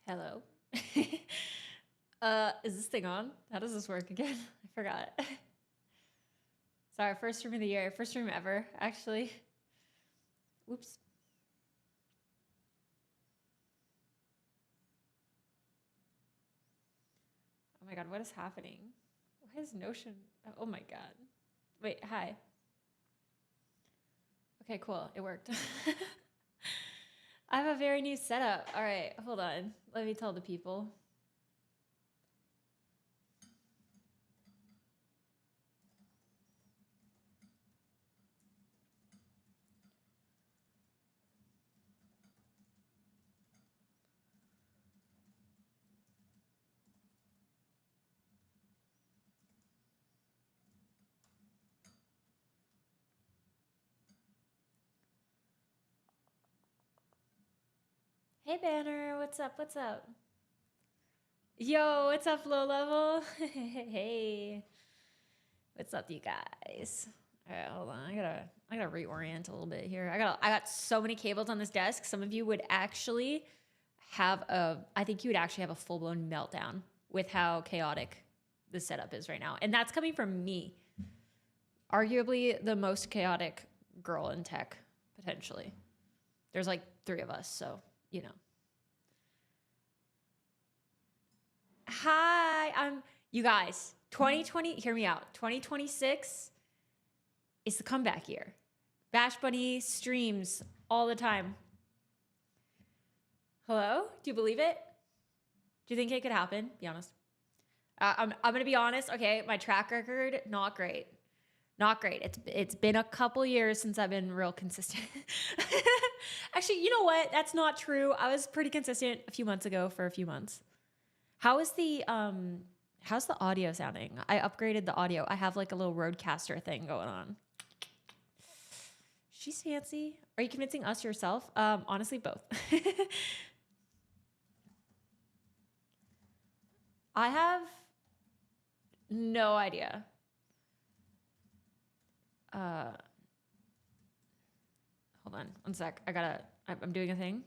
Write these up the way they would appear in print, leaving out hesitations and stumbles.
Hello. Is this thing on? How does this work again? I forgot. Sorry, first stream of the year. First stream ever, actually. Whoops. Oh my god, what is happening? Why is Notion? Oh my god. Wait, hi. Okay, cool. It worked. I have a very new setup. All right, hold on. Let me tell the people. Hey, Banner. What's up? What's up? Yo, what's up, low level? Hey. What's up, you guys? All right, hold on. I gotta reorient a little bit here. I got so many cables on this desk. Some of you would actually I think you would actually have a full blown meltdown with how chaotic the setup is right now. And that's coming from me. Arguably the most chaotic girl in tech, potentially. There's like 3 of us, so you know. Hi, you guys. 2020, hear me out. 2026 is the comeback year. Bash Bunny streams all the time. Hello? Do you believe it? Do you think it could happen? Be honest. I'm gonna be honest. Okay, my track record not great. Not great. It's been a couple years since I've been real consistent. Actually, you know what? That's not true. I was pretty consistent a few months ago for a few months. How's the audio sounding? I upgraded the audio. I have like a little Rodecaster thing going on. She's fancy. Are you convincing us yourself? Honestly, both. I have no idea. Hold on one sec. I'm doing a thing.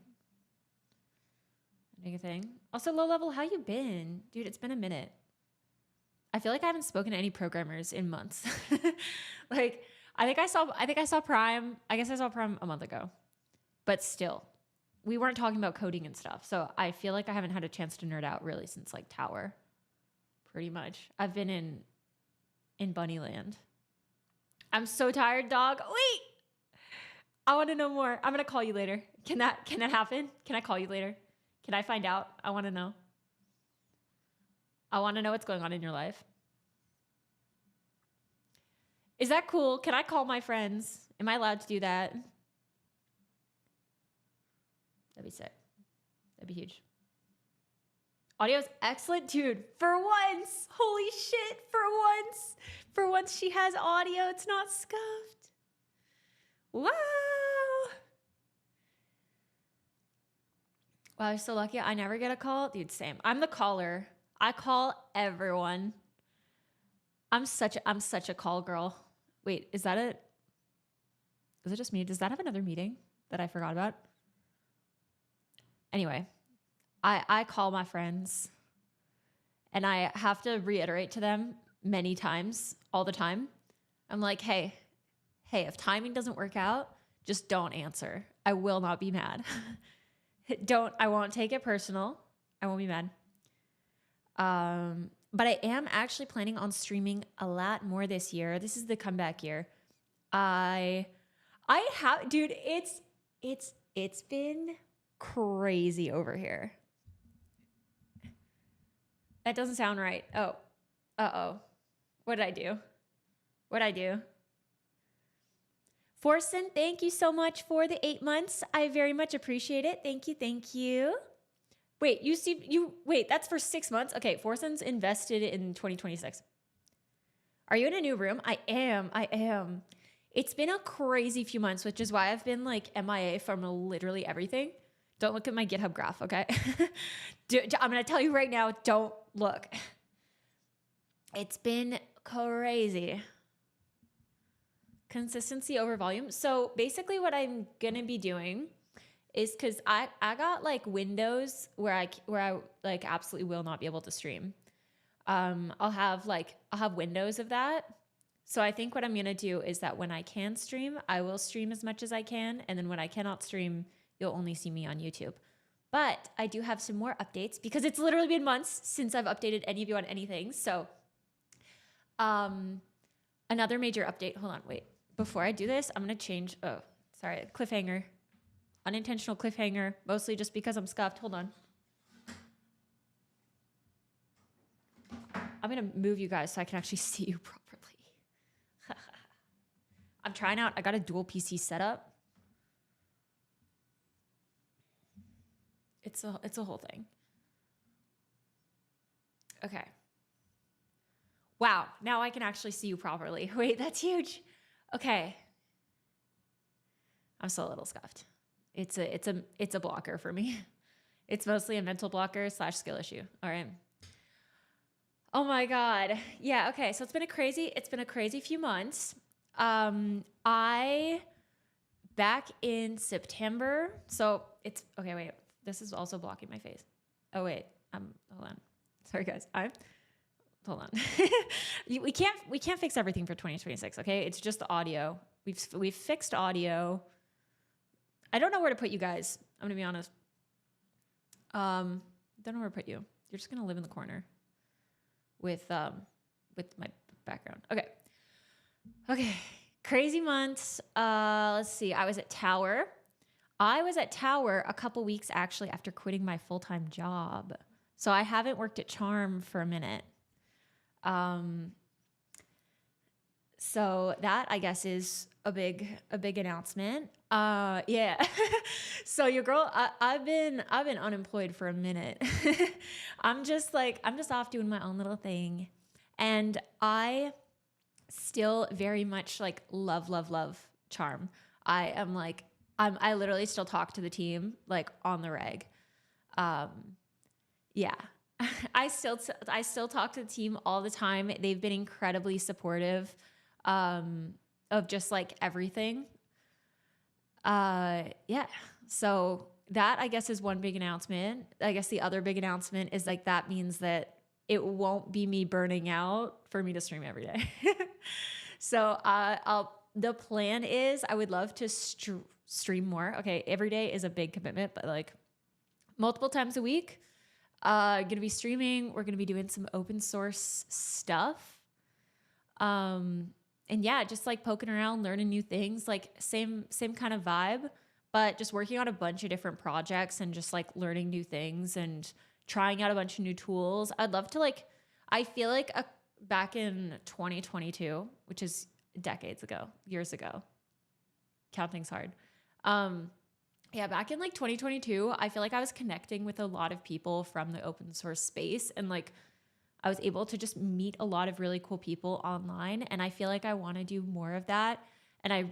Also, low level, how you been? Dude, it's been a minute. I feel like I haven't spoken to any programmers in months. Like, I think I saw Prime. I guess I saw Prime a month ago. But still, we weren't talking about coding and stuff. So I feel like I haven't had a chance to nerd out really since like Tower. Pretty much. I've been in Bunnyland. I'm so tired, dog. Wait. I want to know more. I'm going to call you later. Can that happen? Can I call you later? Can I find out? I want to know. I want to know what's going on in your life. Is that cool? Can I call my friends? Am I allowed to do that? That'd be sick. That'd be huge. Audio's excellent, dude. For once. Holy shit. For once she has audio. It's not scuffed. Wow. Wow, I'm so lucky. I never get a call. Dude, same. I'm the caller. I call everyone. I'm such a call girl. Wait, is it just me? Does that have another meeting that I forgot about? Anyway, I call my friends and I have to reiterate to them many times, all the time. I'm like, hey, if timing doesn't work out, just don't answer. I will not be mad. I won't take it personal. I won't be mad. But I am actually planning on streaming a lot more this year. This is the comeback year. I have, dude, it's been crazy over here. That doesn't sound right. Oh, uh-oh. What did I do? Forsen, thank you so much for the 8 months. I very much appreciate it. Thank you. Wait, that's for 6 months? Okay, Forsen's invested in 2026. Are you in a new room? I am. It's been a crazy few months, which is why I've been like MIA from literally everything. Don't look at my GitHub graph, okay? I'm going to tell you right now, don't look. It's been crazy. Consistency over volume. So basically what I'm going to be doing is because I got like windows where I like absolutely will not be able to stream. I'll have windows of that. So I think what I'm gonna do is that when I can stream, I will stream as much as I can, and then when I cannot stream, you'll only see me on YouTube. But I do have some more updates because it's literally been months since I've updated any of you on anything. So, another major update. Hold on, wait. Before I do this, I'm gonna change. Oh, sorry, cliffhanger, unintentional cliffhanger. Mostly just because I'm scuffed. Hold on. I'm gonna move you guys so I can actually see you properly. I'm trying out. I got a dual PC setup. It's a whole thing. Okay. Wow. Now I can actually see you properly. Wait, that's huge. Okay. I'm still a little scuffed. It's a blocker for me. It's mostly a mental blocker / skill issue. All right. Oh my God. Yeah. Okay. So it's been a crazy few months. I back in September. So it's okay. Wait, this is also blocking my face. Oh wait. Hold on. Sorry guys. Hold on. we can't fix everything for 2026. Okay. It's just the audio. We've fixed audio. I don't know where to put you guys. I'm gonna be honest. Don't know where to put you. You're just gonna live in the corner with my background. Okay. Crazy months. Let's see. I was at Tower a couple weeks actually after quitting my full-time job. So I haven't worked at Charm for a minute. So that I guess is a big announcement. Yeah. So your girl, I've been unemployed for a minute. I'm just off doing my own little thing. And I still very much like love Charm. I literally still talk to the team like on the reg. Yeah. I still talk to the team all the time. They've been incredibly supportive of just like everything. Yeah. So that I guess is one big announcement. I guess the other big announcement is like that means that it won't be me burning out for me to stream every day. So the plan is I would love to stream more. Okay, every day is a big commitment, but like multiple times a week. Gonna be streaming. We're gonna be doing some open source stuff. And yeah, just like poking around, learning new things, like same kind of vibe, but just working on a bunch of different projects and just like learning new things and trying out a bunch of new tools. I'd love to like, I feel like back in 2022, which is years ago, counting's hard. Yeah, back in like 2022, I feel like I was connecting with a lot of people from the open source space and like I was able to just meet a lot of really cool people online. And I feel like I want to do more of that. And I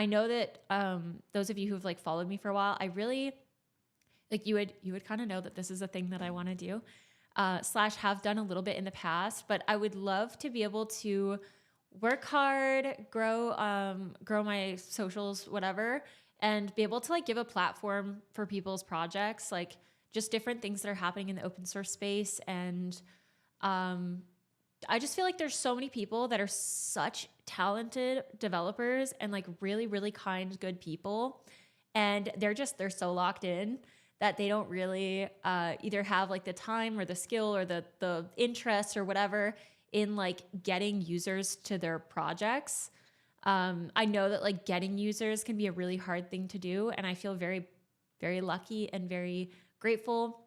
know that those of you who've like followed me for a while, I really like you would kind of know that this is a thing that I want to do, / have done a little bit in the past, but I would love to be able to work hard, grow my socials, whatever, and be able to like give a platform for people's projects, like just different things that are happening in the open source space. And I just feel like there's so many people that are such talented developers and like really, really kind, good people. And they're so locked in that they don't really either have like the time or the skill or the interest or whatever in like getting users to their projects. I know that like getting users can be a really hard thing to do. And I feel very, very lucky and very grateful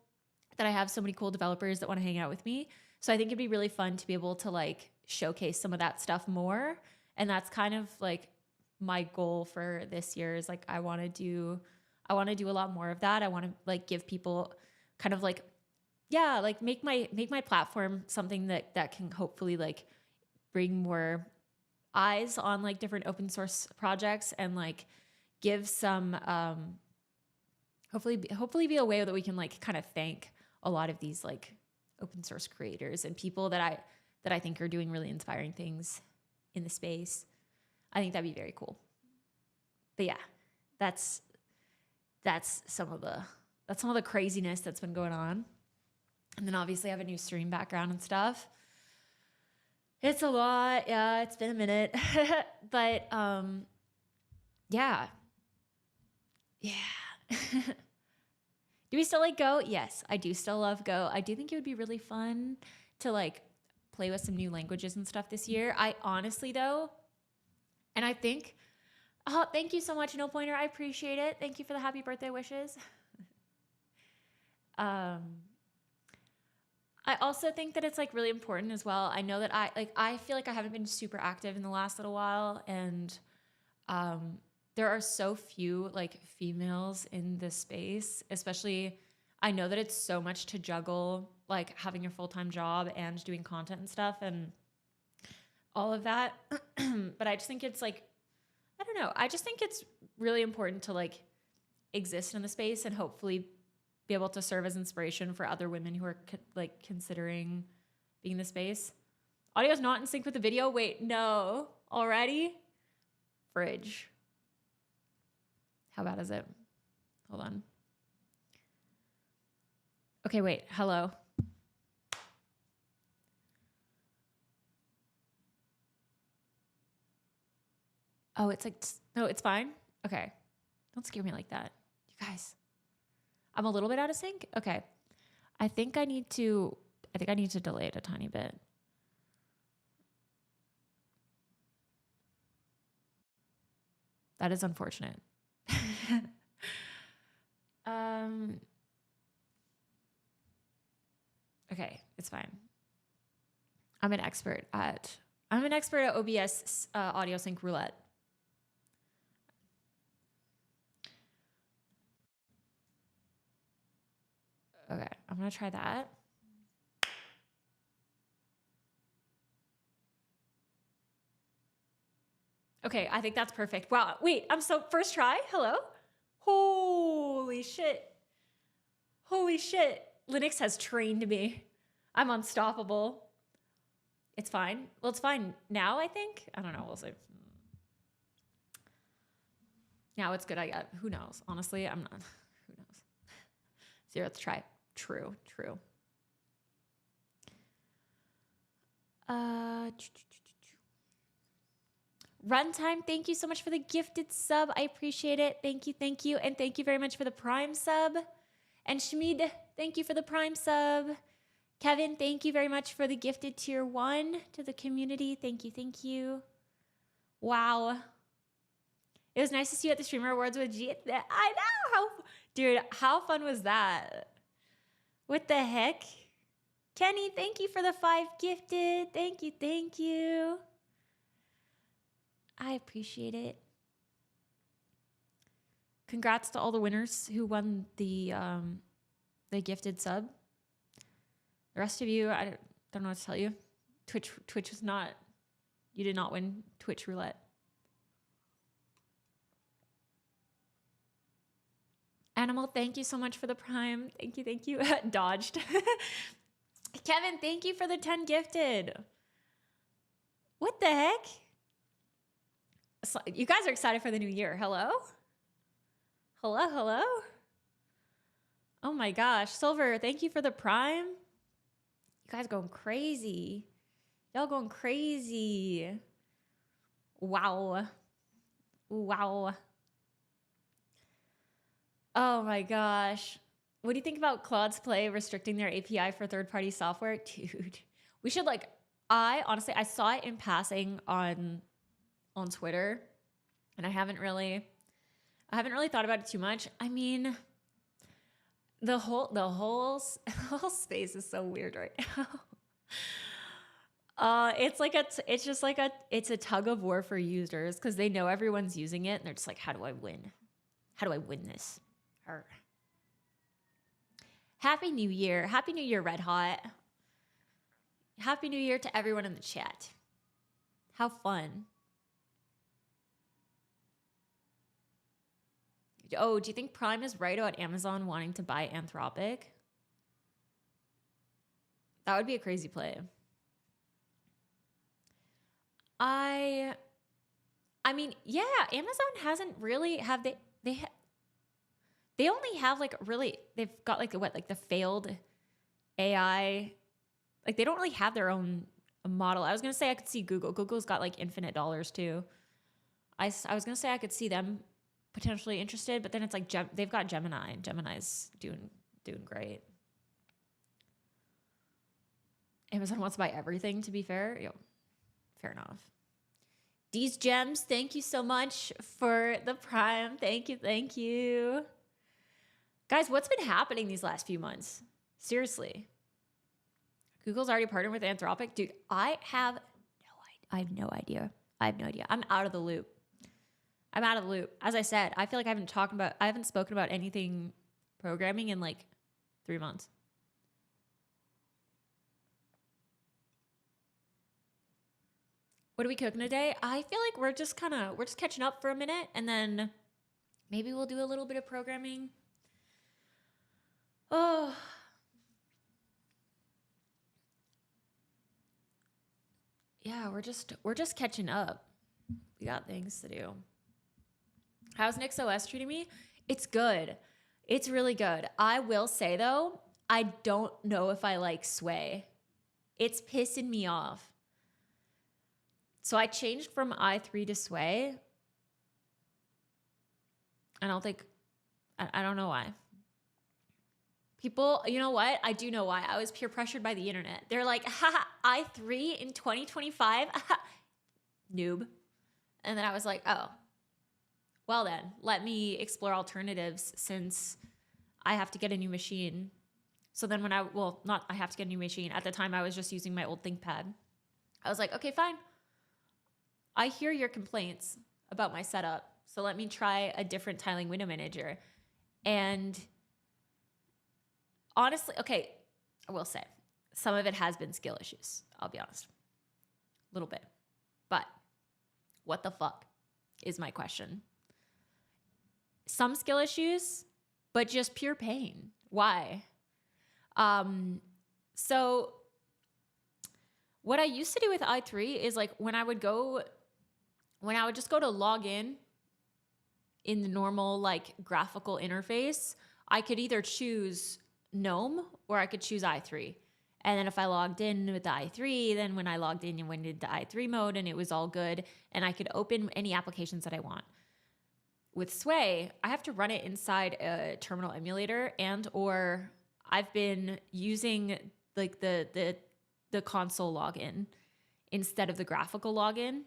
that I have so many cool developers that want to hang out with me. So I think it'd be really fun to be able to like showcase some of that stuff more. And that's kind of like my goal for this year is like, I want to do a lot more of that. I want to like give people kind of like, yeah, like make my platform something that can hopefully like bring more eyes on like different open source projects and like give some hopefully be a way that we can like kind of thank a lot of these like open source creators and people that I think are doing really inspiring things in the space. I think that'd be very cool. But yeah, that's that's some of the craziness that's been going on. And then obviously I have a new stream background and stuff. It's a lot. Yeah, it's been a minute. But yeah. Yeah. Do we still like Go? Yes, I do still love Go. I do think it would be really fun to like play with some new languages and stuff this year. I honestly though, and I think, oh, thank you so much, No Pointer. I appreciate it. Thank you for the happy birthday wishes. I also think that it's like really important as well. I know that I feel like I haven't been super active in the last little while, and there are so few like females in this space, especially I know that it's so much to juggle, like having your full-time job and doing content and stuff and all of that. But I just think it's like, I don't know. I just think it's really important to like exist in the space and hopefully be able to serve as inspiration for other women who are like considering being in the space. Audio's not in sync with the video. Wait, no, already? Fridge. How bad is it? Hold on. Okay, wait, hello. Oh, it's like, no, it's fine. Okay. Don't scare me like that. You guys, I'm a little bit out of sync. Okay. I think I need to delay it a tiny bit. That is unfortunate. Okay, it's fine. I'm an expert at OBS audio sync roulette. Okay, I'm gonna try that. Okay, I think that's perfect. Wow, wait, first try, hello? Holy shit. Holy shit. Linux has trained me. I'm unstoppable. It's fine. Well, it's fine now, I think. I don't know, we'll see. Now it's good, I got, who knows? Honestly, I'm not, who knows? 0th try. True. Runtime, thank you so much for the gifted sub. I appreciate it. Thank you. And thank you very much for the Prime sub. And Shmid, thank you for the Prime sub. Kevin, thank you very much for the gifted tier 1 to the community. Thank you. Wow. It was nice to see you at the Streamer Awards with G. I know. Dude, how fun was that? What the heck? Kenny, thank you for the 5 gifted. Thank you. I appreciate it. Congrats to all the winners who won the gifted sub. The rest of you, I don't know what to tell you. Twitch was not, you did not win Twitch roulette. Animal, thank you so much for the Prime. Thank you. Dodged. Kevin, thank you for the 10 gifted. What the heck? So, you guys are excited for the new year. Hello? Hello? Oh my gosh. Silver, thank you for the Prime. You guys going crazy. Y'all going crazy. Wow. Oh my gosh. What do you think about Claude's Play restricting their API for third-party software? Dude, we should like, honestly, I saw it in passing on Twitter, and I haven't really thought about it too much. I mean, the whole space is so weird right now. It's a tug of war for users because they know everyone's using it and they're just like, how do I win? How do I win this? Arr. Happy New Year, Red Hot. Happy New Year to everyone in the chat. How fun. Oh, do you think Prime is right about Amazon wanting to buy Anthropic? That would be a crazy play. I mean, yeah, Amazon hasn't really, They only have like really, they've got like what, like the failed AI. Like they don't really have their own model. I was going to say I could see Google. Google's got like infinite dollars too. I was going to say I could see them potentially interested, but then it's like they've got Gemini, and Gemini's doing great. Amazon wants to buy everything, to be fair. Yo, fair enough. These gems, thank you so much for the Prime. Thank you, thank you. Guys, what's been happening these last few months? Seriously. Google's already partnered with Anthropic. Dude, I have no idea. I'm out of the loop. As I said, I feel like I haven't spoken about anything programming in like 3 months. What are we cooking today? I feel like we're just catching up for a minute, and then maybe we'll do a little bit of programming. Oh. Yeah, we're just catching up. We got things to do. How's NixOS treating me? It's good. It's really good. I will say though, I don't know if I like Sway. It's pissing me off. So I changed from i3 to Sway. I don't know why. People, you know what? I do know why. I was peer pressured by the internet. They're like, haha, i3 in 2025? Noob. And then I was like, oh, well then, let me explore alternatives since I have to get a new machine. So then I have to get a new machine. At the time, I was just using my old ThinkPad. I was like, okay, fine. I hear your complaints about my setup. So let me try a different tiling window manager. And honestly, okay, I will say some of it has been skill issues. I'll be honest. A little bit. But what the fuck is my question? Some skill issues, but just pure pain. Why? So what I used to do with i3 is like when I would just go to log in the normal like graphical interface, I could either choose GNOME or I could choose i3. And then if I logged in with the i3, then when I logged in and went into i3 mode and it was all good, and I could open any applications that I want. With Sway, I have to run it inside a terminal emulator, and or I've been using like the console login instead of the graphical login,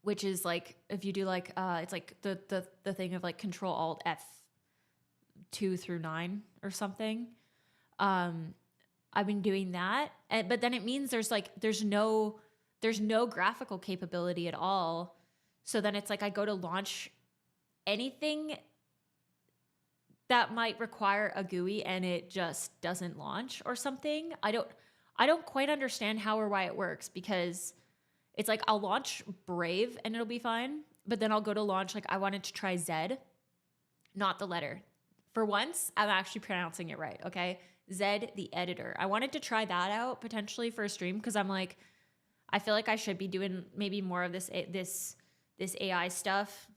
which is like if you do like it's like the thing of like Control Alt F2 through 9 or something. I've been doing that, but then it means there's no graphical capability at all. So then it's like I go to launch anything that might require a GUI and it just doesn't launch or something. I don't quite understand how or why it works, because it's like I'll launch Brave and it'll be fine, but then I'll go to launch, like I wanted to try Z, not the letter. For once, I'm actually pronouncing it right, okay? Z, the editor. I wanted to try that out potentially for a stream, because I'm like, I feel like I should be doing maybe more of this AI stuff.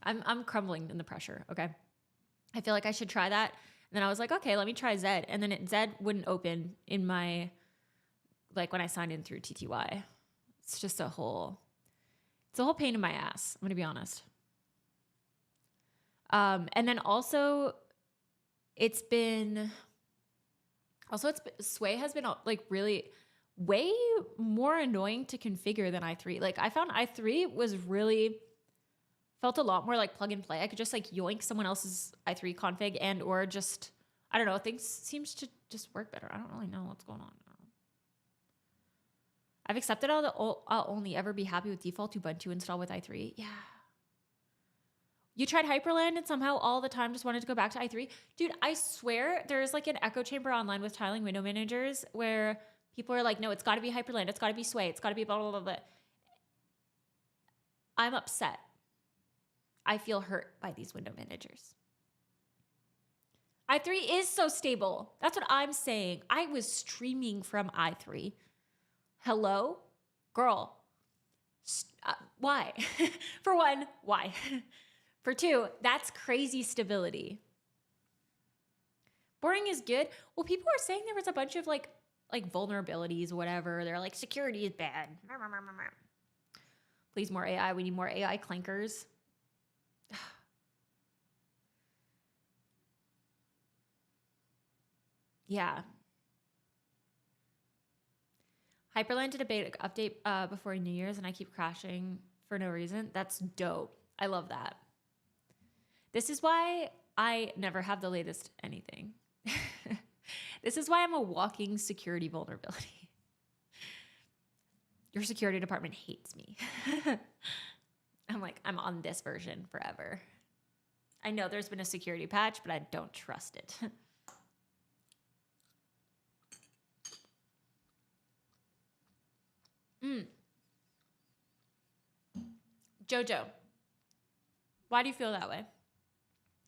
I'm crumbling in the pressure, okay? I feel like I should try that. And then I was like, okay, let me try Z. And then Z wouldn't open in my, like when I signed in through TTY. It's just a whole pain in my ass, I'm gonna be honest. And then also Sway has been like really way more annoying to configure than i3. Like I found i3 felt a lot more like plug and play. I could just like yoink someone else's i3 config and or just, I don't know, things seems to just work better. I don't really know what's going on. I've accepted I'll only ever be happy with default Ubuntu install with i3. Yeah. You tried Hyperland and somehow all the time just wanted to go back to i3. Dude, I swear there's like an echo chamber online with tiling window managers where people are like, no, it's got to be Hyperland. It's got to be Sway. It's got to be blah, blah, blah, blah. I'm upset. I feel hurt by these window managers. i3 is so stable. That's what I'm saying. I was streaming from i3. Hello? Girl. Why? For one, why? For 2, that's crazy stability. Boring is good. Well, people are saying there was a bunch of like vulnerabilities, whatever. They're like, security is bad. Please, more AI. We need more AI clankers. Yeah. Hyperland did a beta update before New Year's, and I keep crashing for no reason. That's dope. I love that. This is why I never have the latest anything. This is why I'm a walking security vulnerability. Your security department hates me. I'm like, I'm on this version forever. I know there's been a security patch, but I don't trust it. Jojo, why do you feel that way?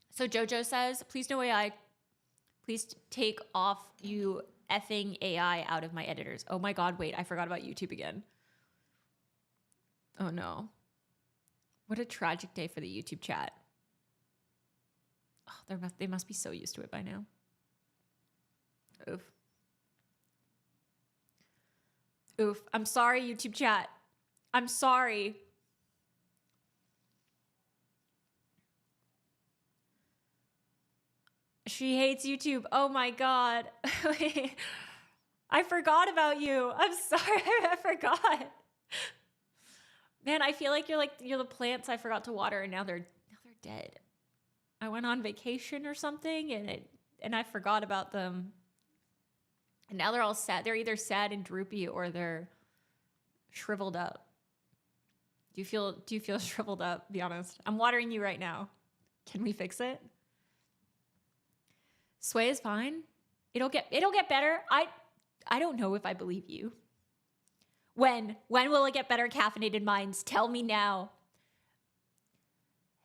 So Jojo says, please no AI. Please take off you effing AI out of my editors. Oh my God, wait, I forgot about YouTube again. Oh no. What a tragic day for the YouTube chat. Oh, they must be so used to it by now. Oof. Oof. I'm sorry, YouTube chat. I'm sorry. She hates YouTube. Oh my God. I forgot about you. I'm sorry. I forgot. Man, I feel like you're the plants I forgot to water and now they're dead. I went on vacation or something and I forgot about them. And now they're all sad. They're either sad and droopy or they're shriveled up. Do you feel shriveled up? Be honest. I'm watering you right now. Can we fix it? Sway is fine. It'll get better. I don't know if I believe you. When will it get better, Caffeinated Minds? Tell me now.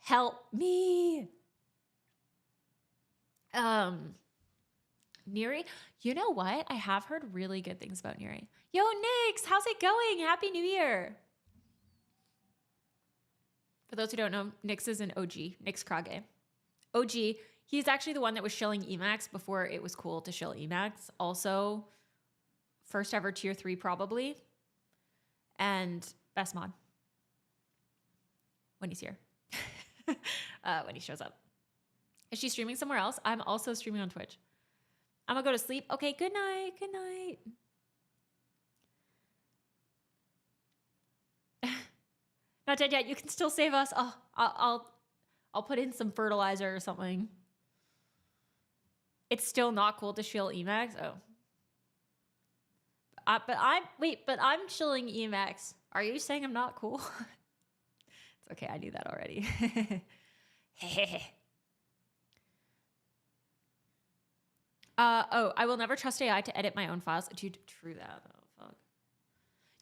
Help me. Neri, you know what? I have heard really good things about Neri. Yo, Nyx, how's it going? Happy New Year. For those who don't know, Nyx is an OG, Nyx Krage. OG, he's actually the one that was shilling Emacs before it was cool to shill Emacs. Also, first ever tier 3 probably. And best mod. When he's here. When he shows up. Is she streaming somewhere else? I'm also streaming on Twitch. I'm gonna go to sleep. Okay, good night. Good night. Not dead yet. You can still save us. Oh, I'll put in some fertilizer or something. It's still not cool to shill Emacs. Oh. But I'm shilling Emacs. Are you saying I'm not cool? It's okay. I knew that already. I will never trust AI to edit my own files. Dude, true that. Oh, fuck.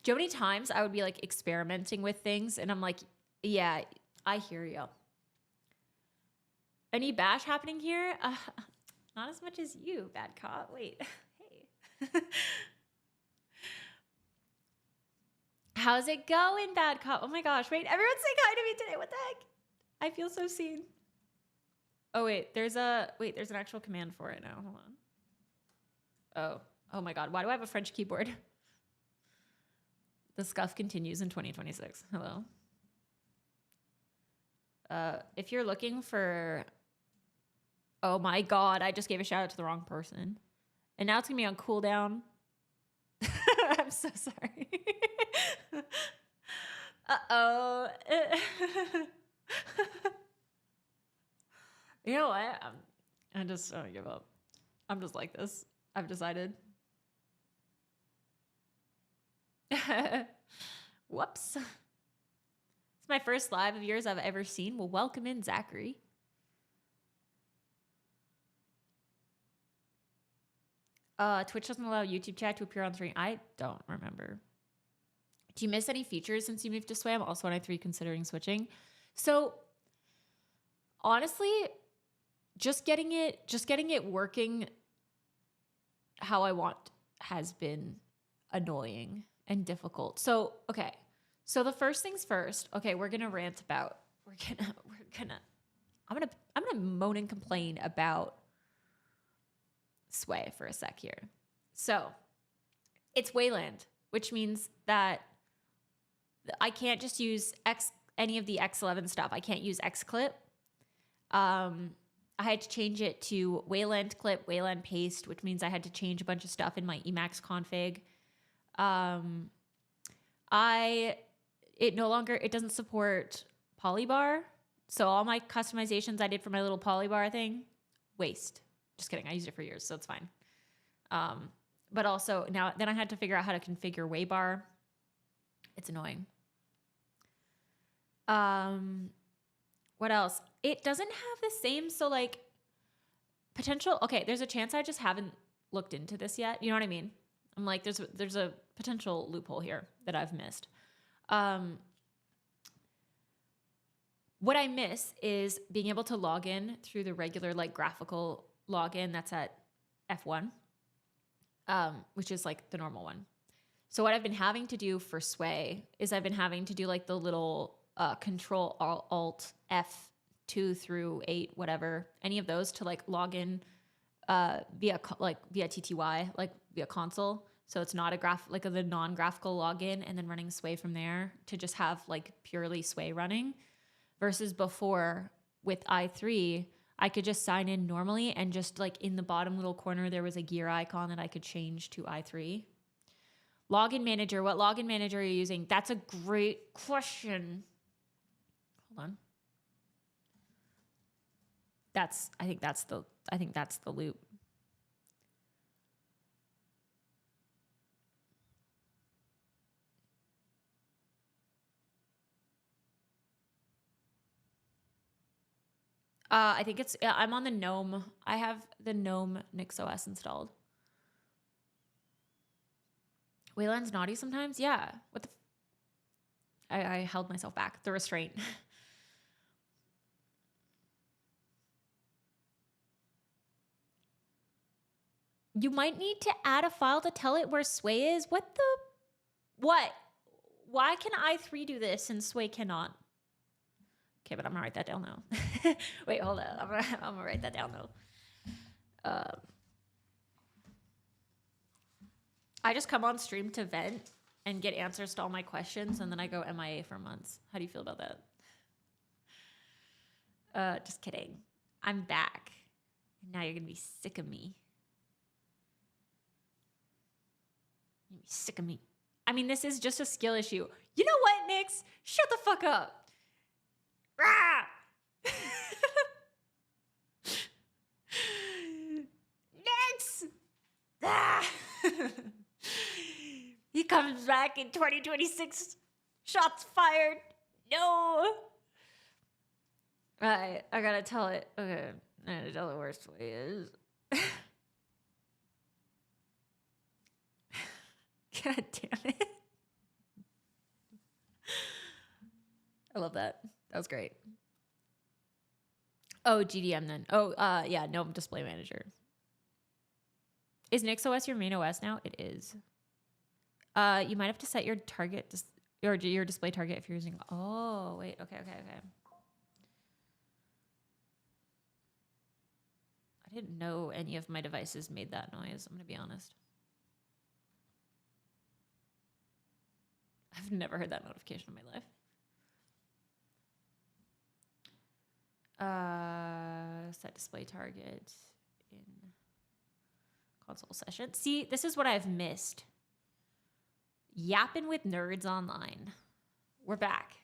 Do you know how many times I would be like experimenting with things and I'm like, yeah, I hear you. Any bash happening here? Not as much as you, bad cop. Wait, hey. How's it going, bad cop? Oh my gosh, wait, everyone's saying hi to me today. What the heck? I feel so seen. Oh wait, there's an actual command for it now. Hold on. Oh my God, why do I have a French keyboard? The scuff continues in 2026. Hello. If you're looking for, oh my God, I just gave a shout out to the wrong person. And now it's gonna be on cooldown. I'm so sorry. Uh-oh. You know what? I just don't give up. I'm just like this. I've decided. Whoops. It's my first live of yours I've ever seen. Well, welcome in, Zachary. Twitch doesn't allow YouTube chat to appear on screen. I don't remember. Do you miss any features since you moved to Sway? I'm also on i3 considering switching. So honestly, just getting it working how I want has been annoying and difficult. So, okay. So the first things first, okay, we're going to rant about, we're going to I'm gonna moan and complain about Sway for a sec here. So it's Wayland, which means that I can't just use any of the X11 stuff. I can't use XClip. I had to change it to Wayland clip, Wayland paste, which means I had to change a bunch of stuff in my Emacs config. It doesn't support Polybar. So all my customizations I did for my little Polybar thing, waste. Just kidding. I used it for years, so it's fine. But also then I had to figure out how to configure Waybar. It's annoying. What else? It doesn't have the same, so like potential. Okay, there's a chance I just haven't looked into this yet. You know what I mean? I'm like, there's a potential loophole here that I've missed. What I miss is being able to log in through the regular like graphical login that's at F1, which is like the normal one. So what I've been having to do for Sway is I've been having to do like the little Control Alt F2 through 8, whatever, any of those to like log in via TTY, like via console. So it's not the non-graphical login and then running Sway from there to just have like purely Sway running, versus before with i3, I could just sign in normally and just like in the bottom little corner, there was a gear icon that I could change to i3. Login manager, what login manager are you using? That's a great question. Hold on. I think that's the loop. I think I'm on the GNOME. I have the GNOME NixOS installed. Wayland's naughty sometimes? Yeah. What the? I held myself back. The restraint. You might need to add a file to tell it where Sway is. What? Why can i3 do this and Sway cannot? Okay, but I'm gonna write that down now. Wait, hold on. I'm gonna write that down though. I just come on stream to vent and get answers to all my questions, and then I go MIA for months. How do you feel about that? Just kidding. I'm back. Now you're gonna be sick of me. You're gonna be sick of me. I mean, this is just a skill issue. You know what, Nix? Shut the fuck up. Rah! Nix! Ah! He comes back in 2026. Shots fired. No. Right, I gotta tell it. Okay, I gotta tell it where Sway is. God damn it. I love that. That was great. Oh, GDM then. Oh, yeah, GNOME Display Manager. Is NixOS your main OS now? It is. You might have to set your target or your display target if you're using. Oh, wait. Okay. I didn't know any of my devices made that noise. I'm gonna be honest. I've never heard that notification in my life. Set display target in console session. See, this is what I've missed. Yapping with nerds online. We're back.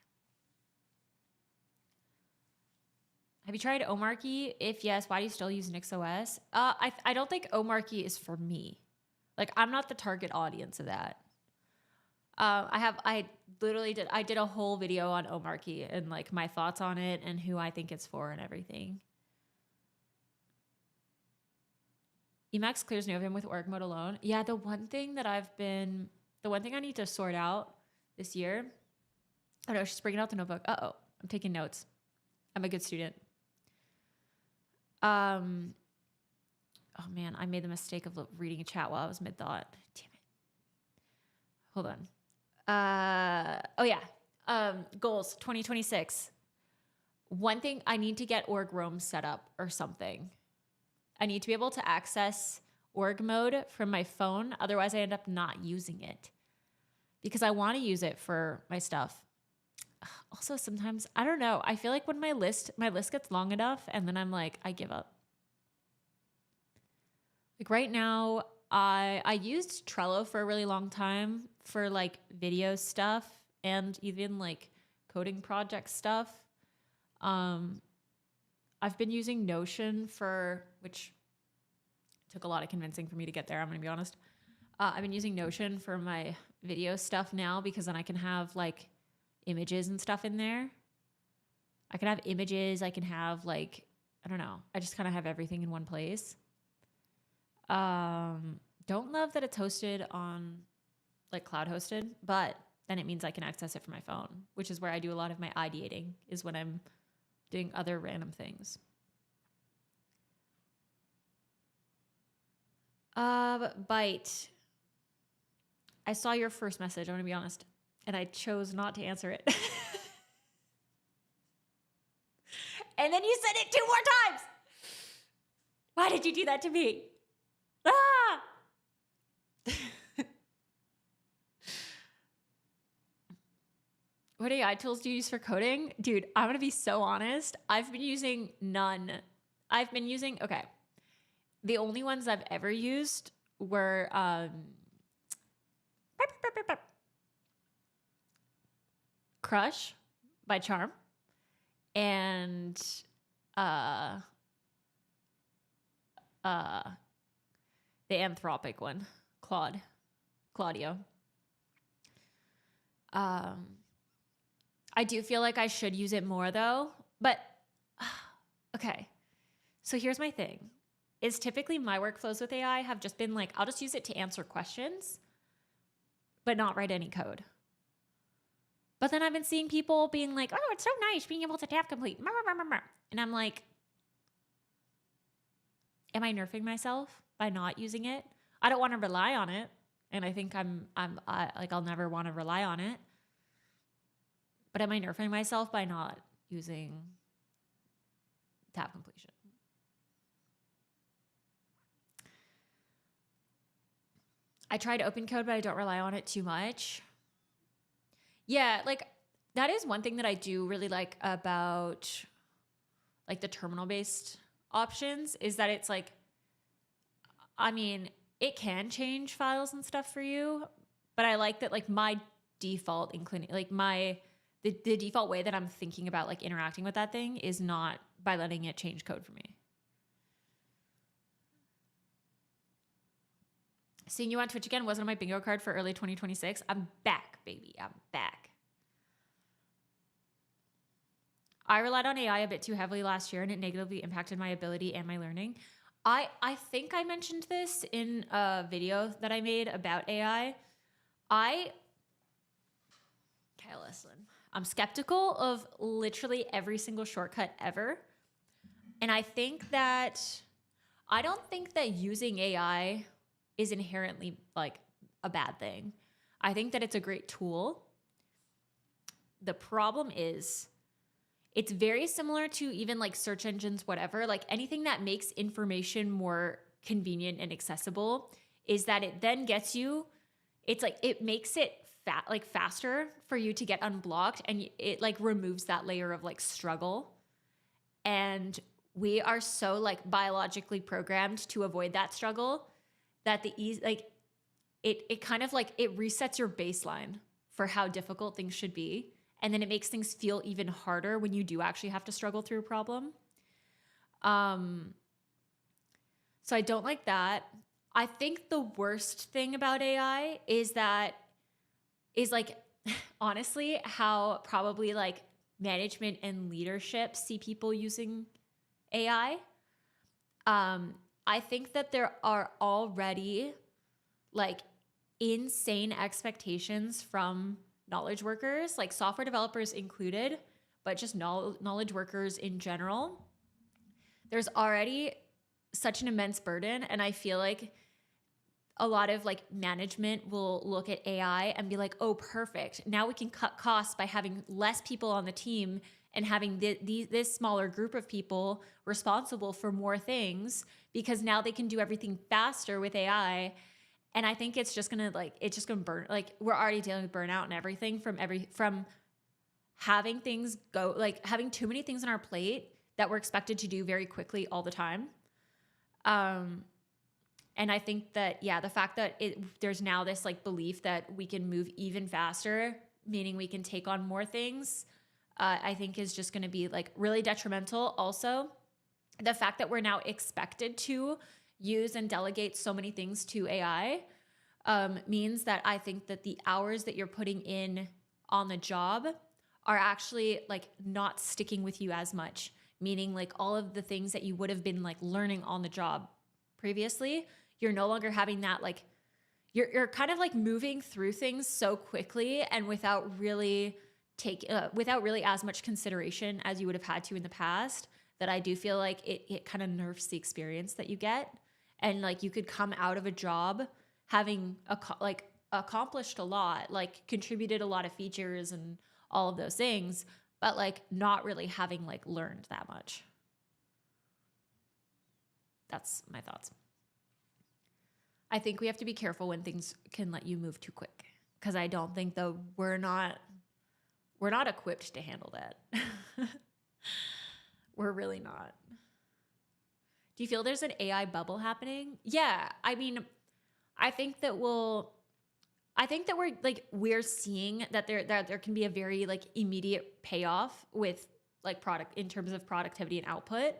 Have you tried Omarchy? If yes, why do you still use NixOS? I don't think Omarchy is for me. Like, I'm not the target audience of that. I did a whole video on Omarchy and like my thoughts on it and who I think it's for and everything. Emacs clears Novium with org mode alone. Yeah, the one thing I need to sort out this year. Oh no, she's bringing out the notebook. Uh-oh, I'm taking notes. I'm a good student. Oh man, I made the mistake of reading a chat while I was mid-thought. Damn it. Hold on. Oh yeah. Goals 2026. One thing, I need to get org roam set up or something. I need to be able to access org mode from my phone. Otherwise, I end up not using it because I want to use it for my stuff. Also, sometimes, I don't know. I feel like when my list gets long enough and then I'm like, I give up. Like right now, I used Trello for a really long time for like video stuff and even like coding project stuff. I've been using Notion which took a lot of convincing for me to get there, I'm going to be honest. I've been using Notion for my video stuff now because then I can have like images and stuff in there. I can have images. I can have like, I don't know. I just kind of have everything in one place. Don't love that it's hosted on like cloud hosted, but then it means I can access it from my phone, which is where I do a lot of my ideating, is when I'm doing other random things. Bite. I saw your first message, I'm gonna be honest, and I chose not to answer it. And then you said it 2 more times. Why did you do that to me? Ah! What AI tools do you use for coding? Dude, I'm gonna be so honest. I've been using none. Okay. The only ones I've ever used were Crush by Charm and the Anthropic one, Claudio. I do feel like I should use it more though, but okay. So here's my thing. Is typically my workflows with AI have just been like, I'll just use it to answer questions, but not write any code. But then I've been seeing people being like, oh, it's so nice being able to tap complete. And I'm like, am I nerfing myself by not using it? I don't want to rely on it. And I think I'll never want to rely on it. But am I nerfing myself by not using tab completion? I tried OpenCode, but I don't rely on it too much. Yeah, like that is one thing that I do really like about like the terminal-based options is that it's like, I mean, it can change files and stuff for you, but I like that like my default including like the default way that I'm thinking about like interacting with that thing is not by letting it change code for me. Seeing you on Twitch again wasn't on my bingo card for early 2026. I'm back, baby. I'm back. I relied on AI a bit too heavily last year and it negatively impacted my ability and my learning. I think I mentioned this in a video that I made about AI. Okay, listen. I'm skeptical of literally every single shortcut ever. And I don't think that using AI is inherently like a bad thing. I think that it's a great tool. The problem is it's very similar to even like search engines, whatever, like anything that makes information more convenient and accessible is that it then gets you, it's like, it makes it faster for you to get unblocked and it like removes that layer of like struggle. And we are so like biologically programmed to avoid that struggle that it kind of like it resets your baseline for how difficult things should be. And then it makes things feel even harder when you do actually have to struggle through a problem. So I don't like that. I think the worst thing about AI is like honestly how probably like management and leadership see people using AI. I think that there are already like insane expectations from knowledge workers, like software developers included, but just knowledge workers in general. There's already such an immense burden. And I feel like a lot of like management will look at AI and be like, oh, perfect. Now we can cut costs by having less people on the team and having this smaller group of people responsible for more things because now they can do everything faster with AI. And I think it's just gonna burn. Like we're already dealing with burnout and everything from having things go, like having too many things on our plate that we're expected to do very quickly all the time. And I think that, yeah, the fact that there's now this like belief that we can move even faster, meaning we can take on more things, I think is just going to be like really detrimental. Also, the fact that we're now expected to use and delegate so many things to AI means that I think that the hours that you're putting in on the job are actually like not sticking with you as much, meaning like all of the things that you would have been like learning on the job previously, you're no longer having that, like you're kind of like moving through things so quickly and without really as much consideration as you would have had to in the past, that I do feel like it kind of nerfs the experience that you get. And like you could come out of a job having accomplished a lot, like contributed a lot of features and all of those things, but like not really having like learned that much. That's my thoughts. I think we have to be careful when things can let you move too quick, because I don't think we're not equipped to handle that. We're really not. Do you feel there's an AI bubble happening? Yeah, I mean, I think that we're seeing that there can be a very like immediate payoff with like product in terms of productivity and output.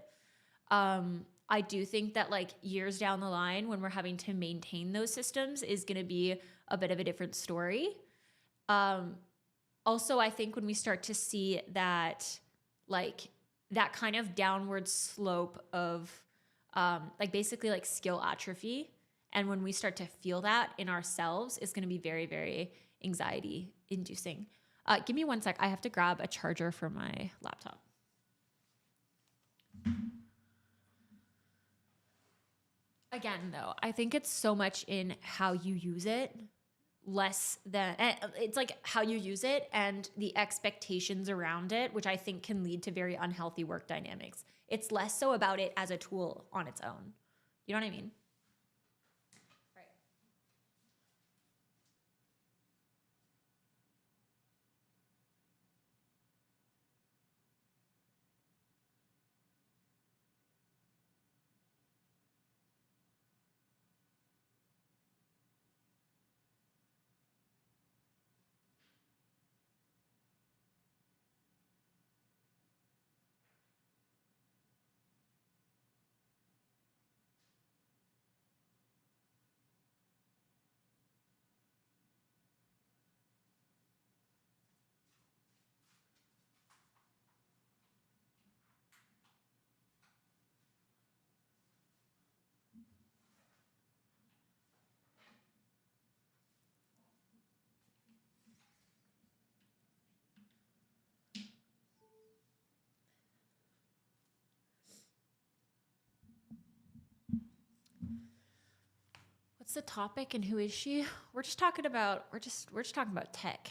I do think that like years down the line when we're having to maintain those systems is going to be a bit of a different story. Also, I think when we start to see that like that kind of downward slope of like basically like skill atrophy, and when we start to feel that in ourselves, it's going to be very, very anxiety inducing. Give me 1 sec. I have to grab a charger for my laptop. Again, though, I think it's so much in how you use it, less than it's like how you use it and the expectations around it, which I think can lead to very unhealthy work dynamics. It's less so about it as a tool on its own. You know what I mean? Right. What's the topic and who is she? We're just talking about tech.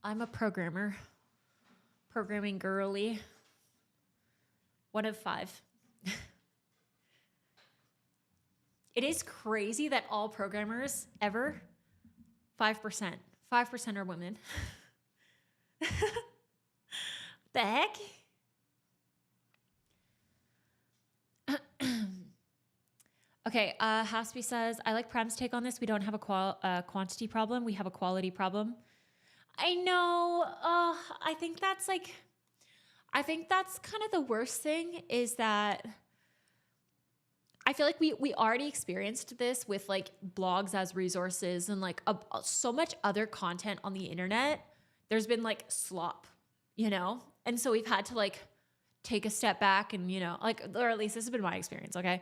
I'm a programmer. Programming girly. 1 of 5. It is crazy that all programmers ever, 5%. 5% are women. The heck? Okay, Haspy says, I like Prime's take on this. We don't have a quantity problem. We have a quality problem. I know. I think that's kind of the worst thing, is that I feel like we already experienced this with like blogs as resources and like so much other content on the internet. There's been like slop, you know? And so we've had to like take a step back and, you know, like, or at least this has been my experience, okay?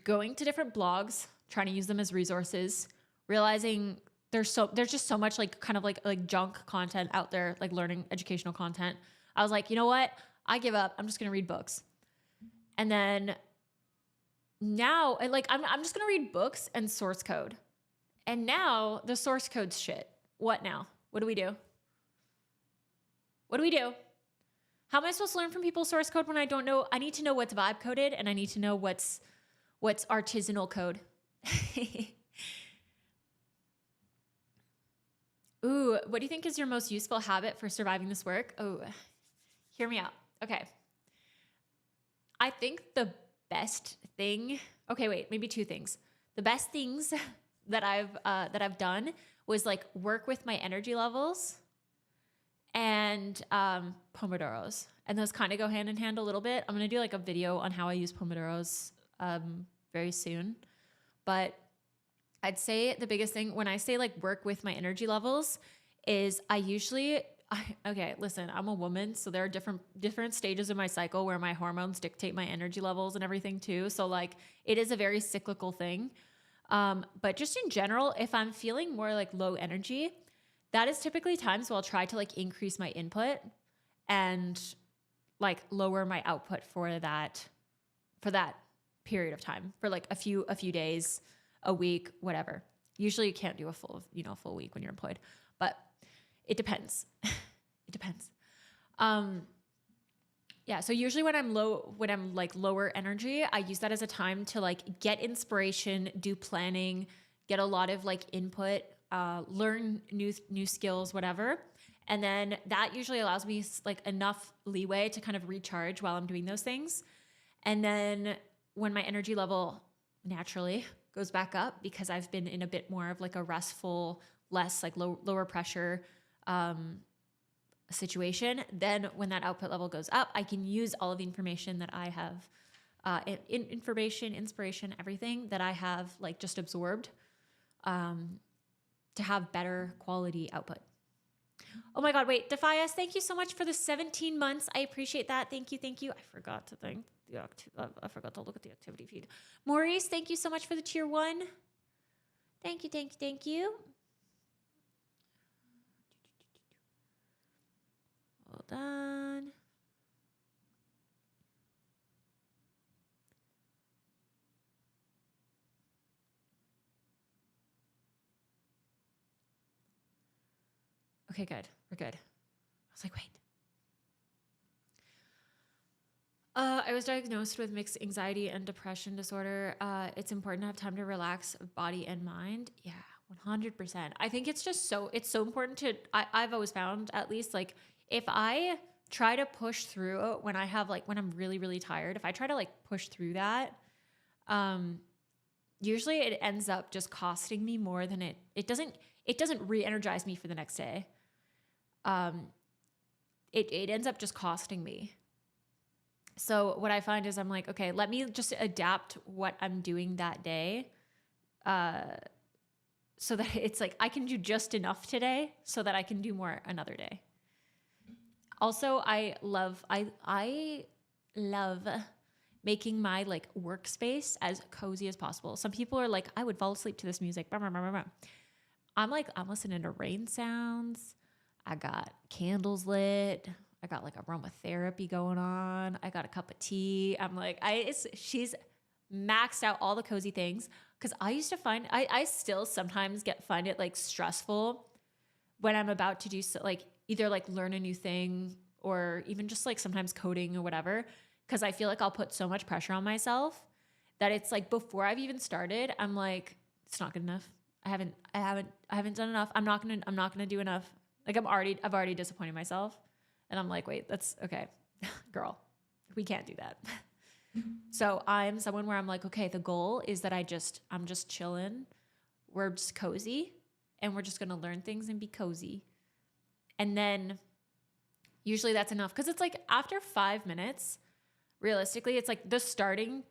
Going to different blogs, trying to use them as resources, realizing there's just so much like kind of like junk content out there, like learning educational content. I was like, you know what? I give up. I'm just going to read books. And then now I'm just going to read books and source code. And now the source code's shit. What now? What do we do? What do we do? How am I supposed to learn from people's source code when I don't know? I need to know what's vibe coded and I need to know what's artisanal code. Ooh, what do you think is your most useful habit for surviving this work? Oh, hear me out. Okay. I think the best thing, okay, wait, maybe two things. The best things that I've done was like work with my energy levels and Pomodoros. And those kind of go hand in hand a little bit. I'm going to do like a video on how I use Pomodoros very soon. But I'd say the biggest thing when I say like work with my energy levels is okay, listen, I'm a woman, so there are different stages of my cycle where my hormones dictate my energy levels and everything too. So like it is a very cyclical thing. But just in general, if I'm feeling more like low energy, that is typically times where I'll try to like increase my input and like lower my output for that period of time, for like a few days, a week, whatever. Usually you can't do a full week when you're employed, but it depends. It depends. Yeah. So usually when I'm like lower energy, I use that as a time to like get inspiration, do planning, get a lot of like input, learn new skills, whatever. And then that usually allows me like enough leeway to kind of recharge while I'm doing those things. And then when my energy level naturally goes back up because I've been in a bit more of like a restful, less like lower pressure situation, then when that output level goes up, I can use all of the information that I have, information, inspiration, everything that I have like just absorbed to have better quality output. Oh my God, wait, Defias, thank you so much for the 17 months. I appreciate that. Thank you. I forgot to I forgot to look at the activity feed. Maurice, thank you so much for the tier 1. Thank you. Hold on. Okay, good. We're good. I was like, wait. I was diagnosed with mixed anxiety and depression disorder. It's important to have time to relax body and mind. Yeah, 100%. I think it's so important I've always found, at least, like if I try to push through when I'm really, really tired, if I try to like push through that, usually it ends up just costing me more than it doesn't re-energize me for the next day. It ends up just costing me. So what I find is I'm like, okay, let me just adapt what I'm doing that day, so that it's like I can do just enough today so that I can do more another day. Also, I love making my like workspace as cozy as possible. Some people are like, I would fall asleep to this music. I'm like, I'm listening to rain sounds. I got candles lit. I got like aromatherapy going on. I got a cup of tea. I'm like, she's maxed out all the cozy things. Cause I used to find, I still sometimes find it like stressful when I'm about to do like either like learn a new thing or even just like sometimes coding or whatever. Cause I feel like I'll put so much pressure on myself that it's like before I've even started, I'm like, it's not good enough. I haven't done enough. I'm not gonna do enough. Like I've already disappointed myself. And I'm like, wait, that's okay. Girl, we can't do that. So I'm someone where I'm like, okay, the goal is that I'm just chilling. We're just cozy and we're just going to learn things and be cozy. And then usually that's enough. Cause it's like after 5 minutes, realistically, it's like the starting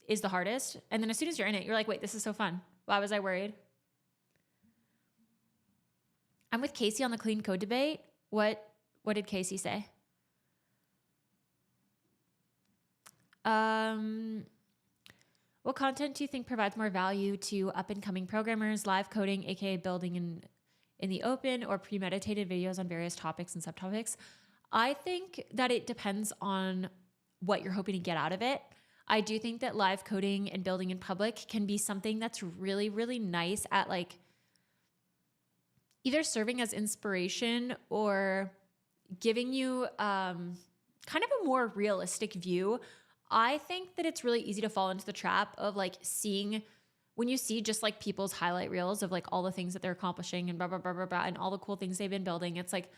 is the hardest. And then as soon as you're in it, you're like, wait, this is so fun. Why was I worried? I'm with Casey on the clean code debate. What did Casey say? What content do you think provides more value to up-and-coming programmers, live coding, aka building in the open, or premeditated videos on various topics and subtopics? I think that it depends on what you're hoping to get out of it. I do think that live coding and building in public can be something that's really, really nice at like either serving as inspiration or giving you kind of a more realistic view. I think that it's really easy to fall into the trap of like seeing when you see just like people's highlight reels of like all the things that they're accomplishing and blah blah blah blah blah and all the cool things they've been building. It's like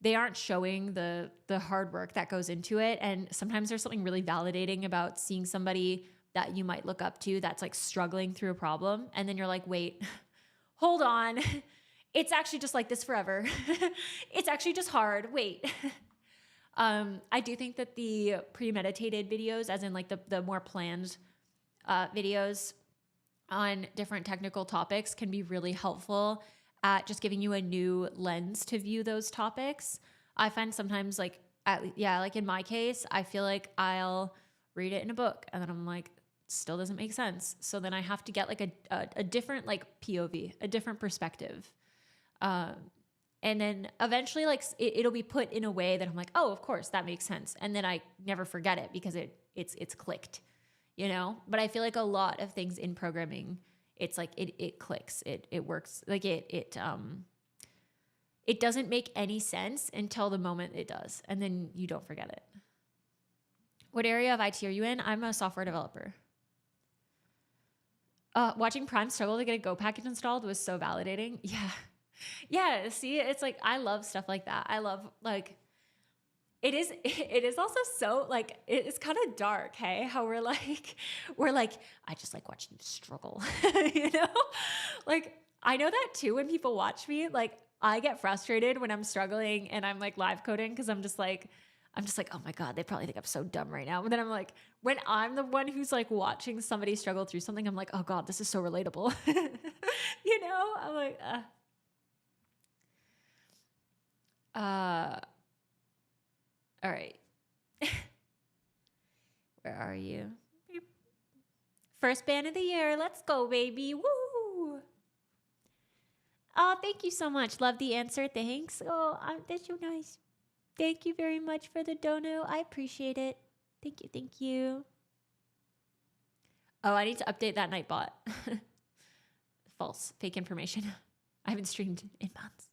they aren't showing the hard work that goes into it. And sometimes there's something really validating about seeing somebody that you might look up to that's like struggling through a problem. And then you're like, wait, hold on. It's actually just like this forever. It's actually just hard. Wait. I do think that the premeditated videos, as in like the more planned videos on different technical topics, can be really helpful at just giving you a new lens to view those topics. I find sometimes like, like in my case, I feel like I'll read it in a book and then I'm like, still doesn't make sense. So then I have to get like a different like POV, a different perspective. And then eventually like it'll be put in a way that I'm like, oh, of course that makes sense. And then I never forget it because it's clicked, you know? But I feel like a lot of things in programming, it's like it clicks, it works. Like it doesn't make any sense until the moment it does. And then you don't forget it. What area of IT are you in? I'm a software developer. Watching Prime struggle to get a Go package installed was so validating. Yeah. Yeah. See, it's like, I love stuff like that. I love like, it is also so like, it's kind of dark. Hey, how we're like, I just like watching you struggle, you know, like I know that too. When people watch me, like I get frustrated when I'm struggling and I'm like live coding. Cause I'm just like, oh my God, they probably think I'm so dumb right now. But then I'm like, when I'm the one who's like watching somebody struggle through something, I'm like, oh God, this is so relatable. You know, I'm like, all right. Where are you? First band of the year. Let's go, baby. Woo! Oh, thank you so much. Love the answer. Thanks. Oh, that's so nice. Thank you very much for the dono. I appreciate it. Thank you. Thank you. Oh, I need to update that Nightbot. False. Fake information. I haven't streamed in months.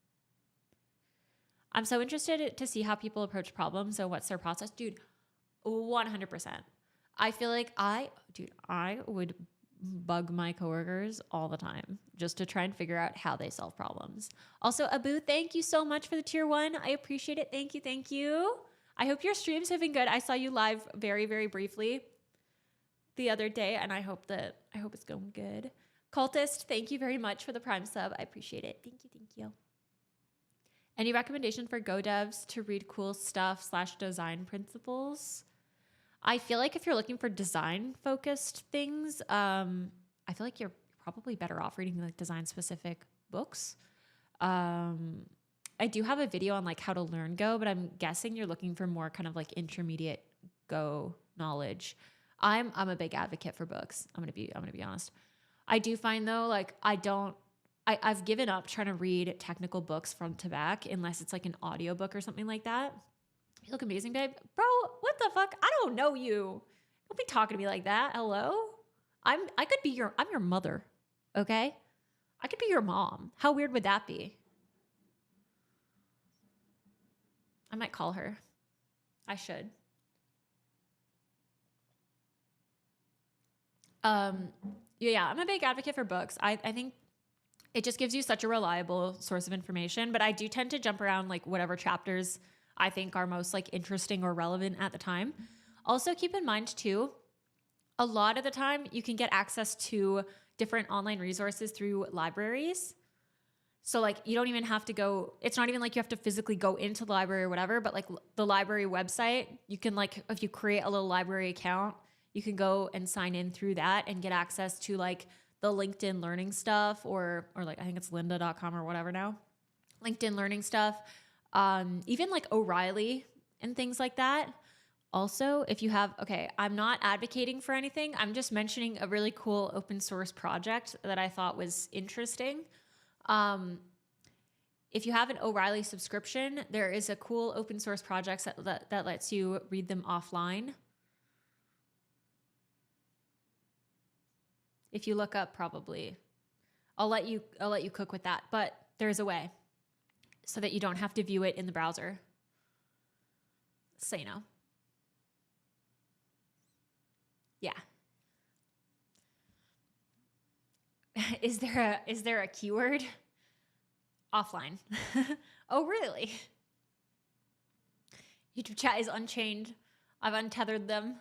I'm so interested to see how people approach problems. So what's their process? Dude, 100%. I feel like I would bug my coworkers all the time just to try and figure out how they solve problems. Also, Abu, thank you so much for the tier 1. I appreciate it. Thank you. Thank you. I hope your streams have been good. I saw you live very, very briefly the other day, and I hope it's going good. Cultist, thank you very much for the Prime sub. I appreciate it. Thank you. Thank you. Any recommendation for Go devs to read cool stuff / design principles? I feel like if you're looking for design focused things, I feel like you're probably better off reading like design specific books. I do have a video on like how to learn Go, but I'm guessing you're looking for more kind of like intermediate Go knowledge. I'm a big advocate for books. I'm gonna be honest. I do find though, like I've given up trying to read technical books front to back unless it's like an audiobook or something like that. You look amazing, babe. Bro, what the fuck? I don't know you. Don't be talking to me like that. Hello? I'm your mother. Okay? I could be your mom. How weird would that be? I might call her. I should. Yeah, I'm a big advocate for books. I think it just gives you such a reliable source of information, but I do tend to jump around like whatever chapters I think are most like interesting or relevant at the time. Also keep in mind too, a lot of the time you can get access to different online resources through libraries. So like you don't even have to go, it's not even like you have to physically go into the library or whatever, but like the library website, you can like, if you create a little library account, you can go and sign in through that and get access to like the LinkedIn learning stuff or like, I think it's lynda.com or whatever now, LinkedIn learning stuff. Even like O'Reilly and things like that. Also, if you have, okay, I'm not advocating for anything. I'm just mentioning a really cool open source project that I thought was interesting. If you have an O'Reilly subscription, there is a cool open source project that lets you read them offline. If you look up, probably, I'll let you cook with that, but there's a way. so that you don't have to view it in the browser. So you know. Yeah. Is there a keyword? Offline. Oh, really? YouTube chat is unchained. I've untethered them.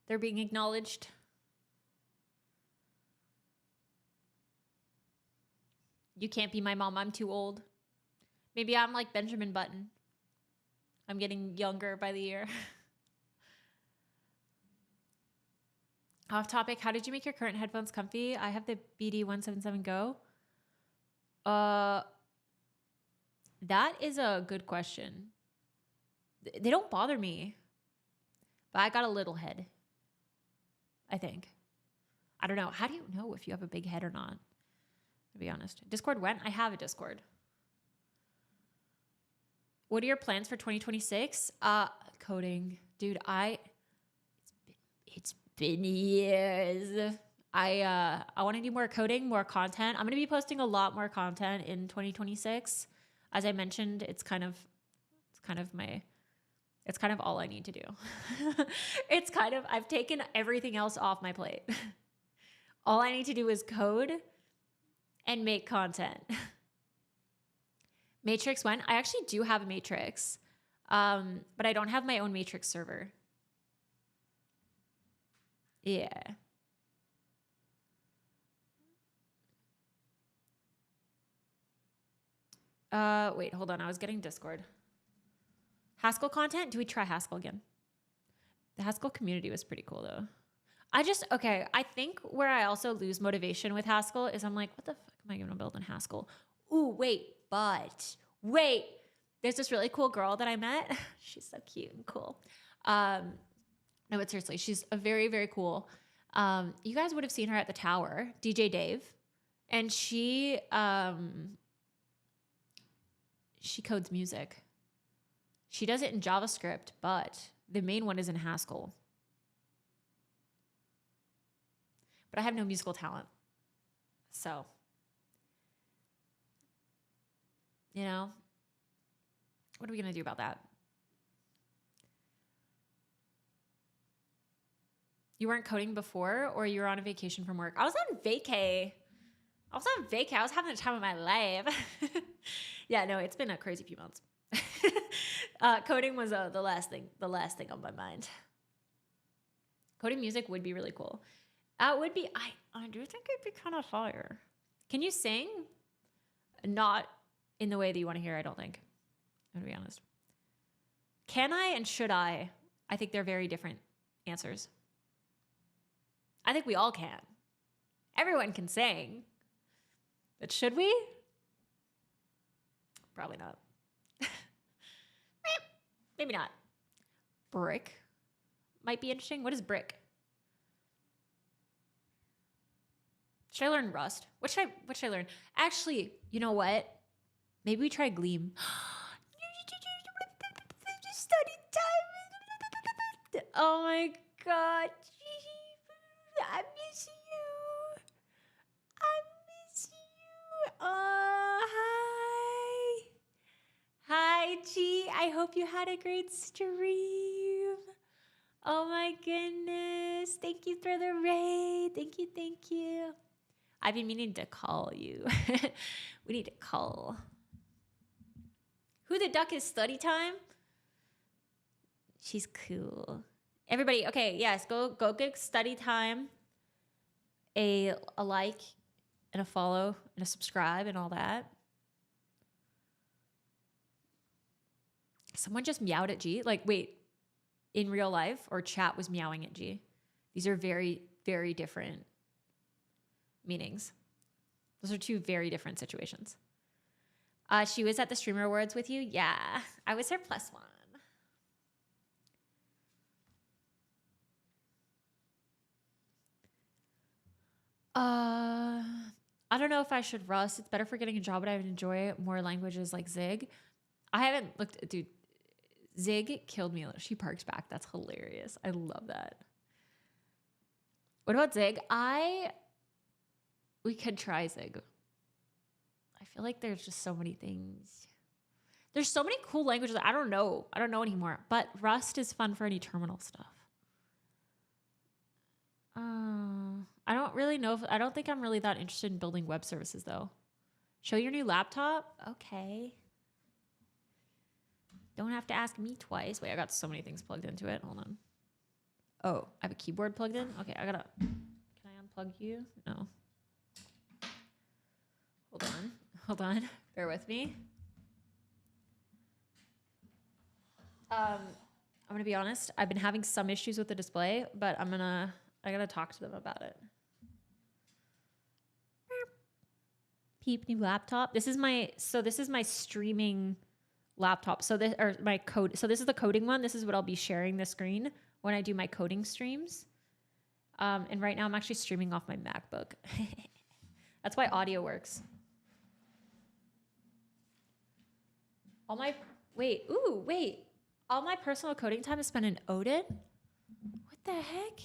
They're being acknowledged. You can't be my mom. I'm too old. Maybe I'm like Benjamin Button. I'm getting younger by the year. Off topic, how did you make your current headphones comfy? I have the BD177 Go. That is a good question. They don't bother me, but I got a little head, I think. I don't know. How do you know if you have a big head or not? To be honest. Discord went? I have a Discord. What are your plans for 2026? Coding. Dude, it's been years. I want to do more coding, more content. I'm going to be posting a lot more content in 2026. As I mentioned, it's kind of all I need to do. I've taken everything else off my plate. All I need to do is code and make content. Matrix went. I actually do have a Matrix, but I don't have my own Matrix server. Yeah. Wait, hold on. I was getting Discord. Haskell content? Do we try Haskell again? The Haskell community was pretty cool though. I think where I also lose motivation with Haskell is I'm like, what the fuck am I going to build in Haskell? Ooh, wait. There's this really cool girl that I met. She's so cute and cool. No, but seriously, she's a very, very cool. You guys would have seen her at the tower, DJ Dave. And she codes music. She does it in JavaScript, but the main one is in Haskell. But I have no musical talent. So, you know, what are we going to do about that? You weren't coding before, or you were on a vacation from work? I was on vacay. I was having the time of my life. Yeah, no, it's been a crazy few months. Coding was the last thing on my mind. Coding music would be really cool. Would be, I do think it'd be kind of fire. Can you sing? Not in the way that you want to hear, I don't think. I'm going to be honest. Can I and should I? I think they're very different answers. I think we all can. Everyone can sing. But should we? Probably not. Maybe not. Brick might be interesting. What is brick? Should I learn Rust? What should I learn? Actually, you know what? Maybe we try Gleam. Study time. Oh my god. I miss you. Oh, hi. Hi, G. I hope you had a great stream. Oh my goodness. Thank you for the raid. Thank you. I've been meaning to call you. We need to call. Who the duck is study time? She's cool. Everybody, okay, yes, go give study time a like and a follow and a subscribe and all that. Someone just meowed at G. Like, wait, in real life or chat was meowing at G? These are very, very different meanings. Those are two very different situations. She was at the Streamer Awards with you? Yeah, I was her +1. I don't know if I should Rust. It's better for getting a job, but I would enjoy more languages like Zig. I haven't looked, dude. Zig killed me. She parks back. That's hilarious. I love that. What about Zig? We could try Zig. I feel like there's just so many things. There's so many cool languages. I don't know anymore. But Rust is fun for any terminal stuff. I don't really know. I don't think I'm really that interested in building web services though. Show your new laptop? Okay. Don't have to ask me twice. Wait, I got so many things plugged into it. Hold on. Oh, I have a keyboard plugged in? Okay, can I unplug you? No. Hold on. Bear with me. I'm gonna be honest. I've been having some issues with the display, but I gotta talk to them about it. Peep, new laptop. This is my streaming laptop. So this is the coding one. This is what I'll be sharing the screen when I do my coding streams. And right now I'm actually streaming off my MacBook. That's why audio works. All my personal coding time is spent in Odin? What the heck?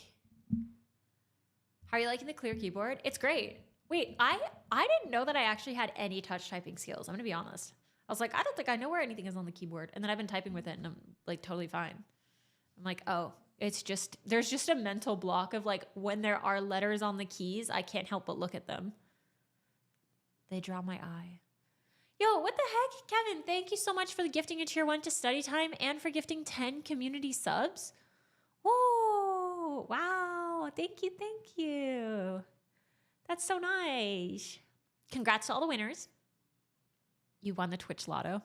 How are you liking the clear keyboard? It's great. Wait, I didn't know that I actually had any touch typing skills. I'm gonna be honest. I was like, I don't think I know where anything is on the keyboard. And then I've been typing with it and I'm like totally fine. I'm like, oh, there's just a mental block of like when there are letters on the keys, I can't help but look at them. They draw my eye. Yo, what the heck? Kevin, thank you so much for the gifting a tier 1 to study time and for gifting 10 community subs. Whoa, wow. Thank you. That's so nice. Congrats to all the winners. You won the Twitch Lotto.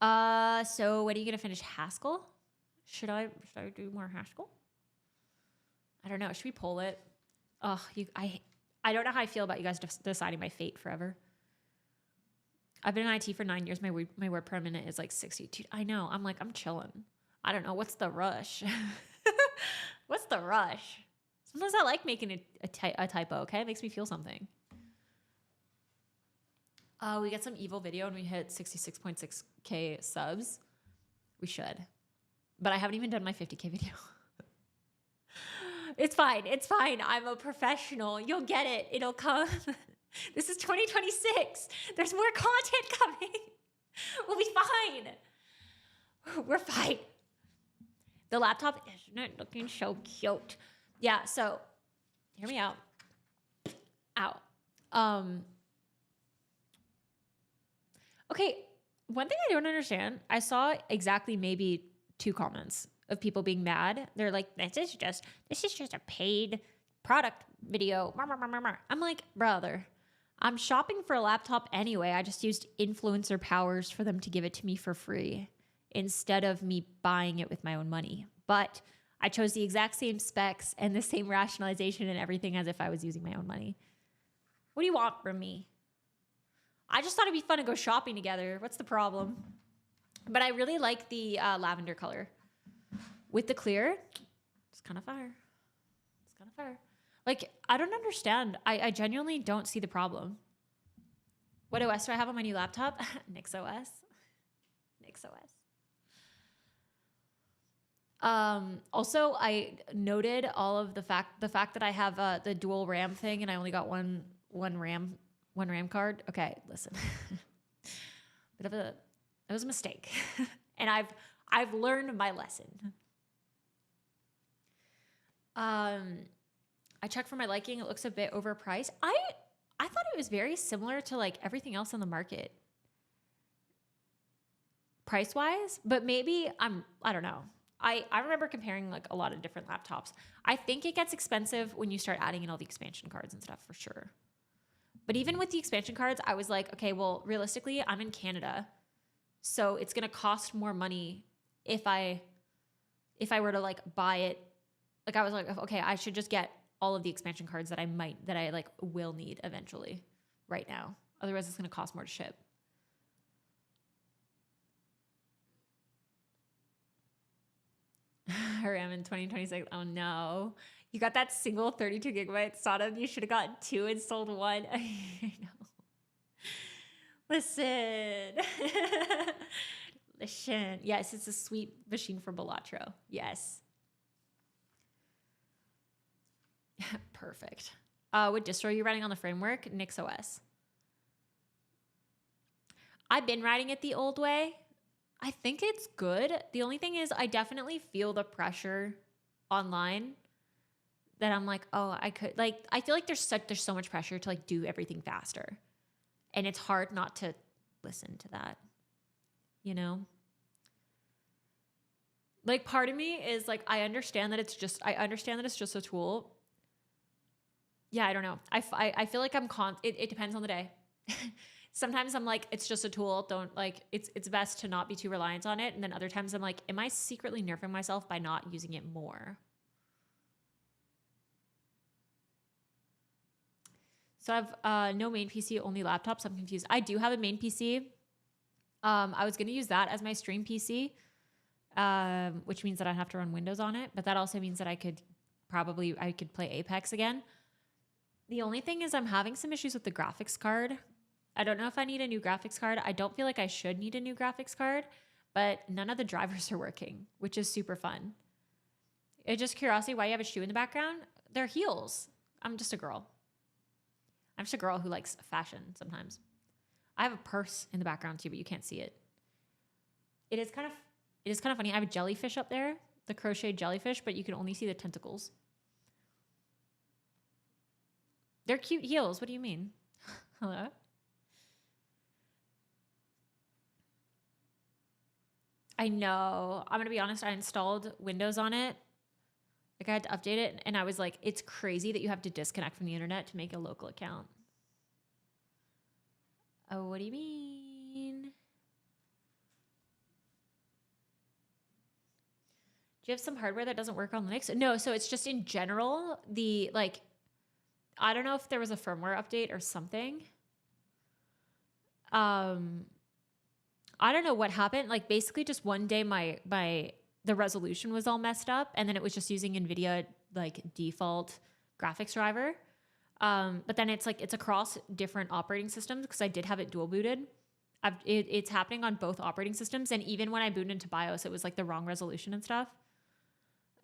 So when are you gonna finish Haskell? Should I do more Haskell? I don't know. Should we poll it? Oh, I don't know how I feel about you guys deciding my fate forever. I've been in IT for 9 years. My word per minute is like 62. I know. I'm like, I'm chilling. I don't know. What's the rush? What's the rush? Sometimes I like making a typo, okay? It makes me feel something. We get some evil video and we hit 66.6K subs. We should. But I haven't even done my 50K video. It's fine. I'm a professional. You'll get it. It'll come. This is 2026. There's more content coming. We'll be fine. We're fine. The laptop isn't looking so cute. Yeah, so hear me out. Ow. Okay, one thing I don't understand, I saw exactly maybe 2 comments of people being mad. They're like, this is just a paid product video. I'm like, brother, I'm shopping for a laptop anyway. I just used influencer powers for them to give it to me for free instead of me buying it with my own money. But I chose the exact same specs and the same rationalization and everything as if I was using my own money. What do you want from me? I just thought it'd be fun to go shopping together. What's the problem? But I really like the lavender color. With the clear, it's kind of fire. Like, I don't understand. I genuinely don't see the problem. What OS do I have on my new laptop? NixOS. Also, I noted all of the fact that I have the dual RAM thing and I only got one RAM card. Okay, listen. It was a mistake. And I've learned my lesson. I checked for my liking. It looks a bit overpriced. I thought it was very similar to like everything else on the market. Price-wise, but maybe I don't know. I remember comparing like a lot of different laptops. I think it gets expensive when you start adding in all the expansion cards and stuff for sure. But even with the expansion cards, I was like, okay, well, realistically, I'm in Canada. So it's going to cost more money if I were to like buy it. Like I was like, okay, I should just get all of the expansion cards that I like will need eventually right now. Otherwise it's going to cost more to ship. RAM in 2026. Oh no. You got that single 32 gigabyte SATA. You should have gotten 2 and sold 1. I know. Listen. Yes, it's a sweet machine for Balatro. Yes. Perfect. What distro are you running on the framework? NixOS. I've been riding it the old way. I think it's good. The only thing is I definitely feel the pressure online that I'm like, oh, I could like I feel like there's so much pressure to like do everything faster. And it's hard not to listen to that, you know? Like part of me is like I understand that it's just a tool. Yeah, I don't know. I feel like it depends on the day. Sometimes I'm like, it's just a tool. Don't like, it's best to not be too reliant on it. And then other times I'm like, am I secretly nerfing myself by not using it more? So I have no main PC, only laptops. I'm confused. I do have a main PC. I was going to use that as my stream PC, which means that I have to run Windows on it. But that also means that I could play Apex again. The only thing is I'm having some issues with the graphics card. I don't know if I need a new graphics card. I don't feel like I should need a new graphics card, but none of the drivers are working, which is super fun. It's just curiosity why you have a shoe in the background. They're heels. I'm just a girl. I'm just a girl who likes fashion sometimes. I have a purse in the background too, but you can't see it. It is kind of funny. I have a jellyfish up there, the crocheted jellyfish, but you can only see the tentacles. They're cute heels. What do you mean? Hello? I know. I'm going to be honest. I installed Windows on it. Like I had to update it and I was like, it's crazy that you have to disconnect from the internet to make a local account. Oh, what do you mean? Do you have some hardware that doesn't work on Linux? No, so it's just in general, I don't know if there was a firmware update or something. I don't know what happened. Like basically just one day the resolution was all messed up and then it was just using NVIDIA like default graphics driver. But then it's across different operating systems because I did have it dual booted. It's happening on both operating systems. And even when I booted into BIOS, it was like the wrong resolution and stuff.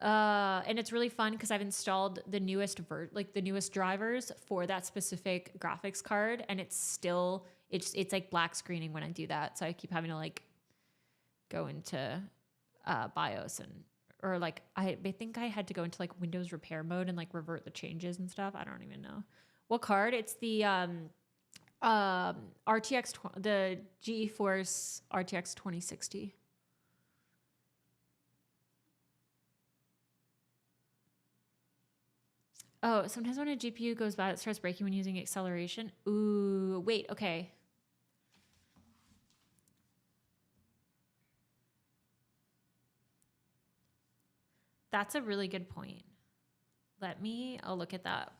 And it's really fun because I've installed the newest drivers for that specific graphics card. And it's like black screening when I do that. So I keep having to like go into BIOS or like I think I had to go into like Windows repair mode and like revert the changes and stuff. I don't even know what card. It's the RTX the GeForce RTX 2060. Oh, sometimes when a GPU goes bad, it starts breaking when using acceleration. Ooh, wait, okay. That's a really good point. I'll look at that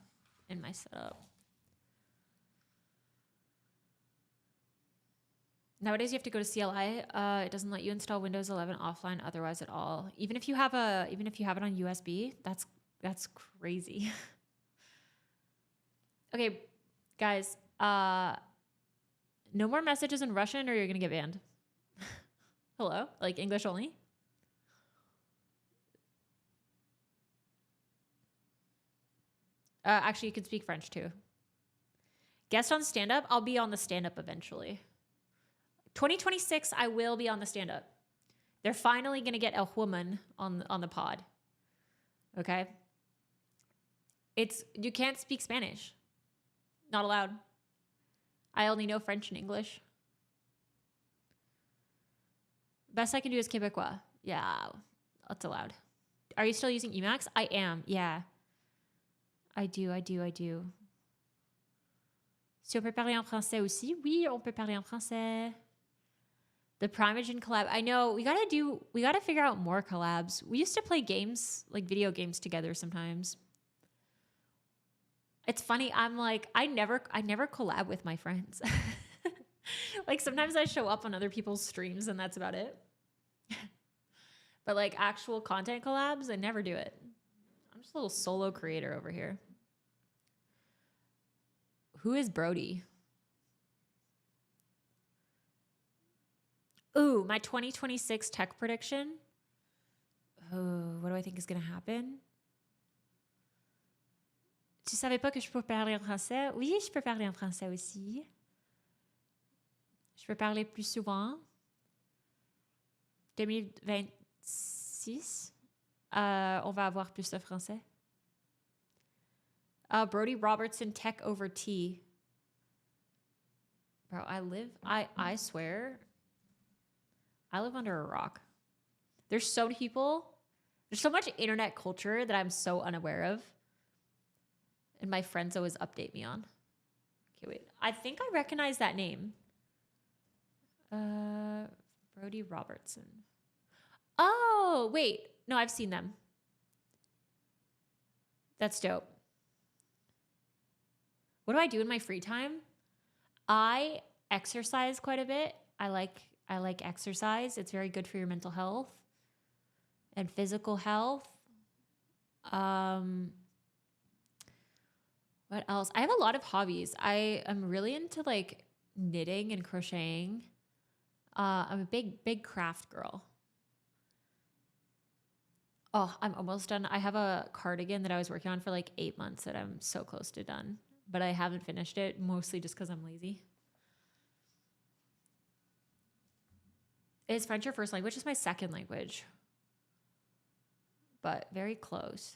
in my setup. Nowadays, you have to go to CLI. It doesn't let you install Windows 11 offline otherwise at all. Even if you have it on USB, that's crazy. Okay, guys. No more messages in Russian or you're gonna get banned. Hello? Like English only? Actually, you can speak French too. Guest on stand-up? I'll be on the stand-up eventually. 2026, I will be on the stand-up. They're finally gonna get a woman on the pod. Okay? You can't speak Spanish. Not allowed. I only know French and English. Best I can do is Québécois. Yeah, that's allowed. Are you still using Emacs? I am, yeah. I do. Si on peut parler en français aussi? Oui, on peut parler en français. The Primeagen collab. I know, we gotta figure out more collabs. We used to play games, like video games together sometimes. It's funny, I'm like, I never collab with my friends. Like sometimes I show up on other people's streams and that's about it. But like actual content collabs, I never do it. I'm just a little solo creator over here. Who is Brody? Ooh, my 2026 tech prediction. Oh, what do I think is going to happen? Tu savais pas que je peux parler en français? Oui, je peux parler en français aussi. Je peux parler plus souvent. 2026. On va avoir plus de français. Brody Robertson, tech over tea. Bro, I swear, I live under a rock. There's so many people. There's so much internet culture that I'm so unaware of. And my friends always update me on. Okay, wait. I think I recognize that name. Brody Robertson. Oh, wait. No, I've seen them. That's dope. What do I do in my free time? I exercise quite a bit. I like exercise. It's very good for your mental health and physical health. What else? I have a lot of hobbies. I am really into like knitting and crocheting. I'm a big craft girl. Oh, I'm almost done. I have a cardigan that I was working on for like 8 months that I'm so close to done, but I haven't finished it, mostly just because I'm lazy. Is French your first language? It's my second language, but very close.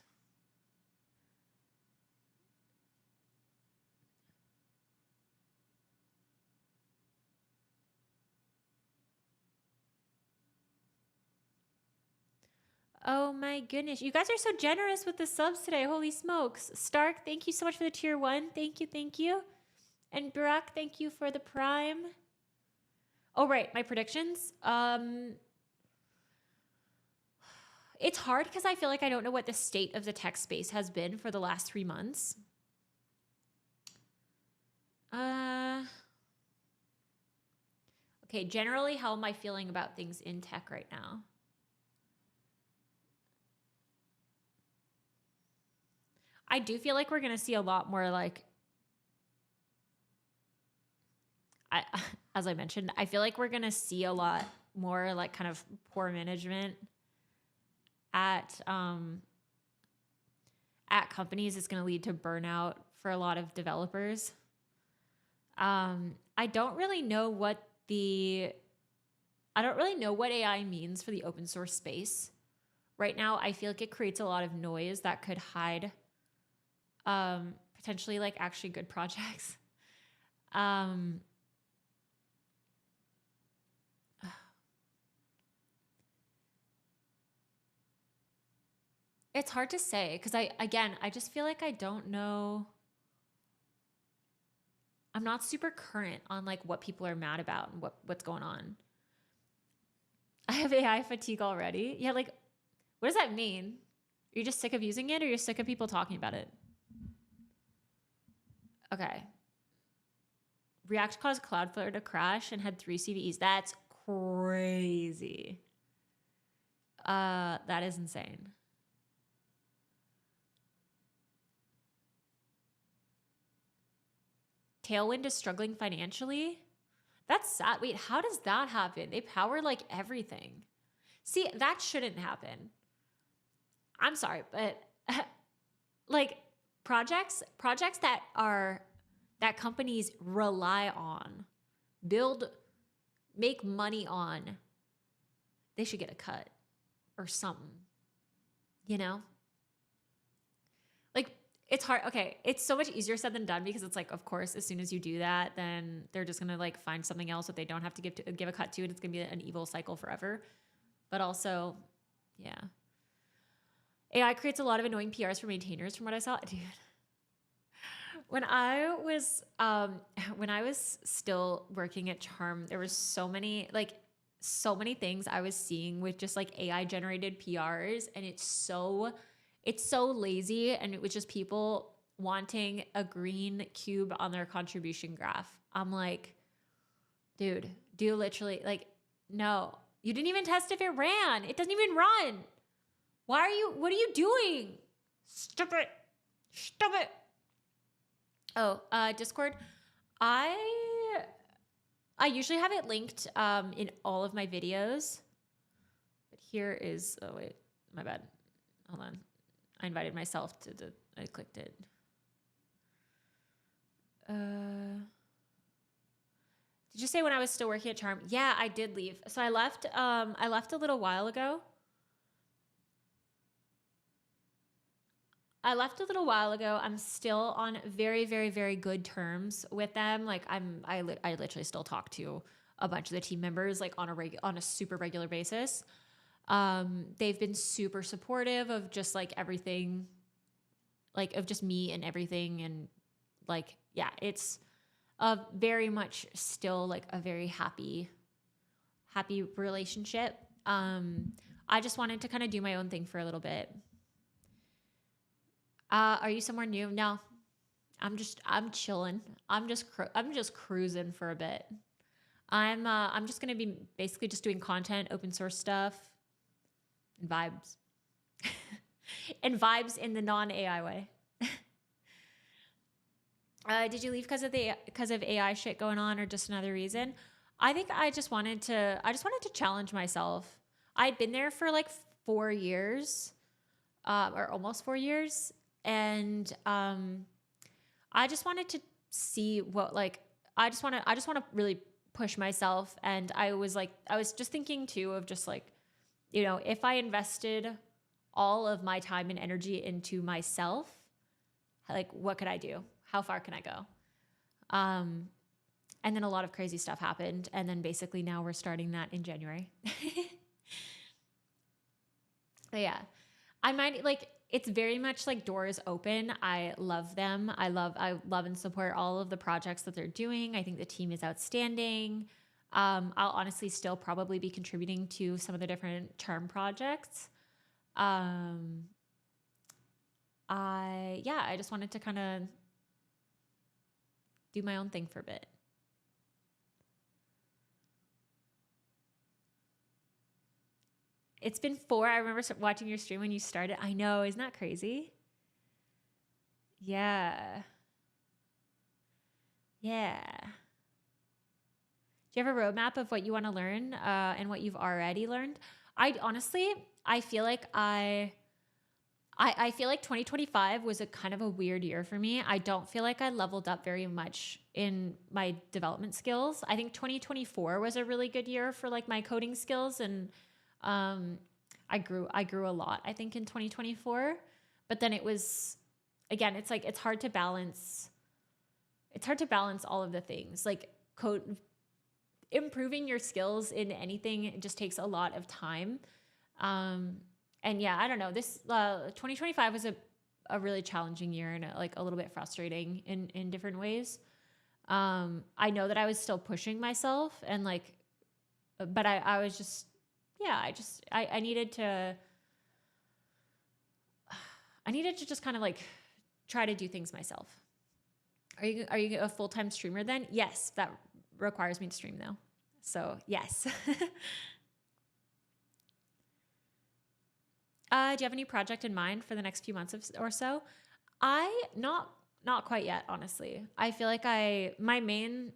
Oh my goodness. You guys are so generous with the subs today. Holy smokes. Stark, thank you so much for the tier 1. Thank you. And Barack, thank you for the prime. Oh, right. My predictions. It's hard because I feel like I don't know what the state of the tech space has been for the last 3 months. Okay, generally, how am I feeling about things in tech right now? I do feel like we're going to see a lot more like, as I mentioned, I feel like we're going to see a lot more like kind of poor management at companies. It's going to lead to burnout for a lot of developers. I don't really know what AI means for the open source space. Right now, I feel like it creates a lot of noise that could hide potentially like actually good projects. It's hard to say because I just feel like I don't know. I'm not super current on like what people are mad about and what's going on. I have AI fatigue already. Yeah, like what does that mean? Are you just sick of using it or you're sick of people talking about it? Okay. React caused Cloudflare to crash and had 3 CVEs. That's crazy. That is insane. Tailwind is struggling financially. That's sad. Wait, how does that happen? They power like everything. See, that shouldn't happen. I'm sorry, but like projects that companies rely on, make money on, they should get a cut or something. You know? Like it's hard. Okay, it's so much easier said than done because it's like, of course, as soon as you do that, then they're just gonna like find something else that they don't have to give a cut to, and it's gonna be an evil cycle forever. But also, yeah, AI creates a lot of annoying PRs for maintainers, from what I saw, dude. When I was still working at Charm, there was so many things I was seeing with just like AI generated PRs, and it's so lazy, and it was just people wanting a green cube on their contribution graph. I'm like, dude, do literally like, no, you didn't even test if it ran. It doesn't even run. What are you doing? Stop it. Oh, Discord. I usually have it linked in all of my videos. But here is, oh wait, my bad. Hold on. I invited myself I clicked it. Did you say when I was still working at Charm? Yeah, I did leave. So I left. I left a little while ago. I'm still on very, very, very good terms with them. Like I literally still talk to a bunch of the team members like on a super regular basis. They've been super supportive of just like everything, like of just me and everything, and like yeah, it's a very much still like a very happy relationship. I just wanted to kind of do my own thing for a little bit. Are you somewhere new? No, I'm chilling. I'm just cruising for a bit. I'm just gonna be basically just doing content, open source stuff, and vibes, and vibes in the non AI way. Did you leave because of AI shit going on, or just another reason? I think I just wanted to challenge myself. I'd been there for like 4 years, or almost 4 years, and I just wanted to see what like I just want to really push myself. And I was just thinking too of just like, if I invested all of my time and energy into myself, like what could I do? How far can I go? And then a lot of crazy stuff happened. And then basically now we're starting that in January. But yeah, I might like, it's very much like doors open. I love them. I love and support all of the projects that they're doing. I think the team is outstanding. I'll honestly still probably be contributing to some of the different term projects. I just wanted to kind of do my own thing for a bit. It's been 4. I remember watching your stream when you started. I know, isn't that crazy? Yeah. Yeah. Do you have a roadmap of what you want to learn, and what you've already learned? I honestly, I feel like I feel like 2025 was a kind of a weird year for me. I don't feel like I leveled up very much in my development skills. I think 2024 was a really good year for like my coding skills, and I grew a lot, I think, in 2024. But then it was, again, it's like it's hard to balance all of the things. Like code improving your skills in anything just takes a lot of time. And yeah, I don't know. This 2025 was a really challenging year, and like a little bit frustrating in different ways. I know that I was still pushing myself, and like, but I was just, yeah, I needed to just kind of like try to do things myself. Are you a full-time streamer then? Yes, that requires me to stream though. So yes. Do you have any project in mind for the next few months or so? Not quite yet, honestly. I feel like my main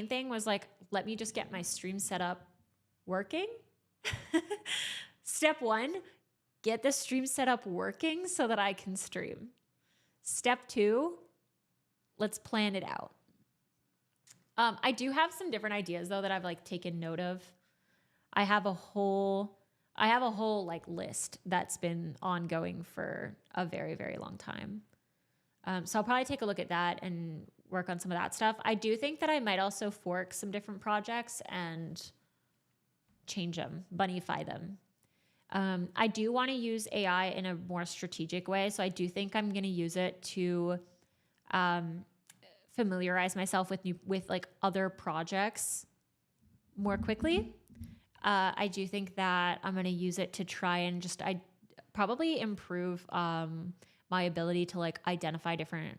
thing was like, let me just get my stream set up working. Step 1, get the stream set up working so that I can stream. Step 2, let's plan it out. I do have some different ideas though that I've like taken note of. I have a whole like list that's been ongoing for a very, very long time. So I'll probably take a look at that and work on some of that stuff. I do think that I might also fork some different projects and change them, bunnyfy them. I do want to use AI in a more strategic way. So I do think I'm going to use it to familiarize myself with like other projects more quickly. I do think that I'm going to use it to try and just probably improve my ability to like identify different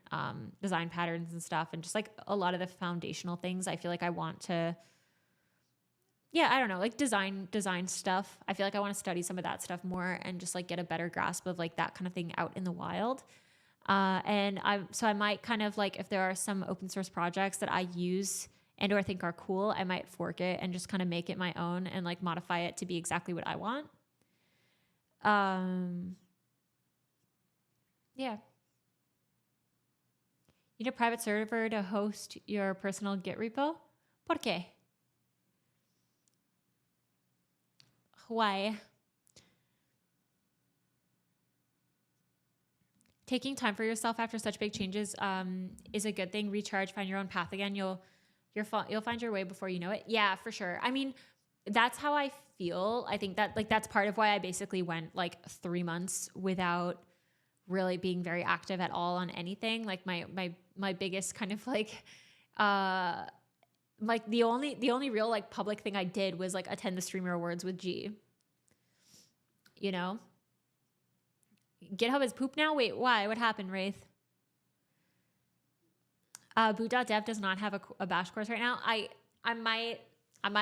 design patterns and stuff, and just like a lot of the foundational things. I feel like I want to, yeah, I don't know, like design stuff. I feel like I want to study some of that stuff more and just like get a better grasp of like that kind of thing out in the wild. And I might kind of like, if there are some open source projects that I use and or think are cool, I might fork it and just kind of make it my own and like modify it to be exactly what I want. Yeah. You need a private server to host your personal Git repo? ¿Por qué? Why? Taking time for yourself after such big changes is a good thing. Recharge, find your own path again. You'll find your way before you know it. Yeah, for sure. I mean, that's how I feel. I think that like that's part of why I basically went like 3 months without really being very active at all on anything. Like my biggest kind of uh like the only real like public thing I did was like attend the Streamer Awards with G. You know, GitHub is poop now. Wait, why? What happened, Wraith? Boot.dev does not have a bash course right now. I might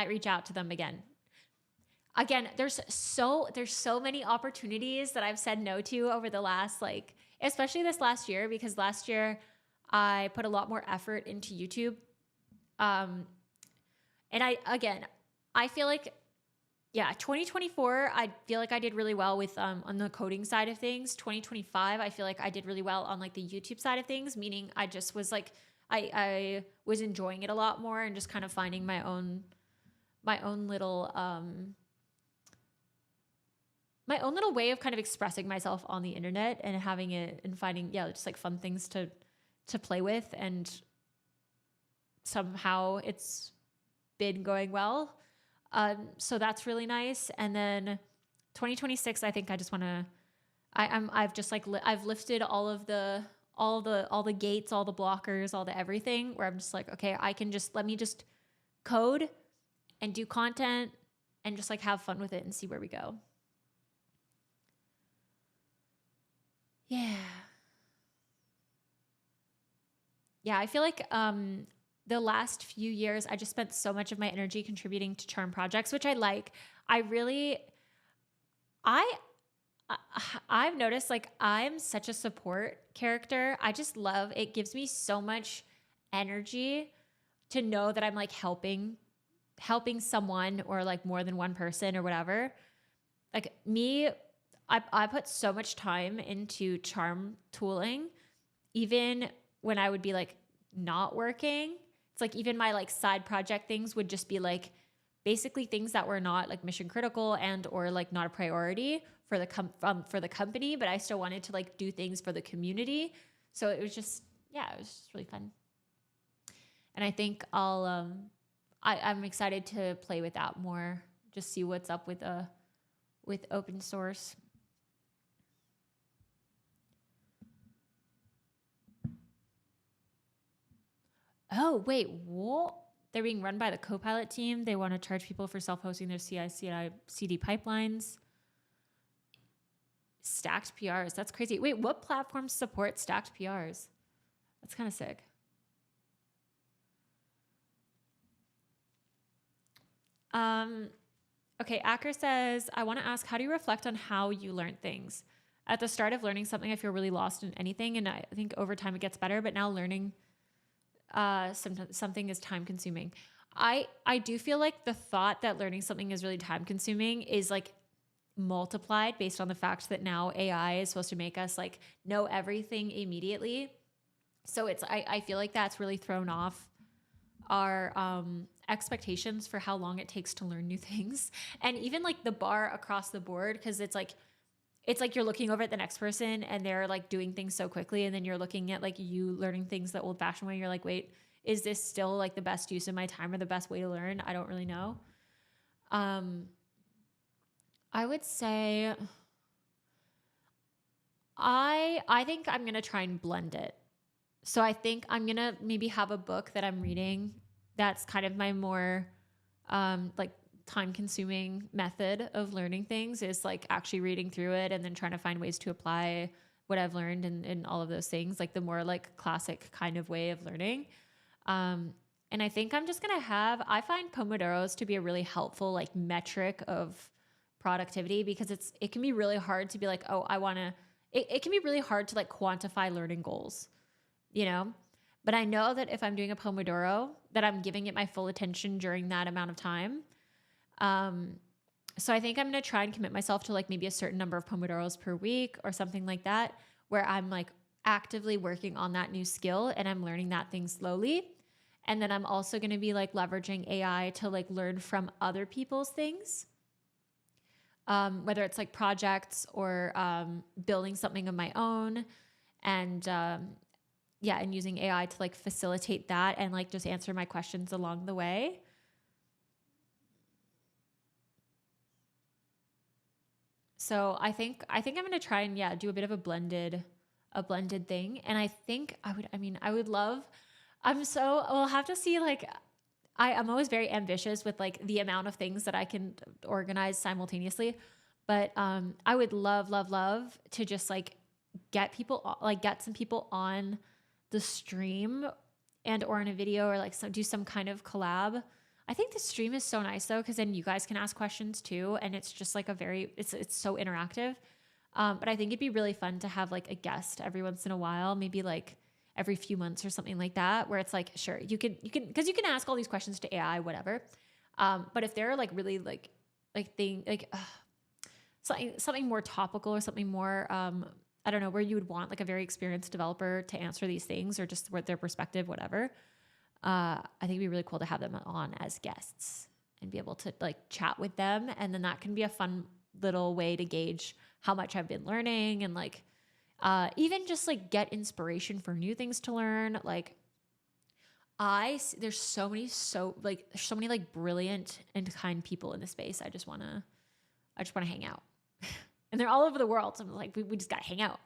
reach out to them again. Again, there's so many opportunities that I've said no to over the last like, especially this last year, because last year I put a lot more effort into YouTube. And I feel like, yeah, 2024, I feel like I did really well with on the coding side of things. 2025, I feel like I did really well on like the YouTube side of things, meaning I just was like I was enjoying it a lot more and just kind of finding my own little my own little way of kind of expressing myself on the internet and having it and finding just like fun things to play with, and somehow it's been going well. So that's really nice. And then 2026, I think I just want to, I've just like, I've lifted all the gates, all the blockers, all the everything, where I'm just like, okay, let me just code and do content and just like have fun with it and see where we go. Yeah. Yeah. I feel like, the last few years, I just spent so much of my energy contributing to charm projects, which I like. I've noticed like I'm such a support character. I just love it. Gives me so much energy to know that I'm like helping someone or like more than one person or whatever. Like me, I put so much time into charm tooling, even when I would be like not working. It's like even my like side project things would just be like basically things that were not like mission critical and or like not a priority for the company, but I still wanted to like do things for the community. So it was just it was just really fun. And I think I'm excited to play with that more, just see what's up with open source. Oh, wait, what? They're being run by the Copilot team. They want to charge people for self-hosting their CI/CD pipelines. Stacked PRs. That's crazy. Wait, what platforms support stacked PRs? That's kind of sick. Okay, Acker says, I want to ask, how do you reflect on how you learned things? At the start of learning something, I feel really lost in anything, and I think over time it gets better, but now learning something is time consuming. I do feel like the thought that learning something is really time consuming is like multiplied based on the fact that now AI is supposed to make us like know everything immediately. So I feel like that's really thrown off our expectations for how long it takes to learn new things, and even like the bar across the board, because it's like you're looking over at the next person and they're like doing things so quickly, and then you're looking at like you learning things the old fashioned way. You're like, wait, is this still like the best use of my time or the best way to learn? I don't really know. I would say I think I'm going to try and blend it. So I think I'm going to maybe have a book that I'm reading that's kind of my more like time consuming method of learning things, is like actually reading through it and then trying to find ways to apply what I've learned and all of those things, like the more like classic kind of way of learning. And I think I'm just going to I find Pomodoros to be a really helpful like metric of productivity, because it can be really hard to be like, oh, it can be really hard to like quantify learning goals, you know? But I know that if I'm doing a Pomodoro, that I'm giving it my full attention during that amount of time. So I think I'm going to try and commit myself to like maybe a certain number of Pomodoros per week or something like that, where I'm like actively working on that new skill and I'm learning that thing slowly. And then I'm also going to be like leveraging AI to like learn from other people's things, whether it's like projects or building something of my own. And yeah, and using AI to like facilitate that and like just answer my questions along the way. So I think I'm going to try and do a bit of a blended thing. And I think I would love, we'll have to see, like, I'm always very ambitious with like the amount of things that I can organize simultaneously. But I would love to just like get some people on the stream and or in a video, or like do some kind of collab. I think the stream is so nice though, because then you guys can ask questions too, and it's just like it's so interactive. But I think it'd be really fun to have like a guest every once in a while, maybe like every few months or something like that, where it's like, sure, you can, because you can ask all these questions to AI, whatever. But if they're like really something more topical, or something more, I don't know, where you would want like a very experienced developer to answer these things, or just their perspective, whatever. I think it'd be really cool to have them on as guests and be able to like chat with them. And then that can be a fun little way to gauge how much I've been learning, and like, even just like get inspiration for new things to learn. Like there's so many like brilliant and kind people in the space. I just want to hang out. And they're all over the world. So I'm like, we just got to hang out.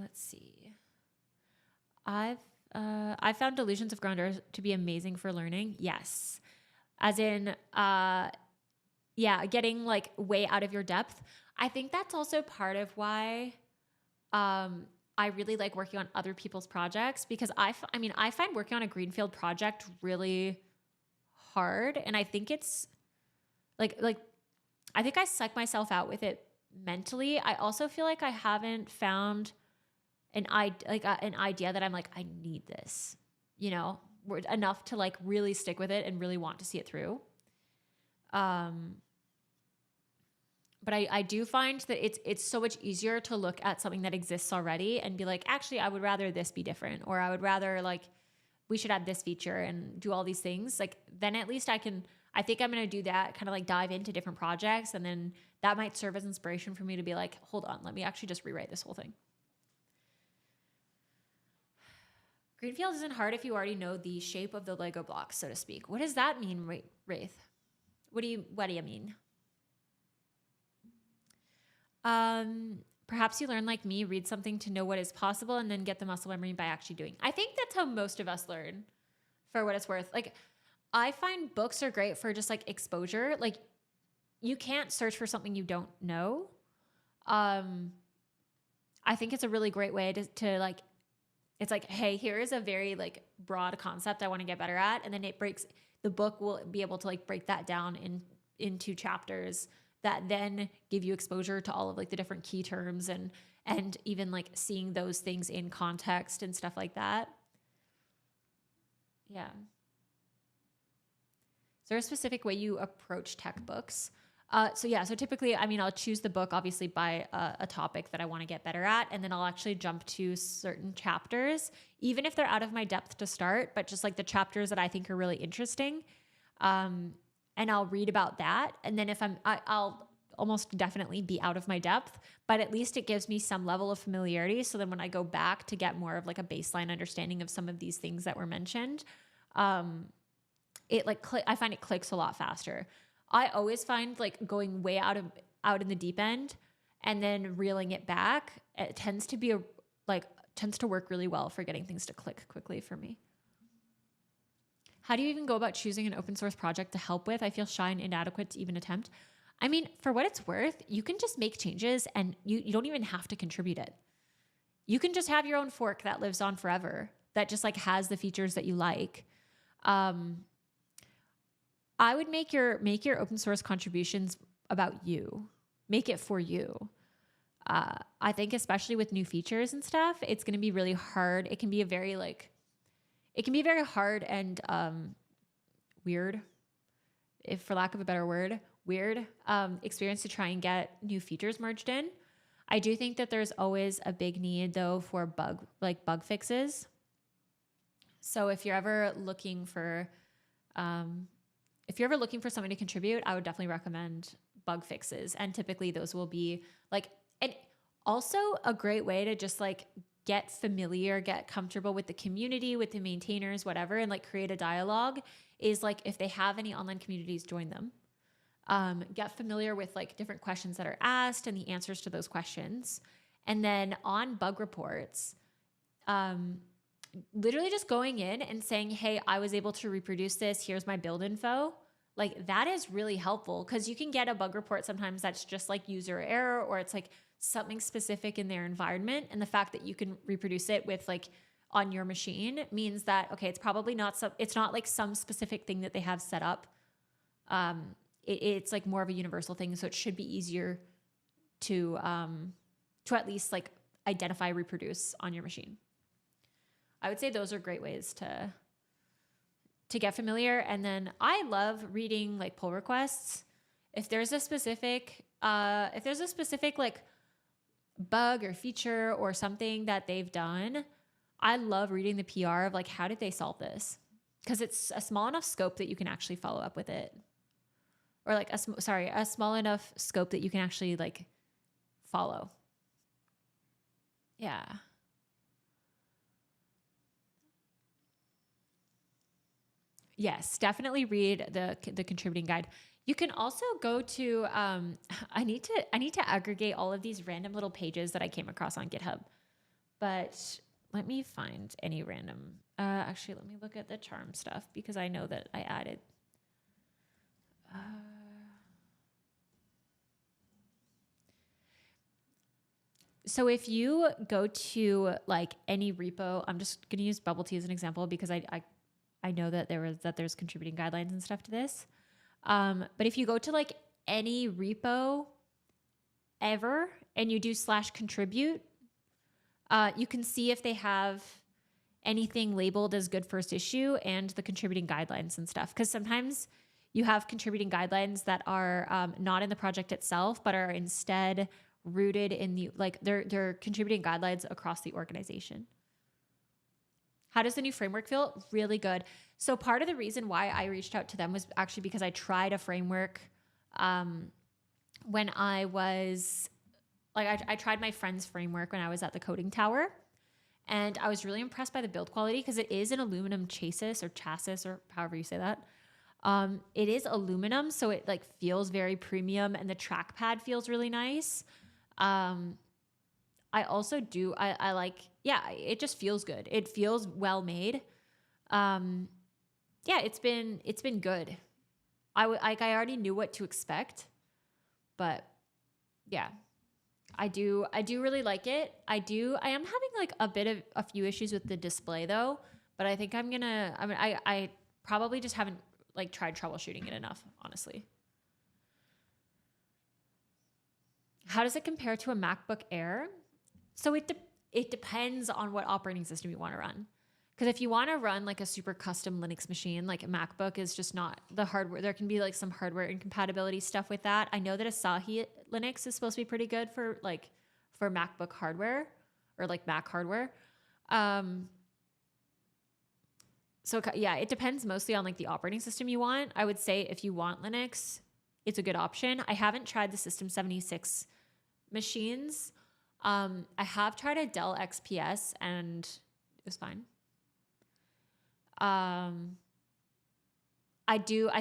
Let's see. I found Delusions of Grandeur to be amazing for learning. Yes. As in, getting like way out of your depth. I think that's also part of why I really like working on other people's projects, because I find working on a greenfield project really hard. And I think it's like I think I psych myself out with it mentally. I also feel like I haven't found an idea that I'm like, I need this, enough to like really stick with it and really want to see it through. But I do find that it's so much easier to look at something that exists already and be like, actually, I would rather this be different, or I would rather like, we should add this feature and do all these things. Like, then at least I think I'm going to do that, kind of like dive into different projects. And then that might serve as inspiration for me to be like, hold on, let me actually just rewrite this whole thing. Greenfield isn't hard if you already know the shape of the Lego blocks, so to speak. What does that mean, Wraith? What do you mean? Perhaps you learn like me, read something to know what is possible, and then get the muscle memory by actually doing. I think that's how most of us learn, for what it's worth. Like, I find books are great for just like exposure. Like, you can't search for something you don't know. I think it's a really great way to like, it's like, hey, here is a very like broad concept I want to get better at. And then the book will be able to like break that down into chapters that then give you exposure to all of like the different key terms, and even like seeing those things in context and stuff like that. Yeah. Is there a specific way you approach tech books? So typically, I'll choose the book obviously by a topic that I want to get better at, and then I'll actually jump to certain chapters, even if they're out of my depth to start, but just like the chapters that I think are really interesting. And I'll read about that. And then if I'll almost definitely be out of my depth, but at least it gives me some level of familiarity. So then when I go back to get more of like a baseline understanding of some of these things that were mentioned, it like I find it clicks a lot faster. I always find like going way out in the deep end and then reeling it back, it tends to work really well for getting things to click quickly for me. How do you even go about choosing an open source project to help with? I feel shy and inadequate to even attempt. For what it's worth, you can just make changes and you don't even have to contribute it. You can just have your own fork that lives on forever, that just like has the features that you like. I would make your open source contributions about you. Make it for you. I think especially with new features and stuff, it's going to be really hard. It can be a very hard and weird, if for lack of a better word, experience to try and get new features merged in. I do think that there's always a big need though for bug fixes. So um, if you're ever looking for something to contribute, I would definitely recommend bug fixes. And typically those will be like, and also a great way to just like get familiar, get comfortable with the community, with the maintainers, whatever, and like create a dialogue is like if they have any online communities, join them. Get familiar with like different questions that are asked and the answers to those questions. And then on bug reports, um, literally just going in and saying, hey, I was able to reproduce this. Here's my build info. Like that is really helpful because you can get a bug report sometimes that's just like user error or it's like something specific in their environment. And the fact that you can reproduce it with like on your machine means that, okay, it's probably not it's not like some specific thing that they have set up. It's like more of a universal thing. So it should be easier to at least like identify, reproduce on your machine. I would say those are great ways to get familiar. And then I love reading like pull requests. If there's a specific like bug or feature or something that they've done, I love reading the PR of like, how did they solve this? Because it's a small enough scope that you can actually follow up with it. Or like a small enough scope that you can actually like follow. Yeah. Yes, definitely read the contributing guide. You can also go to I need to aggregate all of these random little pages that I came across on GitHub. But let me find any random actually let me look at the charm stuff because I know that I added so if you go to like any repo, I'm just going to use Bubble Tea as an example because I know that there's contributing guidelines and stuff to this. But if you go to like any repo ever and you do /contribute, you can see if they have anything labeled as good first issue and the contributing guidelines and stuff. Because sometimes you have contributing guidelines that are not in the project itself, but are instead rooted in the like they're contributing guidelines across the organization. How does the new framework feel? Really good. So part of the reason why I reached out to them was actually because I tried a framework when I was like, I tried my friend's framework when I was at the coding tower. And I was really impressed by the build quality because it is an aluminum chassis or however you say that. It is aluminum, so it like feels very premium and the trackpad feels really nice. I also do, I like, yeah, it just feels good. It feels well made. Yeah, it's been good. I already knew what to expect, but yeah, I do really like it. I am having like a few issues with the display though, but I think I probably just haven't like tried troubleshooting it enough, honestly. How does it compare to a MacBook Air? So it depends on what operating system you want to run. Because if you want to run like a super custom Linux machine, like a MacBook is just not the hardware. There can be like some hardware incompatibility stuff with that. I know that Asahi Linux is supposed to be pretty good for MacBook hardware or like Mac hardware. So yeah, it depends mostly on like the operating system you want. I would say if you want Linux, it's a good option. I haven't tried the System 76 machines. I have tried a Dell XPS and it was fine. I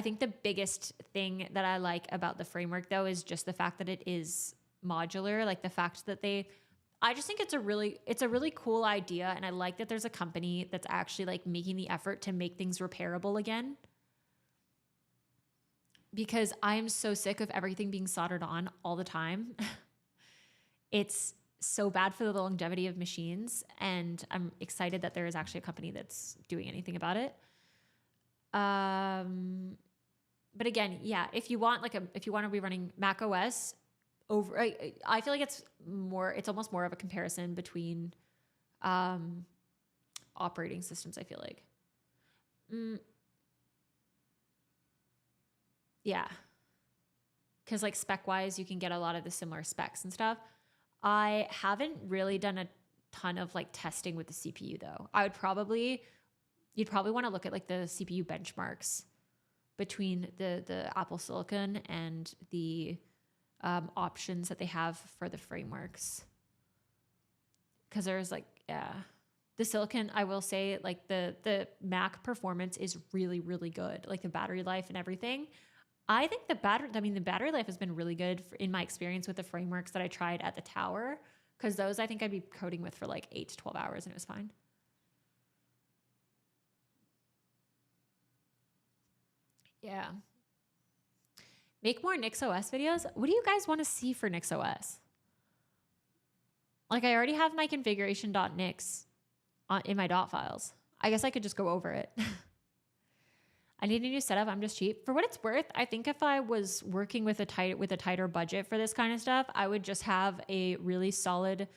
think the biggest thing that I like about the framework though is just the fact that it is modular, like the fact that I just think it's a really cool idea. And I like that there's a company that's actually like making the effort to make things repairable again. Because I'm so sick of everything being soldered on all the time. It's so bad for the longevity of machines. And I'm excited that there is actually a company that's doing anything about it. But again, yeah, if you want to be running Mac OS over, I feel like it's almost more of a comparison between operating systems, I feel like. Yeah. Because like spec wise, you can get a lot of the similar specs and stuff. I haven't really done a ton of like testing with the CPU though. You'd probably want to look at like the CPU benchmarks between the Apple Silicon and the options that they have for the frameworks. Because there's like, yeah, the Silicon, I will say, like the Mac performance is really, really good. Like the battery life and everything. I think the battery life has been really good in my experience with the frameworks that I tried at the tower. Because those I think I'd be coding with for like 8 to 12 hours and it was fine. Yeah. Make more NixOS videos. What do you guys want to see for NixOS? Like I already have my configuration.nix in my dot files. I guess I could just go over it. I need a new setup. I'm just cheap. For what it's worth, I think if I was working with a tighter budget for this kind of stuff, I would just have a really solid,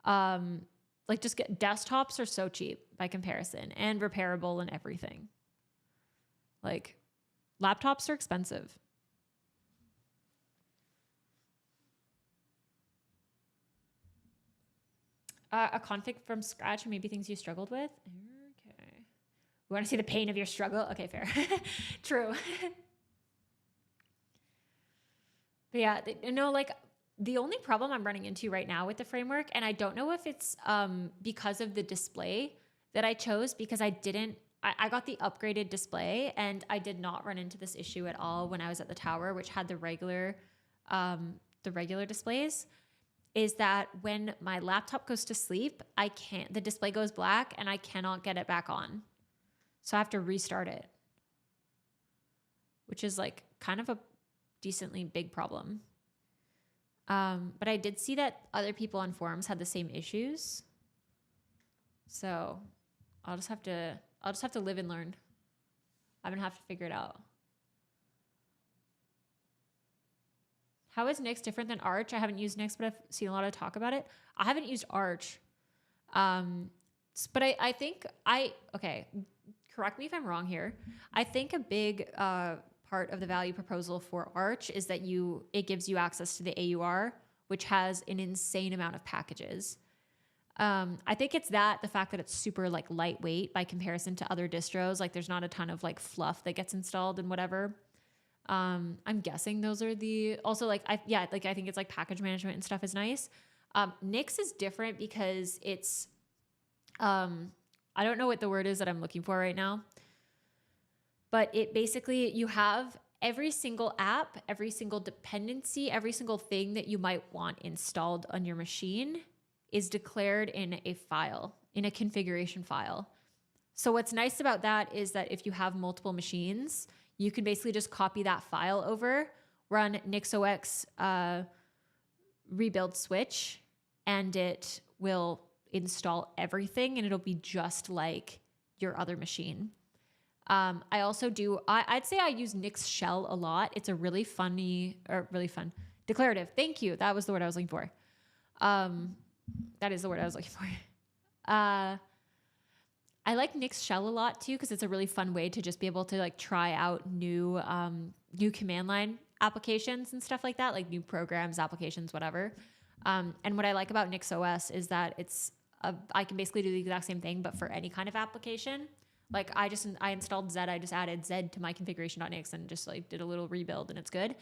like just get desktops are so cheap by comparison and repairable and everything. Like laptops are expensive. A config from scratch and maybe things you struggled with. Okay. We want to see the pain of your struggle? Okay, fair. True. But yeah, like the only problem I'm running into right now with the framework, and I don't know if it's because of the display that I chose, because I got the upgraded display and I did not run into this issue at all when I was at the tower, which had the regular displays, is that when my laptop goes to sleep, the display goes black and I cannot get it back on. So I have to restart it, which is like kind of a decently big problem. But I did see that other people on forums had the same issues. So I'll just have to live and learn. I'm gonna have to figure it out. How is Nix different than Arch? I haven't used Nix, but I've seen a lot of talk about it. I haven't used Arch. But I think okay, correct me if I'm wrong here. I think a big part of the value proposal for Arch is that it gives you access to the AUR, which has an insane amount of packages. I think it's the fact that it's super like lightweight by comparison to other distros. Like there's not a ton of like fluff that gets installed and whatever. I'm guessing those are I think it's like package management and stuff is nice. Nix is different because it's, I don't know what the word is that I'm looking for right now, but it basically, you have every single app, every single dependency, every single thing that you might want installed on your machine is declared in a file, in a configuration file. So what's nice about that is that if you have multiple machines, you can basically just copy that file over, run NixOS rebuild switch, and it will install everything and it'll be just like your other machine. I also I'd say I use Nix Shell a lot. It's a really fun declarative. Thank you. That was the word I was looking for. That is the word I was looking for. I like Nix Shell a lot too, because it's a really fun way to just be able to like try out new command line applications and stuff like that, like new programs, applications, whatever. And what I like about NixOS is that I can basically do the exact same thing, but for any kind of application. Like I installed Zed, I just added Zed to my configuration.nix and just like did a little rebuild and it's good.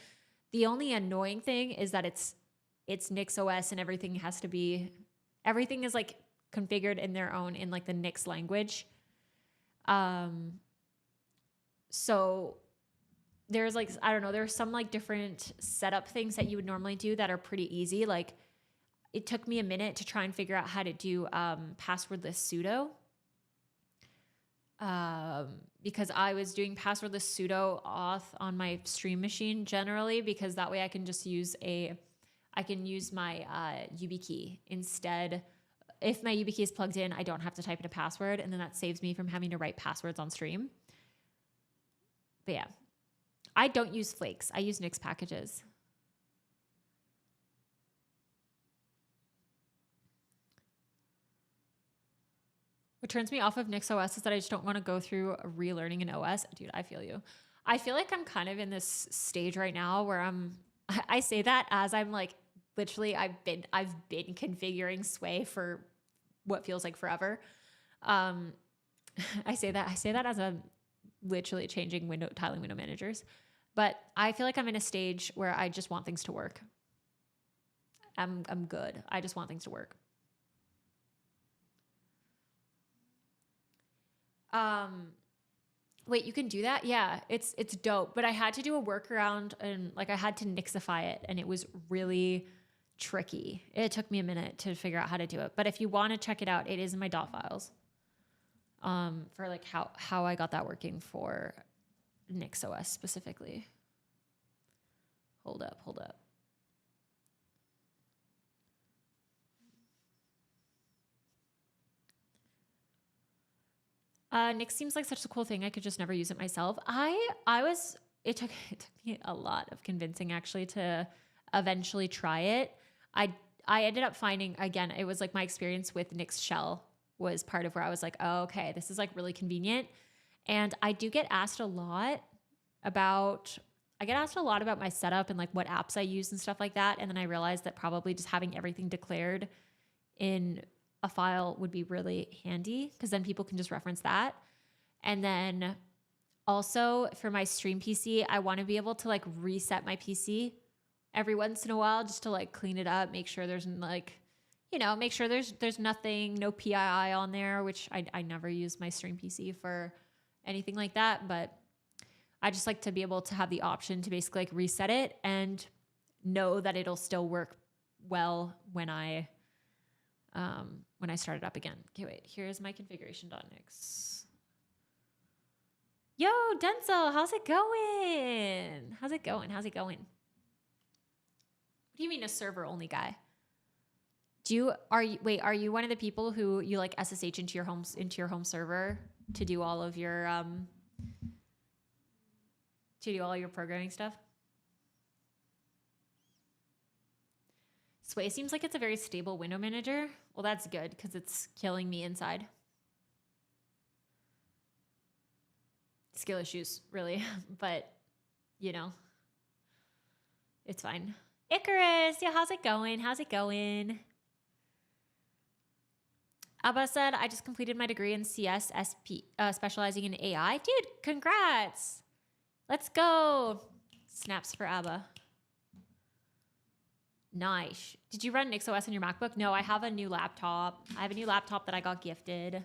The only annoying thing is that it's NixOS and everything is like configured in like the Nix language. So there's like, I don't know, there's some like different setup things that you would normally do that are pretty easy. Like it took me a minute to try and figure out how to do passwordless sudo. Because I was doing passwordless sudo auth on my stream machine generally, because that way I can just use my YubiKey instead. If my YubiKey is plugged in, I don't have to type in a password, and then that saves me from having to write passwords on stream. But yeah, I don't use Flakes. I use Nix packages. What turns me off of NixOS is that I just don't want to go through relearning an OS. Dude, I feel you. I feel like I'm kind of in this stage right now where I say that as I'm like literally I've been configuring Sway for what feels like forever. Um, I say that as I'm literally changing tiling window managers, but I feel like I'm in a stage where I just want things to work. I'm good. I just want things to work. Wait, you can do that? Yeah, it's dope. But I had to do a workaround and like I had to Nixify it, and it was really tricky. It took me a minute to figure out how to do it. But if you want to check it out, it is in my dot files. For like how I got that working for NixOS specifically. Hold up. Nix seems like such a cool thing. I could just never use it myself. It took me a lot of convincing actually to eventually try it. I ended up finding, again, it was like my experience with Nix Shell was part of where I was like, oh, okay, this is like really convenient. And I get asked a lot about my setup and like what apps I use and stuff like that. And then I realized that probably just having everything declared in a file would be really handy because then people can just reference that. And then also for my stream PC, I want to be able to like reset my PC every once in a while just to like clean it up, make sure there's like, make sure there's nothing, no PII on there, which I never use my stream PC for anything like that. But I just like to be able to have the option to basically like reset it and know that it'll still work well when I start it up again. Okay, wait, here's my configuration.nix. Yo, Denzel, how's it going? What do you mean a server only guy? Are you one of the people who you like SSH into your home server to do all of your programming stuff? Sway seems like it's a very stable window manager. Well, that's good because it's killing me inside. Skill issues, really, but it's fine. Icarus, yeah, how's it going? Abba said, I just completed my degree in CSSP, specializing in AI. Dude, congrats. Let's go. Snaps for Abba. Nice. Did you run NixOS on your MacBook? No, I have a new laptop. That I got gifted.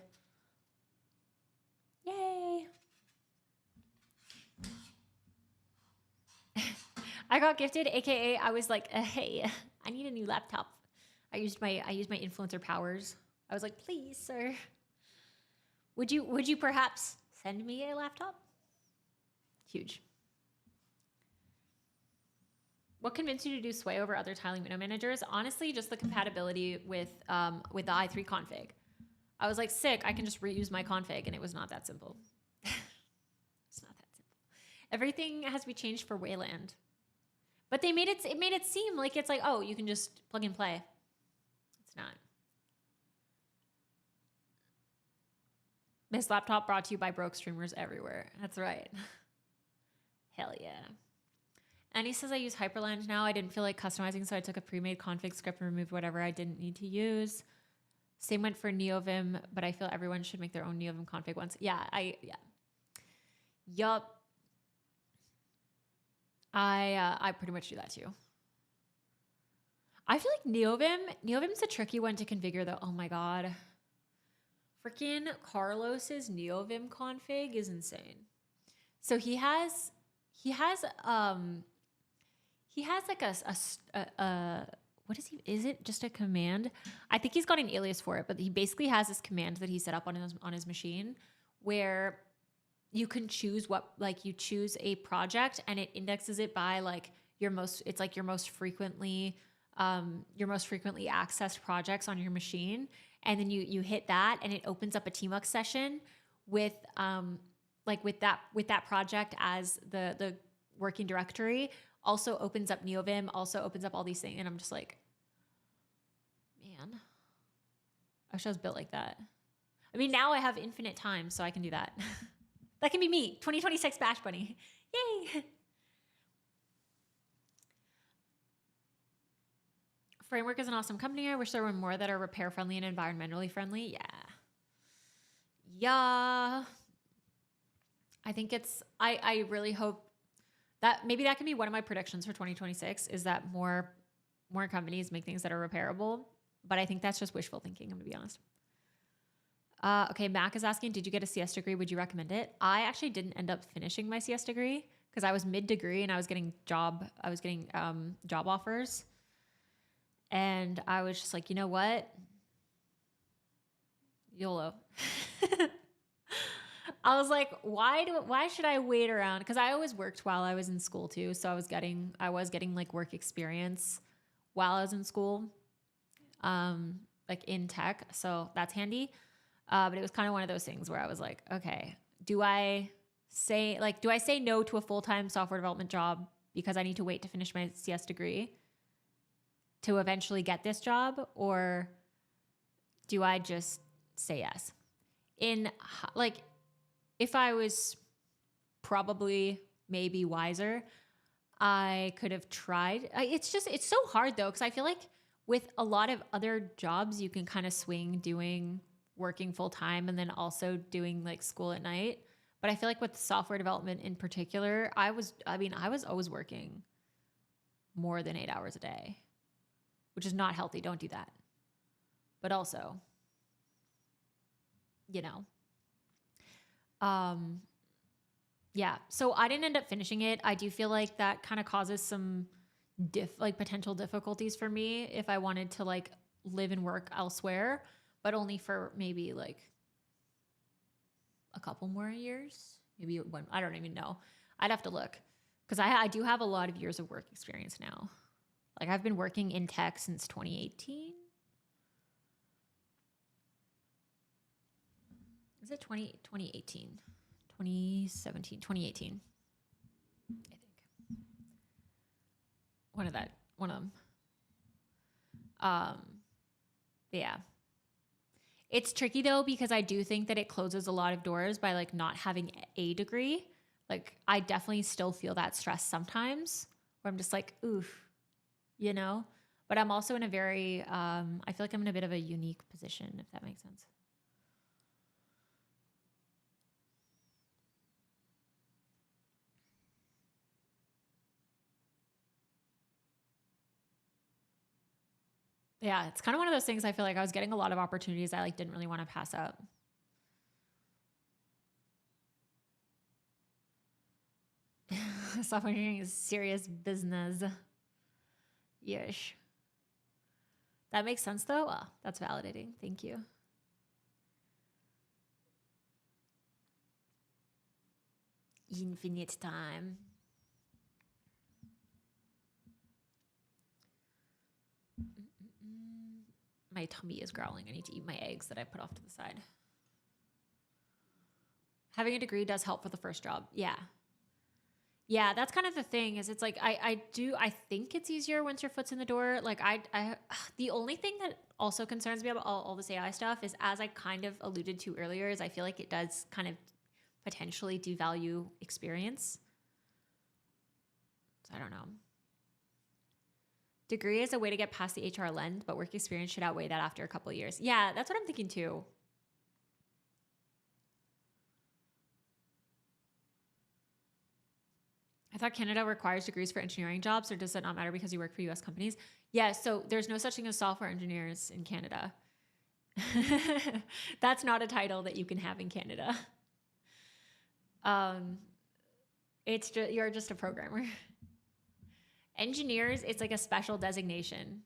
Yay. I got gifted, aka I was like, hey, I need a new laptop. I used my influencer powers. I was like, please, sir. Would you perhaps send me a laptop? Huge. What convinced you to do Sway over other tiling window managers? Honestly, just the compatibility with the i3 config. I was like, sick, I can just reuse my config, and it was not that simple. It's not that simple. Everything has to be changed for Wayland. But it made it seem like it's like, oh, you can just plug and play. It's not. This laptop brought to you by broke streamers everywhere. That's right. Hell yeah. And he says I use Hyperland now. I didn't feel like customizing, so I took a pre-made config script and removed whatever I didn't need to use. Same went for NeoVim, but I feel everyone should make their own NeoVim config once. Yeah. Yup. I pretty much do that too. I feel like NeoVim's a tricky one to configure though. Oh my God. Freaking Carlos's NeoVim config is insane. So he has like a what is it just a command? I think he's got an alias for it, but he basically has this command that he set up on his machine where you can choose you choose a project and it indexes it by like your most frequently accessed projects on your machine. And then you hit that and it opens up a Tmux session with that project as the working directory. Also opens up NeoVim, also opens up all these things. And I'm just like, man, I wish I was built like that. I mean, now I have infinite time, so I can do that. That can be me, 2026 Bash Bunny. Yay. Framework is an awesome company. I wish there were more that are repair friendly and environmentally friendly. Yeah. Yeah. I think I really hope that maybe that can be one of my predictions for 2026 is that more companies make things that are repairable. But I think that's just wishful thinking, I'm going to be honest. Okay, Mac is asking, did you get a CS degree? Would you recommend it? I actually didn't end up finishing my CS degree because I was mid-degree and I was getting job offers. And I was just like, you know what? YOLO. I was like, why should I wait around? Because I always worked while I was in school too. So I was getting like work experience while I was in school. Like in tech. So that's handy. But it was kind of one of those things where I was like, okay, do I say no to a full-time software development job because I need to wait to finish my CS degree to eventually get this job? Or do I just say yes? If I was probably maybe wiser, I could have tried. It's so hard though, because I feel like with a lot of other jobs, you can kind of swing working full time and then also doing like school at night. But I feel like with software development in particular, I was always working more than 8 hours a day, which is not healthy. Don't do that. But also, you know, yeah. So I didn't end up finishing it. I do feel like that kind of causes some potential difficulties for me if I wanted to like live and work elsewhere, but only for maybe like a couple more years, maybe one. I don't even know. I'd have to look because I do have a lot of years of work experience now. Like I've been working in tech since 2018. Is it 2018? 2017, 2018. I think. One of them. Yeah. It's tricky though, because I do think that it closes a lot of doors by like not having a degree. Like I definitely still feel that stress sometimes where I'm just like, oof, you know, but I'm also in a very, I feel like I'm in a bit of a unique position, if that makes sense. Yeah, it's kind of one of those things. I feel like I was getting a lot of opportunities I like didn't really want to pass up. Software engineering is serious business. Yes. That makes sense though. Well, that's validating. Thank you. Infinite time. My tummy is growling. I need to eat my eggs that I put off to the side. Having a degree does help for the first job. Yeah. Yeah, that's kind of the thing is it's like I think it's easier once your foot's in the door. Like the only thing that also concerns me about all this AI stuff is, as I kind of alluded to earlier, is I feel like it does kind of potentially devalue experience. So I don't know. Degree is a way to get past the HR lens, but work experience should outweigh that after a couple of years. Yeah, that's what I'm thinking too. I thought Canada requires degrees for engineering jobs, or does that not matter because you work for US companies? Yeah, so there's no such thing as software engineers in Canada. That's not a title that you can have in Canada. It's just, you're just a programmer. Engineers, it's like a special designation.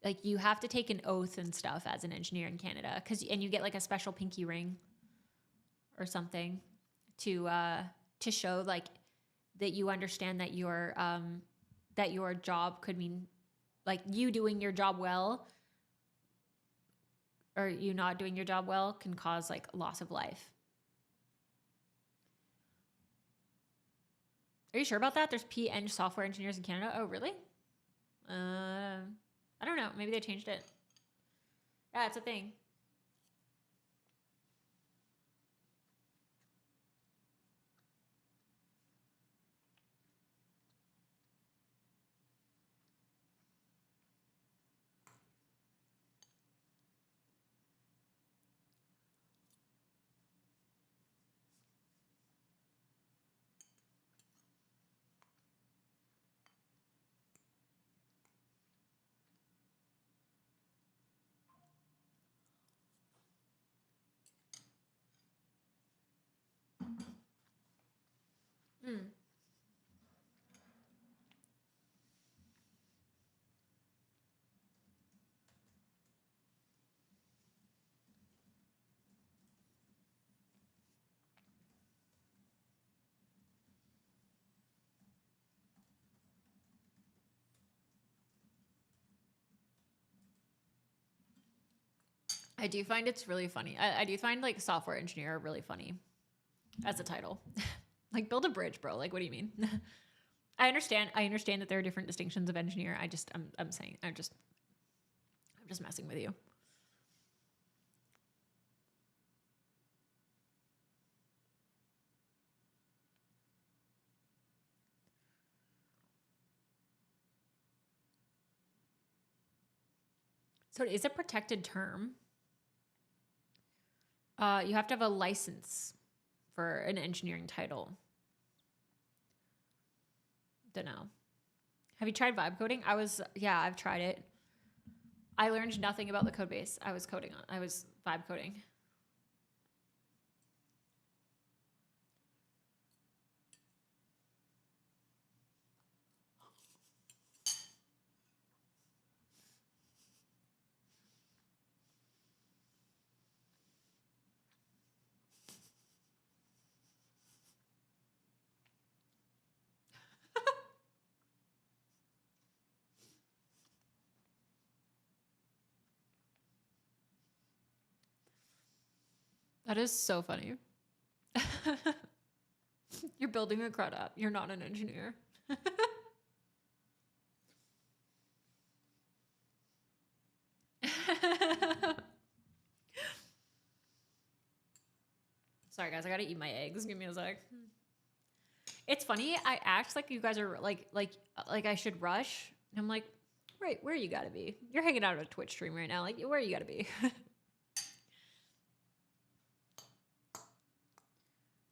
Like you have to take an oath and stuff as an engineer in Canada, and you get like a special pinky ring or something to show like that you understand that your job could mean like you doing your job well or you not doing your job well can cause like loss of life. Are you sure about that? There's PN software engineers in Canada. Oh, really? I don't know. Maybe they changed it. Yeah, it's a thing. Mm. I do find it's really funny. I do find like software engineer really funny as a title. Like build a bridge, bro. Like what do you mean? I understand. I understand that there are different distinctions of engineer. I'm saying I'm just messing with you. So it is a protected term. You have to have a license for an engineering title. Don't know. Have you tried vibe coding? I've tried it. I learned nothing about the code base. I was vibe coding. That is so funny. You're building a CRUD app. You're not an engineer. Sorry, guys. I gotta eat my eggs. Give me a sec. It's funny. I act like you guys are like I should rush. And I'm like, right, where you gotta be? You're hanging out at a Twitch stream right now. Like, where you gotta be?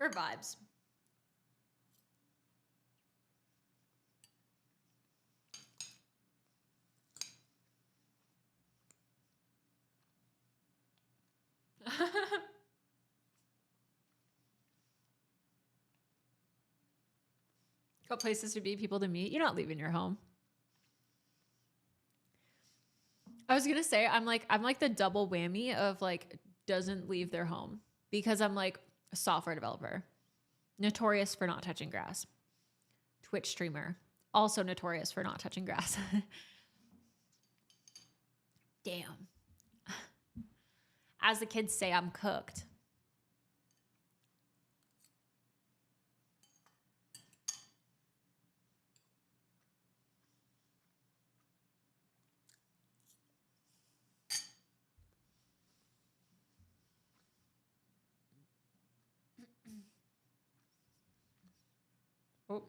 Or vibes. Got places to be, people to meet. You're not leaving your home. I was gonna say I'm like the double whammy of like doesn't leave their home because I'm like a software developer, notorious for not touching grass. Twitch streamer, also notorious for not touching grass. Damn. As the kids say, I'm cooked. Oh.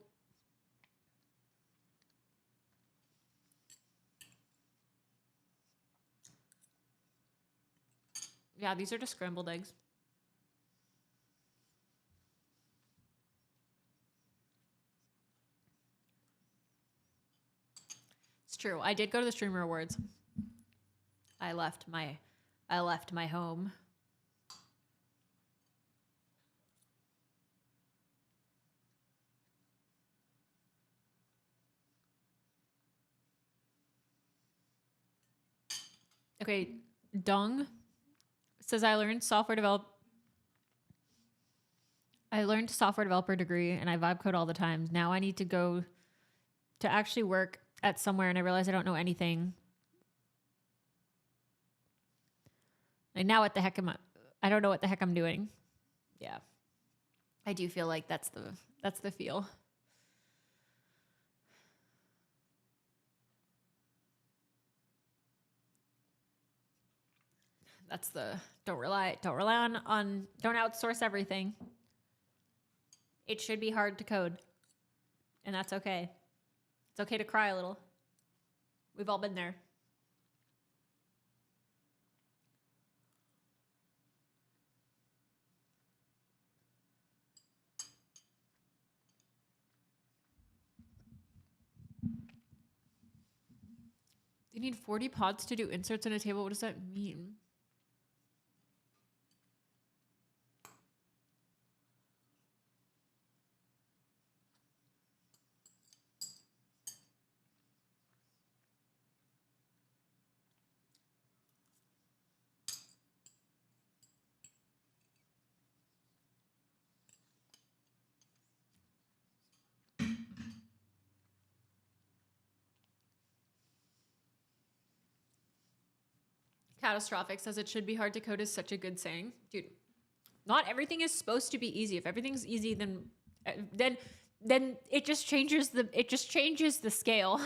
Yeah, these are just scrambled eggs. It's true. I did go to the Streamer Awards. I left my home. Okay, Dung says I learned software developer degree and I vibe code all the time. Now I need to go to actually work at somewhere and I realize I don't know anything. And now what the heck I don't know what the heck I'm doing. Yeah. I do feel like that's the feel. That's the don't rely on don't outsource everything. It should be hard to code. And that's okay. It's okay to cry a little. We've all been there. They need 40 pods to do inserts in a table. What does that mean? catastrophic says it should be hard to code is such a good saying. Dude, not everything is supposed to be easy. If everything's easy, then it just changes the scale.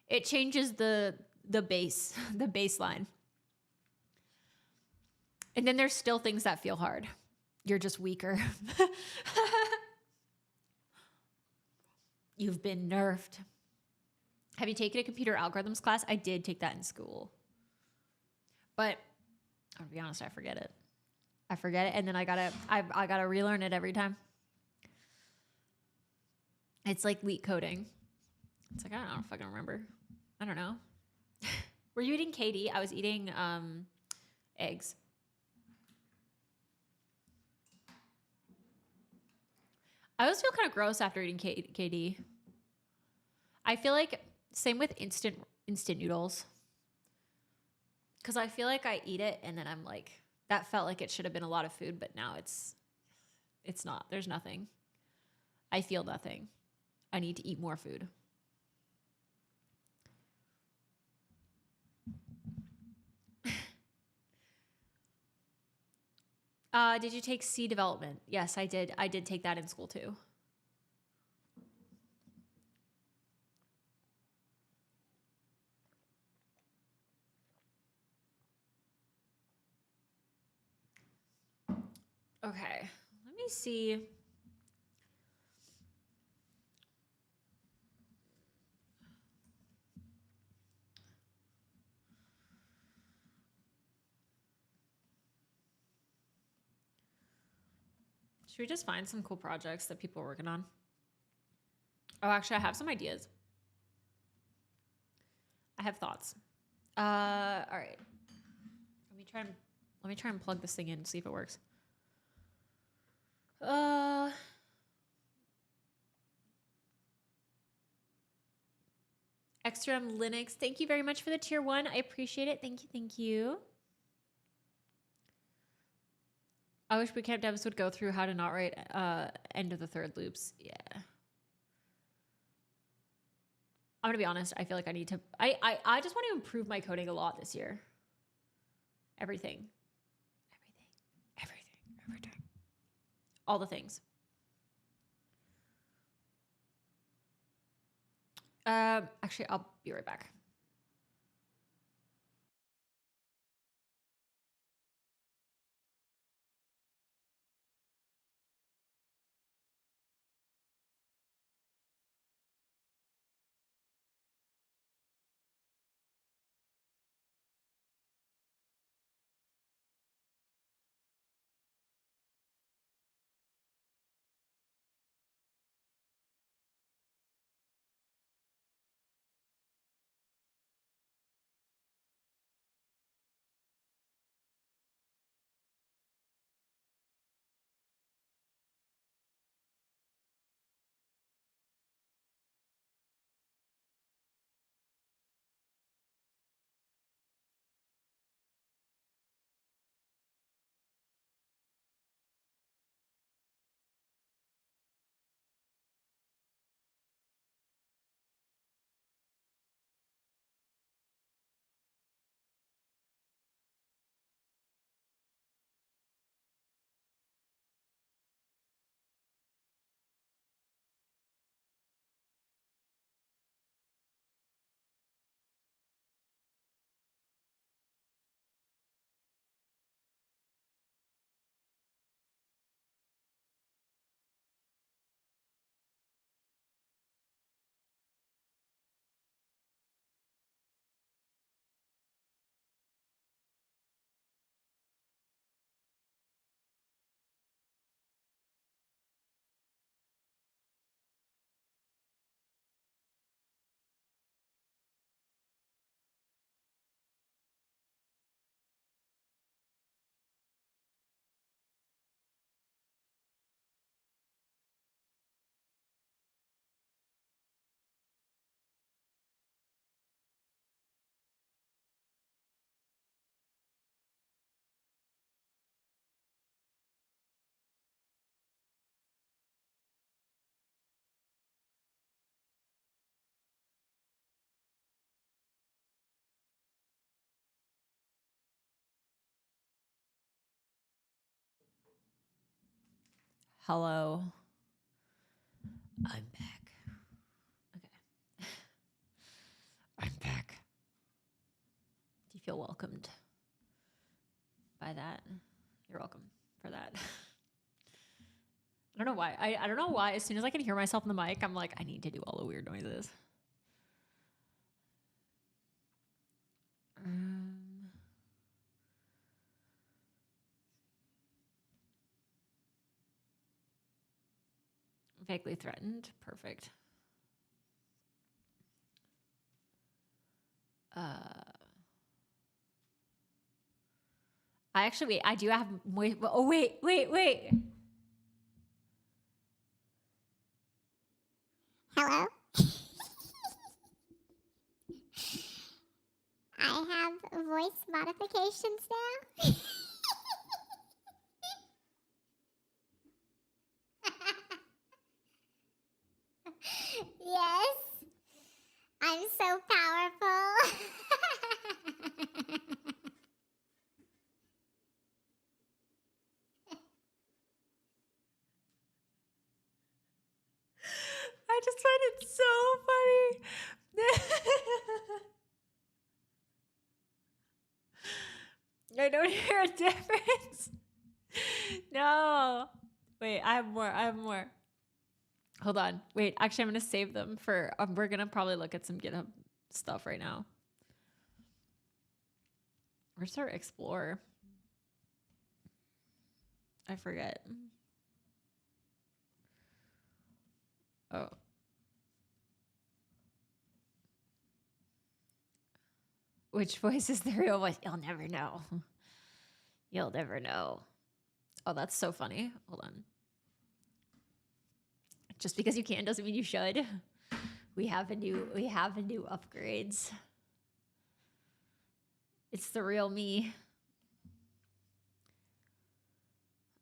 It changes the base, the baseline. And then there's still things that feel hard. You're just weaker. You've been nerfed. Have you taken a computer algorithms class? I did take that in school. But I'll be honest, I forget it. And then I gotta relearn it every time. It's like leak coding. It's like, I don't fucking remember. I don't know. Were you eating KD? I was eating eggs. I always feel kind of gross after eating KD. I feel like same with instant noodles. Because I feel like I eat it and then I'm like, that felt like it should have been a lot of food, but now it's not. There's nothing. I feel nothing. I need to eat more food. Did you take C development? Yes, I did. I did take that in school too. Okay, let me see. Should we just find some cool projects that people are working on? Oh, actually, I have some ideas. I have thoughts. All right. Let me try and plug this thing in and see if it works. Extreme Linux, thank you very much for the tier 1. I appreciate it. Thank you. I wish bootcamp devs would go through how to not write end of the third loops. Yeah. I'm gonna be honest. I feel like I need to. I just want to improve my coding a lot this year. Everything. All the things. Actually, I'll be right back. Hello. I'm back. Okay. I'm back. Do you feel welcomed by that? You're welcome for that. I don't know why. I don't know why. As soon as I can hear myself in the mic, I'm like, I need to do all the weird noises. Vaguely threatened. Perfect. I actually wait. I do have. Oh wait. Hello? I have voice modifications now. Yes, I'm so powerful. I just find it so funny. I don't hear a difference. No. Wait, I have more. Hold on. Wait, actually, I'm going to save them for, we're going to probably look at some GitHub stuff right now. Where's our Explorer? I forget. Oh. Which voice is the real voice? You'll never know. You'll never know. Oh, that's so funny. Hold on. Just because you can doesn't mean you should. We have a new upgrades. It's the real me.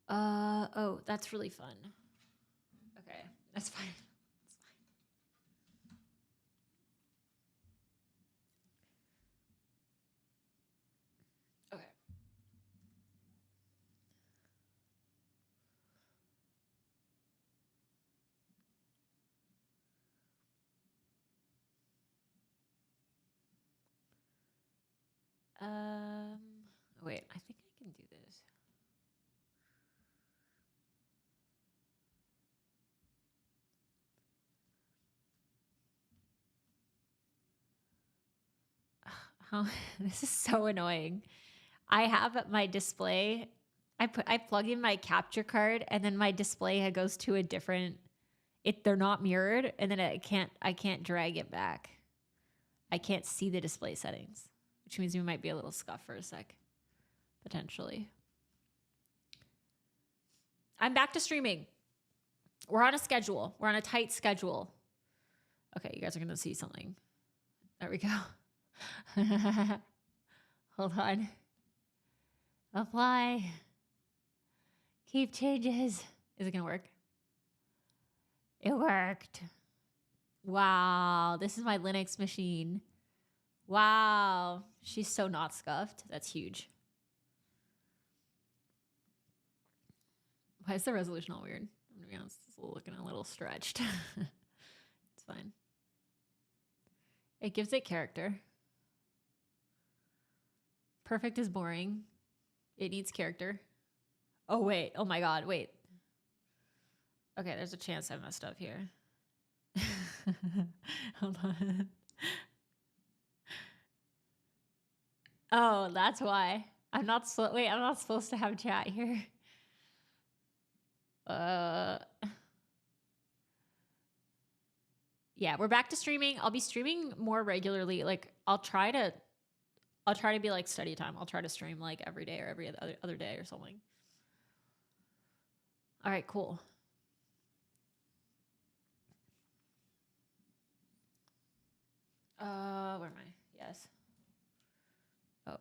Oh, that's really fun. Okay, that's fine. Okay. Wait, I think I can do this. Oh, this is so annoying. I have my display. I plug in my capture card, and then my display goes to a different. They're not mirrored, and then I can't drag it back. I can't see the display settings, which means we might be a little scuffed for a sec, potentially. I'm back to streaming. We're on a schedule. We're on a tight schedule. Okay, you guys are gonna see something. There we go. Hold on. Apply. Keep changes. Is it gonna work? It worked. Wow, this is my Linux machine. Wow, she's so not scuffed. That's huge. Why is the resolution all weird? I'm gonna be honest, it's looking a little stretched. It's fine. It gives it character. Perfect is boring. It needs character. Oh, wait. Oh my God. Wait. Okay, there's a chance I messed up here. Hold on. Oh, that's why. I'm not supposed to have chat here. Yeah, we're back to streaming. I'll be streaming more regularly. Like I'll try to be like study time. I'll try to stream like every day or every other day or something. All right, cool. Where am I? Yes. Oh.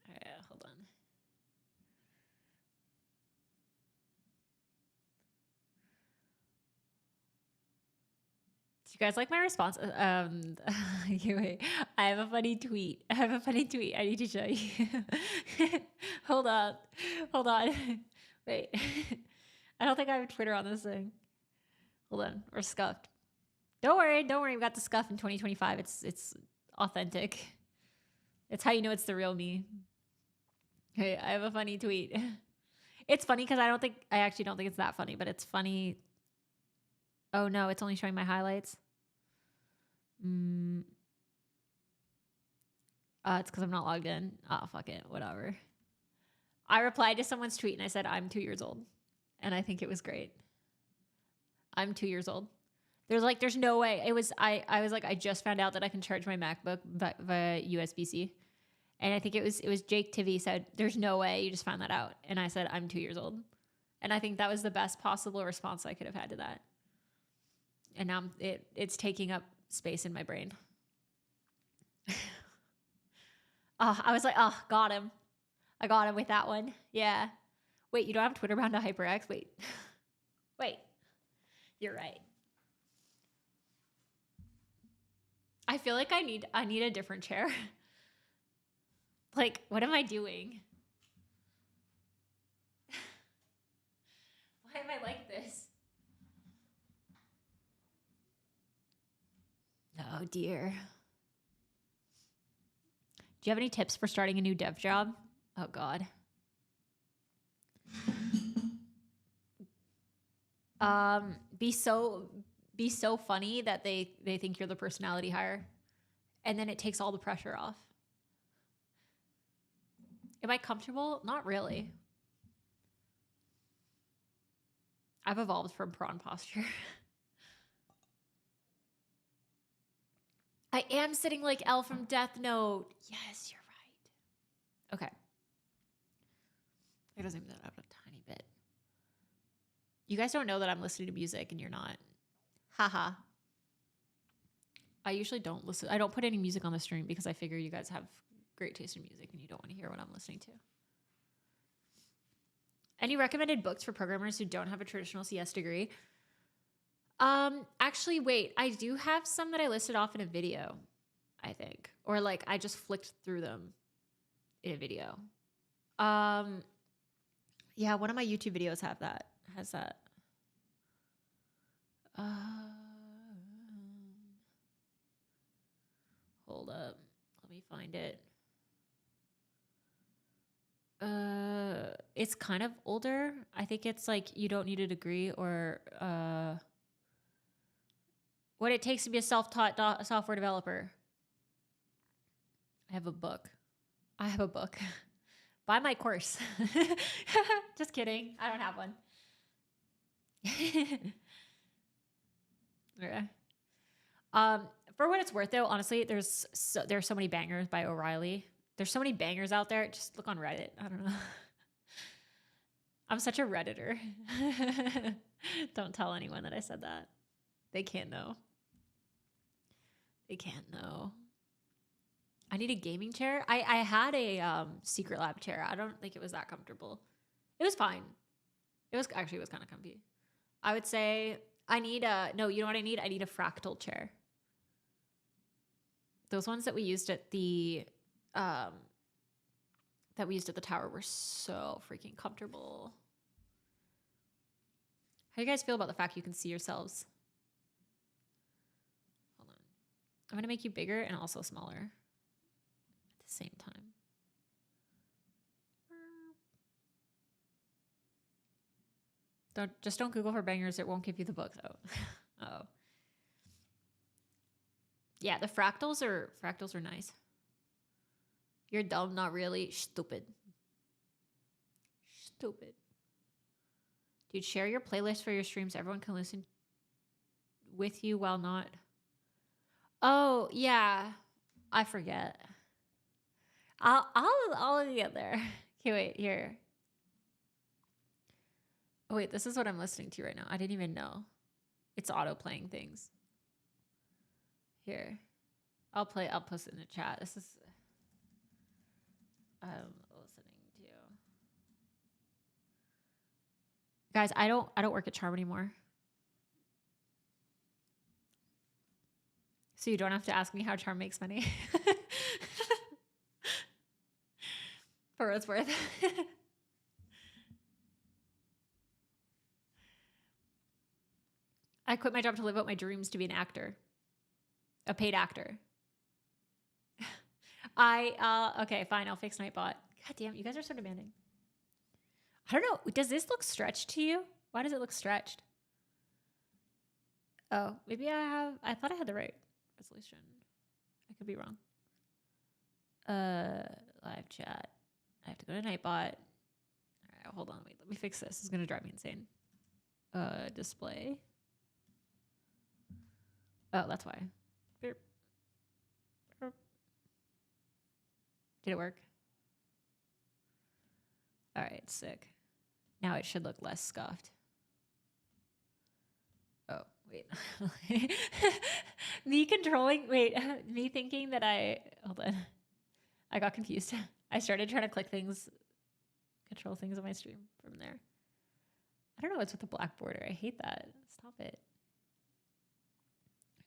Yeah, hold on. you guys like my response? Wait, I have a funny tweet. I have a funny tweet. I need to show you. Hold on. Hold on. Wait. I don't think I have Twitter on this thing. Hold on. We're scuffed. Don't worry. Don't worry. We got the scuff in 2025. It's authentic. It's how you know it's the real me. Hey, I have a funny tweet. It's funny because I actually don't think it's that funny, but it's funny. Oh no, it's only showing my highlights. It's because I'm not logged in. Oh, fuck it. Whatever. I replied to someone's tweet and I said, I'm 2 years old. And I think it was great. I'm 2 years old. There's no way. I was like, I just found out that I can charge my MacBook via USB-C. And I think it was Jake Tivy said, there's no way you just found that out. And I said, I'm 2 years old. And I think that was the best possible response I could have had to that. And now it's taking up space in my brain. I was like, oh, got him. I got him with that one. Yeah. Wait, you don't have Twitter bound to HyperX? Wait. Wait. You're right. I feel like I need a different chair. Like, what am I doing? Why am I like this? Oh dear. Do you have any tips for starting a new dev job? Oh God. Be so funny that they think you're the personality hire, and then it takes all the pressure off. Am I comfortable? Not really. I've evolved from prawn posture. I am sitting like L from Death Note. Yes, you're right. Okay. It doesn't even that up a tiny bit. You guys don't know that I'm listening to music and you're not. Haha. I usually don't listen. I don't put any music on the stream because I figure you guys have great taste in music and you don't want to hear what I'm listening to. Any recommended books for programmers who don't have a traditional CS degree? Actually, wait, I do have some that I listed off in a video, I think. Or like I just flicked through them in a video. Yeah, one of my YouTube videos has that. Hold up. Let me find it. It's kind of older. I think it's like you don't need a degree or what it takes to be a self-taught software developer. I have a book. Buy my course. Just kidding. I don't have one. Okay. For what it's worth, though, honestly, there's so many bangers by O'Reilly. There's so many bangers out there. Just look on Reddit. I don't know. I'm such a Redditor. Don't tell anyone that I said that. They can't know. They can't know. I need a gaming chair. I had a Secret Lab chair. I don't think it was that comfortable. It was fine. It was kind of comfy. I would say I need no, you know what I need? I need a fractal chair. Those ones that we used at the tower were so freaking comfortable. How do you guys feel about the fact you can see yourselves? Hold on. I'm going to make you bigger and also smaller at the same time. Don't Google for bangers. It won't give you the book though. Oh. Yeah, the fractals are nice. You're dumb, not really. Stupid. Dude, share your playlist for your streams. Everyone can listen with you while not. Oh, yeah. I forget. I'll get there. Okay, wait, here. Oh wait, this is what I'm listening to right now. I didn't even know. It's auto playing things. Here. I'll post it in the chat. This is listening to. Guys, I don't work at Charm anymore. So you don't have to ask me how Charm makes money. For what it's worth. I quit my job to live out my dreams to be an actor. A paid actor. Okay, fine, I'll fix Nightbot. God damn, you guys are so demanding. I don't know, does this look stretched to you? Why does it look stretched? Oh, maybe I thought I had the right resolution. I could be wrong. Live chat. I have to go to Nightbot. All right, hold on, wait, let me fix this. This is gonna drive me insane. Display. Oh, that's why. Beep. Beep. Did it work? All right, sick. Now it should look less scuffed. Oh, wait. Me thinking that hold on. I got confused. I started trying to click things, control things on my stream from there. I don't know what's with the black border. I hate that. Stop it.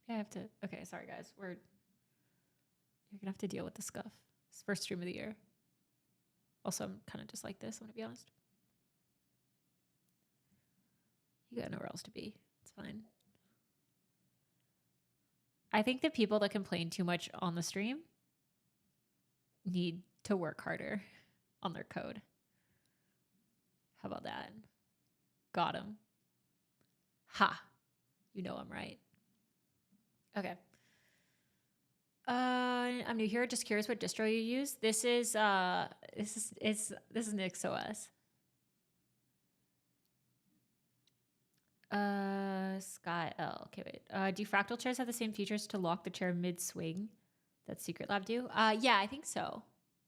Maybe I have to, okay, sorry guys. You're gonna have to deal with the scuff. It's first stream of the year. Also, I'm kind of just like this, I'm gonna be honest. You got nowhere else to be. It's fine. I think the people that complain too much on the stream need to work harder on their code. How about that? Got him. Ha. You know I'm right. Okay. I'm new here. Just curious what distro you use. This is NixOS. Sky L. Okay, wait. Do fractal chairs have the same features to lock the chair mid-swing that Secret Lab do? Yeah, I think so.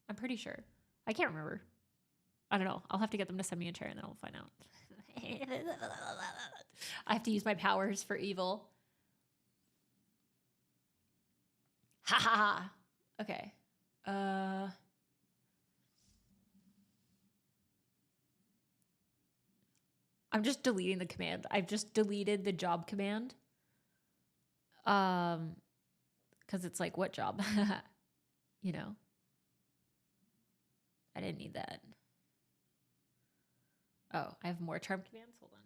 I'm pretty sure. I can't remember. I don't know. I'll have to get them to send me a chair and then I'll find out. I have to use my powers for evil. Ha ha ha. Okay. I'm just deleting the command. I've just deleted the job command. Because it's like, what job? You know? I didn't need that. Oh, I have more charm commands? Hold on.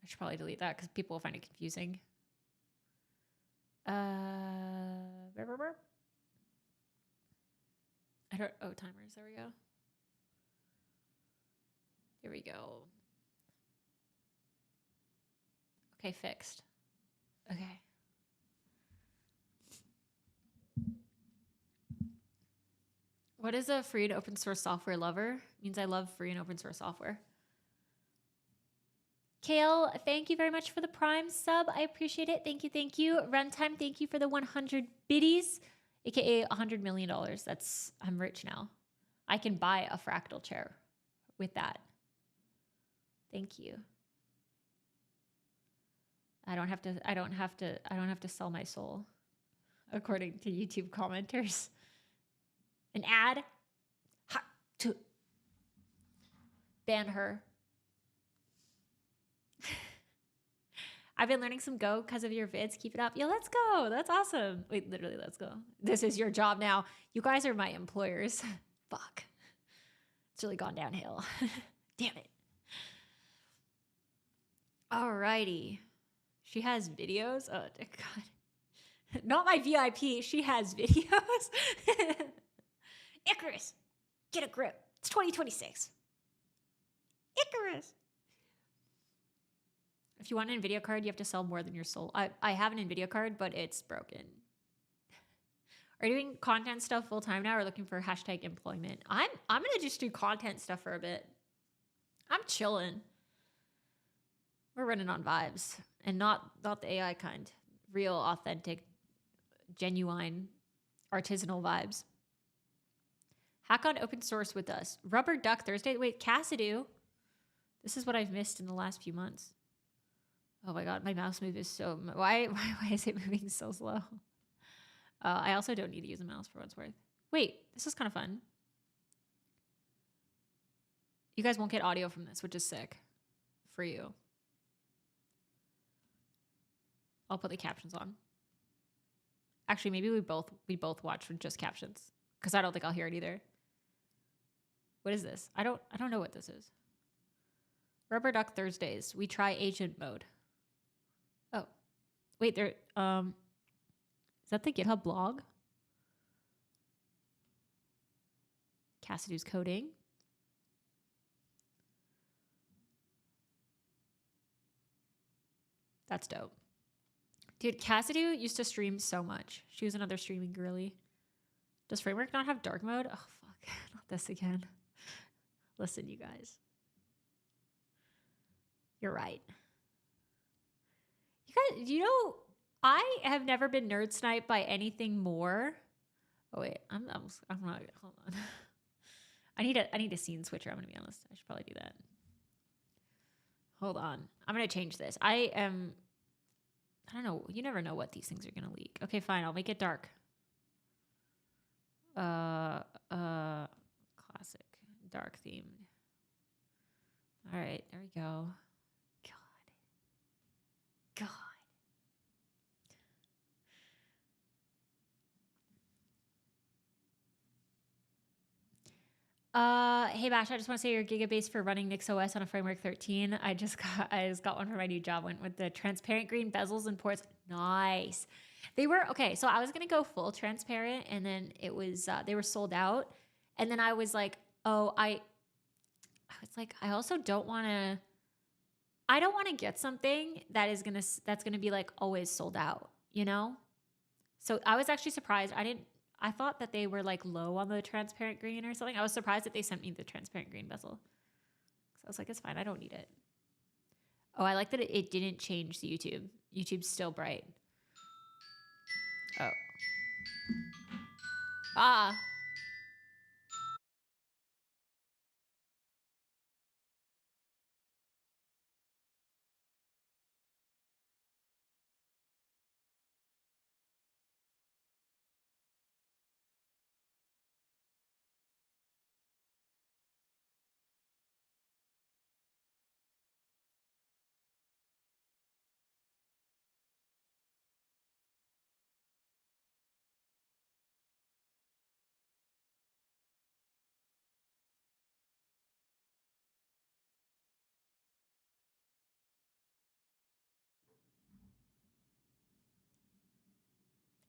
I should probably delete that because people will find it confusing. I don't, oh, timers, there we go. Here we go. Okay, fixed. Okay. What is a free and open source software lover? It means I love free and open source software. Kale, thank you very much for the Prime sub. I appreciate it. Thank you, thank you. Runtime, thank you for the 100 biddies, aka $100 million. I'm rich now. I can buy a fractal chair with that. Thank you. I don't have to sell my soul, according to YouTube commenters. An ad? Ha, to ban her. I've been learning some Go because of your vids. Keep it up. Yo, let's go. That's awesome. Wait, literally, let's go. This is your job now. You guys are my employers. Fuck. It's really gone downhill. Damn it. Alrighty. She has videos? Oh, God. Not my VIP. She has videos. Icarus, get a grip. It's 2026. Icarus. If you want an NVIDIA card, you have to sell more than your soul. I have an NVIDIA card, but it's broken. Are you doing content stuff full time now or looking for hashtag employment? I'm gonna just do content stuff for a bit. I'm chilling. We're running on vibes. And not the AI kind. Real, authentic, genuine, artisanal vibes. Hack on open source with us. Rubber Duck Thursday. Wait, Cassidoo. This is what I've missed in the last few months. Oh my God, my mouse move is so... Why is it moving so slow? I also don't need to use a mouse for what it's worth. Wait, this is kind of fun. You guys won't get audio from this, which is sick for you. I'll put the captions on. Actually, maybe we both watch with just captions because I don't think I'll hear it either. What is this? I don't know what this is. Rubber Duck Thursdays. We try agent mode. Oh, wait, there. Is that the GitHub blog? Cassidy's coding. That's dope. Dude, Cassidy used to stream so much. She was another streaming girly. Does Framework not have dark mode? Oh, fuck. Not this again. Listen, you guys. You're right. You know, I have never been nerd sniped by anything more. Oh wait, I'm not. Hold on. I need a scene switcher. I'm gonna be honest. I should probably do that. Hold on. I'm gonna change this. I don't know. You never know what these things are gonna leak. Okay, fine. I'll make it dark. Classic, dark themed. All right, there we go. God. Hey Bash, I just want to say you're gigabase for running NixOS on a Framework 13. I just got one for my new job. Went with the transparent green bezels and ports. Nice. They were okay. So I was gonna go full transparent, and then it was they were sold out. And then I was like, oh, I also don't want to. I don't want to get something that's gonna be like always sold out. You know. So I was actually surprised. I thought that they were like low on the transparent green or something. I was surprised that they sent me the transparent green bezel. So I was like, it's fine. I don't need it. Oh, I like that it didn't change the YouTube. YouTube's still bright. Oh. Ah.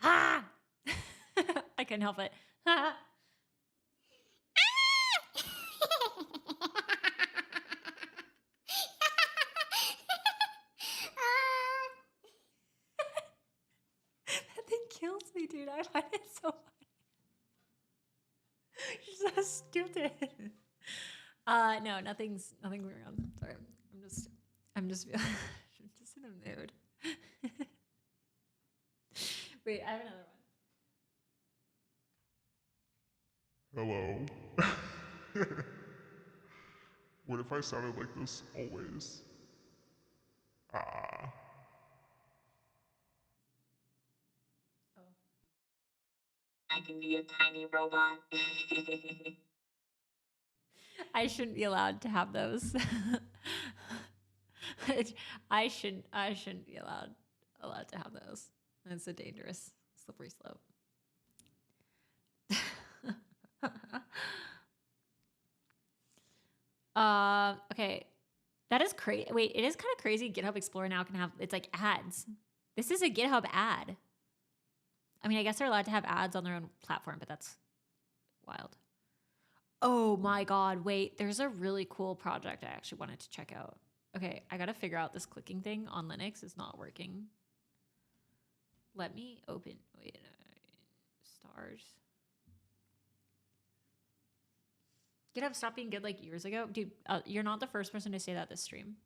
Ah. I couldn't help it. That thing kills me, dude. I find it so funny. You're so stupid. No, nothing's going on. Sorry. I'm just I'm just in a mood. Wait, I have another Hello? What if I sounded like this always? Ah. one. I can be a tiny robot. I shouldn't be allowed to have those. I shouldn't be allowed to have those. It's a dangerous slippery slope. Okay. That is crazy. Wait, it is kind of crazy. GitHub Explorer now can have, it's like ads. This is a GitHub ad. I mean, I guess they're allowed to have ads on their own platform, but that's wild. Oh my God. Wait, there's a really cool project I actually wanted to check out. Okay, I got to figure out this clicking thing on Linux is not working. Let me open, wait, stars. GitHub stopped being good like years ago. Dude, you're not the first person to say that this stream.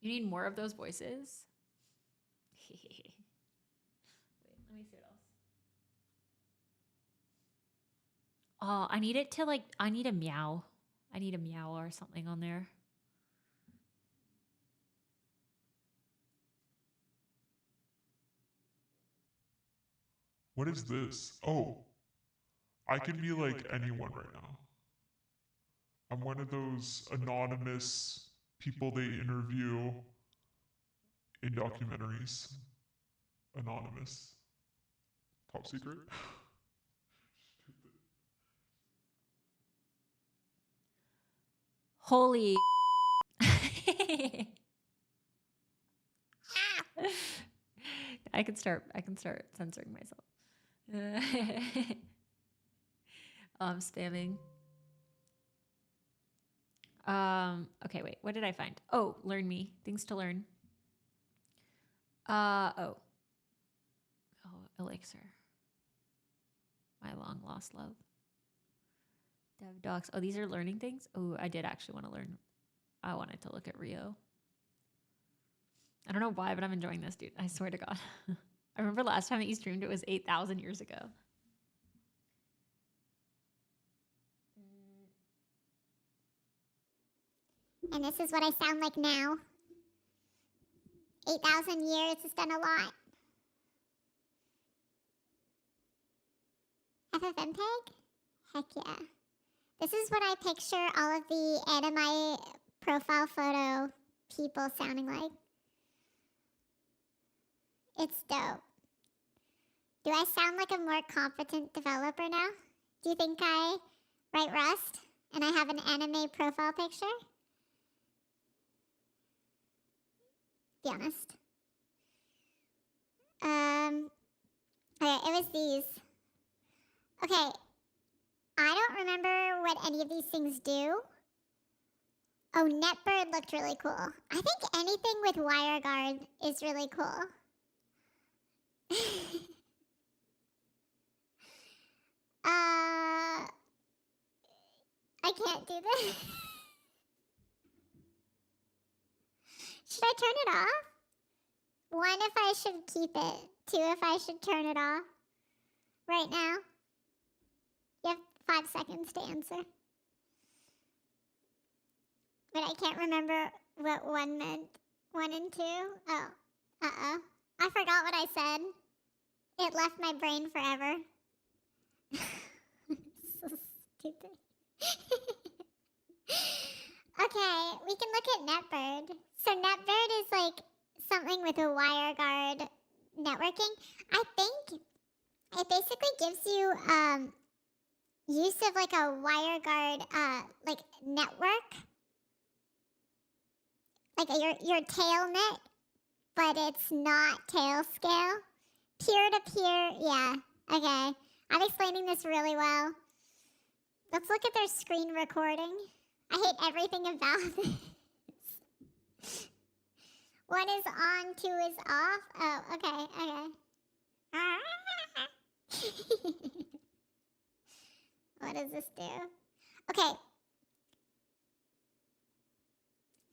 You need more of those voices. Wait, let me see what else. Oh, I need it to like, I need a meow. I need a meow or something on there. What is this? Oh. I can be like anyone right now. I'm one of those anonymous people they interview in documentaries. Anonymous. Top secret. Holy. I can start censoring myself. Spamming. Okay, wait. What did I find? Oh, learn me. Things to learn. Oh, Elixir. My long lost love. Dev docs. Oh, these are learning things? Oh, I did actually want to learn. I wanted to look at Rio. I don't know why, but I'm enjoying this, dude. I swear to God. I remember last time that you streamed, it was 8,000 years ago. And this is what I sound like now. 8,000 years has done a lot. FFmpeg? Heck yeah. This is what I picture all of the anime profile photo people sounding like. It's dope. Do I sound like a more competent developer now? Do you think I write Rust and I have an anime profile picture? Be honest. Okay, it was these. Okay, I don't remember what any of these things do. Oh, Netbird looked really cool. I think anything with WireGuard is really cool. I can't do this. Should I turn it off? One, if I should keep it. Two, if I should turn it off. Right now. You have 5 seconds to answer. But I can't remember what one meant. 1 and 2? Oh. Uh-oh. I forgot what I said. It left my brain forever. So stupid. Okay, we can look at Netbird. So Netbird is like something with a WireGuard networking. I think it basically gives you use of like a WireGuard like network, like your tailnet, but it's not tail scale. Peer to peer, yeah. Okay, I'm explaining this really well. Let's look at their screen recording. I hate everything about this. 1 is on, 2 is off. Oh, okay. What does this do? Okay.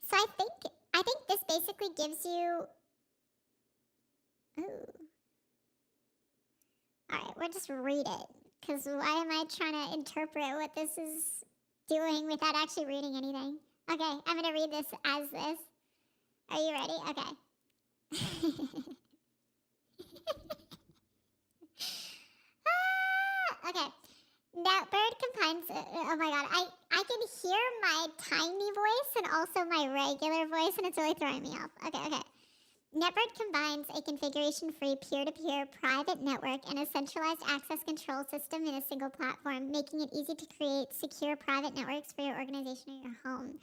So I think this basically gives you. Ooh. All right, we'll just read it. Because why am I trying to interpret what this is doing without actually reading anything? Okay, I'm going to read this as this. Are you ready? Okay. Okay. Netbird combines. Oh my god, I can hear my tiny voice and also my regular voice, and it's really throwing me off. Okay. Netbird combines a configuration-free peer-to-peer private network and a centralized access control system in a single platform, making it easy to create secure private networks for your organization or your home.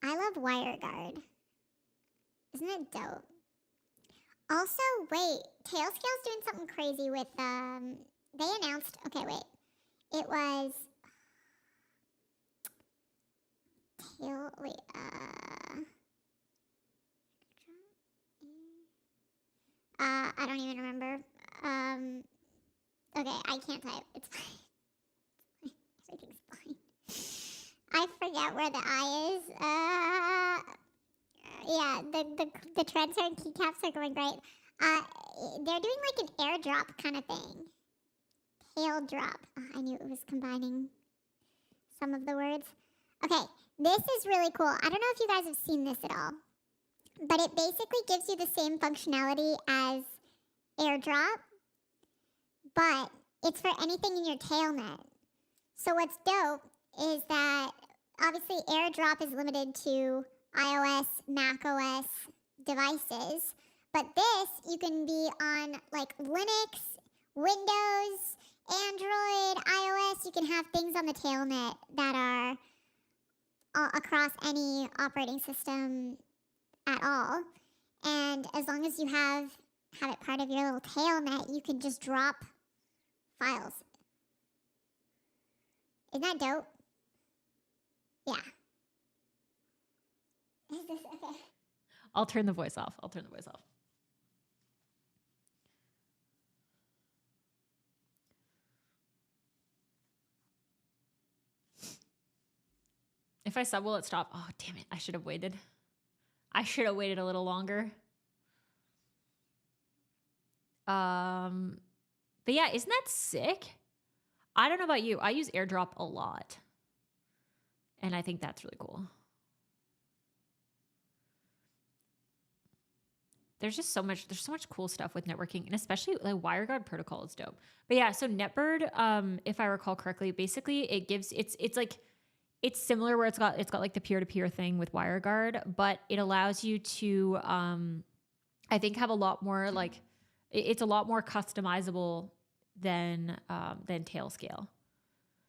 I love WireGuard. Isn't it dope? Also, wait, Tailscale's doing something crazy with, they announced, okay, wait. It was, I don't even remember. Okay, I can't type. It's fine. Everything's fine. I forget where the I is. Yeah, the treads and keycaps are going great. They're doing like an airdrop kind of thing. Tail drop. Oh, I knew it was combining some of the words. Okay, this is really cool. I don't know if you guys have seen this at all, but it basically gives you the same functionality as airdrop, but it's for anything in your tailnet. So what's dope is that obviously AirDrop is limited to iOS, macOS devices, but this you can be on like Linux, Windows, Android, iOS. You can have things on the tailnet that are across any operating system at all. And as long as you have it part of your little tailnet, you can just drop files. Isn't that dope? Yeah. Is this okay? I'll turn the voice off. I'll turn the voice off. If I sub, will it stop? Oh, damn it. I should have waited. I should have waited a little longer. But yeah, isn't that sick? I don't know about you. I use AirDrop a lot. And I think that's really cool. There's so much cool stuff with networking, and especially like WireGuard protocol is dope. But yeah, so NetBird, if I recall correctly, basically it's similar where it's got like the peer-to-peer thing with WireGuard, but it allows you to I think have a lot more like it's a lot more customizable than Tailscale.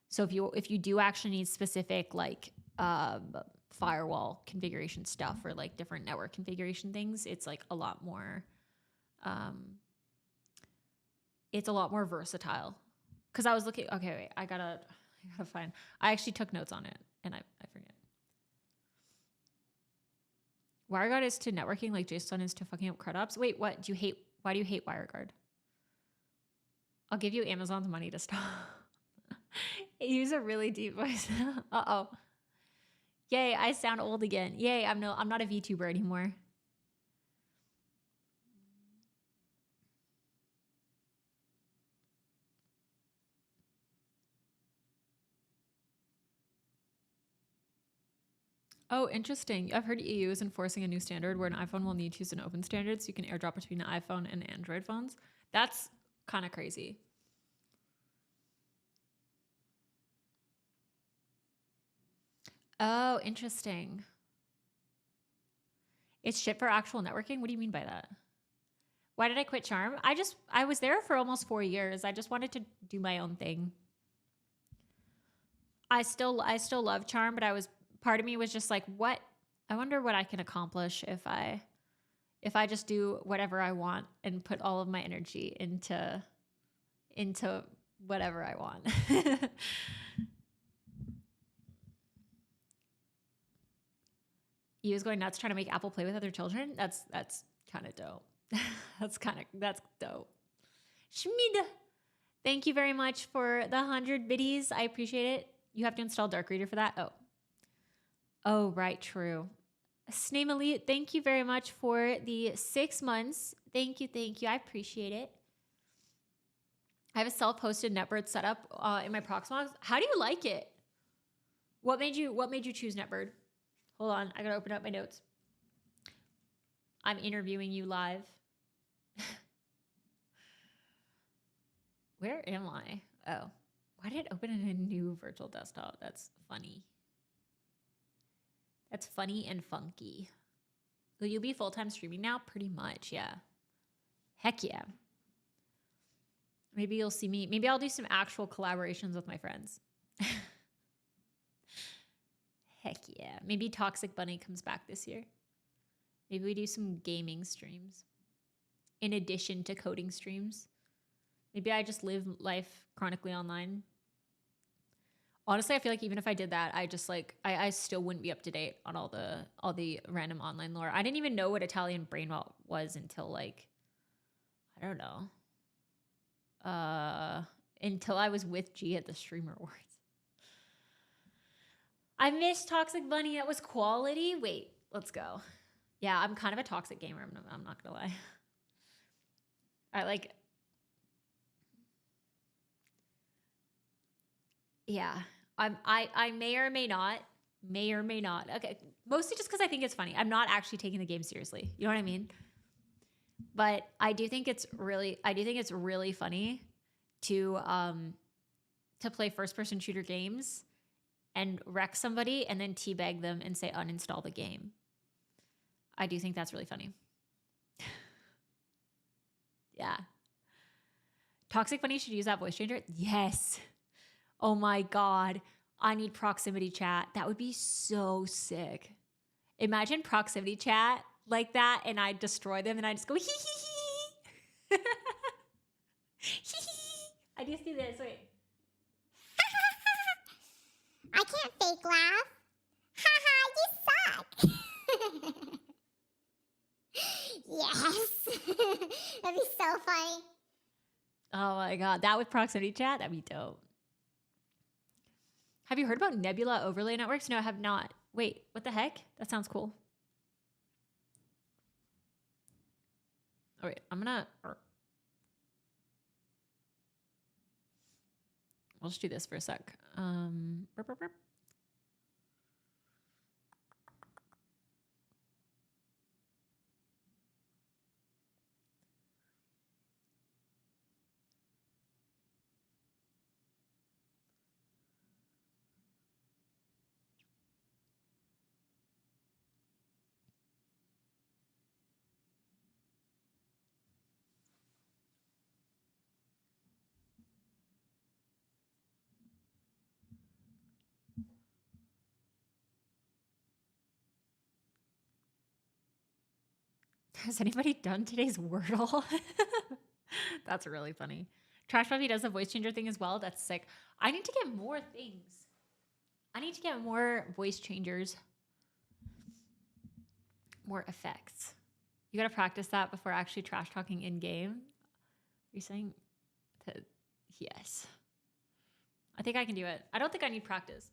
So if you do actually need specific like firewall configuration stuff or like different network configuration things, it's like a lot more versatile. Because I was looking, okay, wait, I gotta find, I actually took notes on it and I forget. WireGuard is to networking like JSON is to fucking up CrudOps. Wait, why do you hate WireGuard? I'll give you Amazon's money to stop. Use a really deep voice. Uh-oh. Yay, I sound old again. Yay, I'm not a VTuber anymore. Oh, interesting. I've heard EU is enforcing a new standard where an iPhone will need to use an open standard so you can airdrop between an iPhone and Android phones. That's kind of crazy. Oh, interesting. It's shit for actual networking? What do you mean by that? Why did I quit Charm? I was there for almost 4 years. I just wanted to do my own thing. I still love Charm, but part of me was just like, what? I wonder what I can accomplish if I just do whatever I want and put all of my energy into whatever I want. He was going nuts trying to make Apple play with other children. That's kind of dope. that's dope. Schmid, thank you very much for the 100 biddies. I appreciate it. You have to install Dark Reader for that. Oh, right, true. Sname Elite, thank you very much for the 6 months. Thank you. I appreciate it. I have a self-hosted NetBird setup in my Proxmox. How do you like it? What made you choose NetBird? Hold on, I gotta open up my notes. I'm interviewing you live. Where am I? Oh, why did it open in a new virtual desktop? That's funny. That's funny and funky. Will you be full-time streaming now? Pretty much, yeah. Heck yeah. Maybe you'll see me. Maybe I'll do some actual collaborations with my friends. Heck yeah. Maybe Toxic Bunny comes back this year. Maybe we do some gaming streams in addition to coding streams. Maybe I just live life chronically online. Honestly, I feel like even if I did that, I still wouldn't be up to date on all the random online lore. I didn't even know what Italian brain rot was until like, I don't know. Until I was with G at the Streamer Awards. I miss Toxic Bunny. That was quality. Wait, let's go. Yeah, I'm kind of a toxic gamer. I'm not gonna lie. Yeah, I may or may not. Okay, mostly just because I think it's funny. I'm not actually taking the game seriously. You know what I mean? But I do think it's really funny to play first-person shooter games and wreck somebody and then teabag them and say uninstall the game. I do think that's really funny. Yeah. Toxic Bunny should use that voice changer. Yes. Oh my God. I need proximity chat. That would be so sick. Imagine proximity chat like that and I destroy them and I just go hee hee hee. Hee hee. I just do this. Wait. I can't fake laugh. Haha, you suck. Yes. That'd be so funny. Oh my God. That with proximity chat, that'd be dope. Have you heard about Nebula overlay networks? No, I have not. Wait, what the heck? That sounds cool. Oh wait, I'm gonna... We'll just do this for a sec. Burp, burp, burp. Has anybody done today's Wordle? That's really funny. Trash Puppy does the voice changer thing as well. That's sick. I need to get more things. I need to get more voice changers. More effects. You gotta practice that before actually trash talking in game. You're saying that yes. I think I can do it. I don't think I need practice.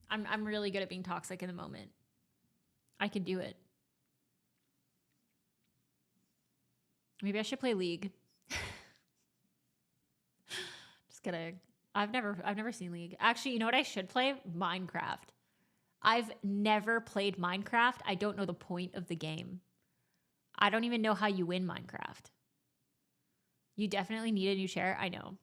I'm really good at being toxic in the moment. I can do it. Maybe I should play League. Just kidding. I've never seen League. Actually, you know what I should play? Minecraft. I've never played Minecraft. I don't know the point of the game. I don't even know how you win Minecraft. You definitely need a new chair. I know.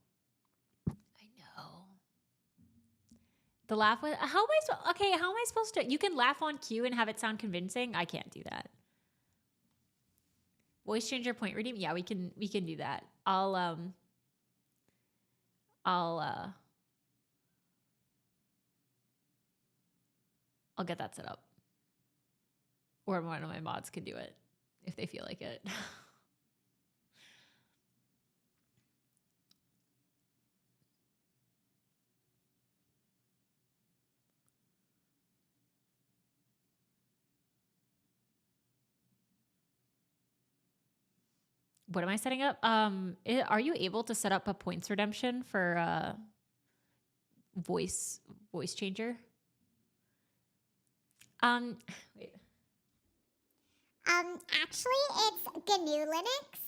The laugh with how am I supposed to? You can laugh on cue and have it sound convincing. I can't do that. Voice changer point redeem. Yeah, we can do that. I'll get that set up. Or one of my mods can do it if they feel like it. What am I setting up? Are you able to set up a points redemption for voice changer? Wait. Actually, it's GNU Linux.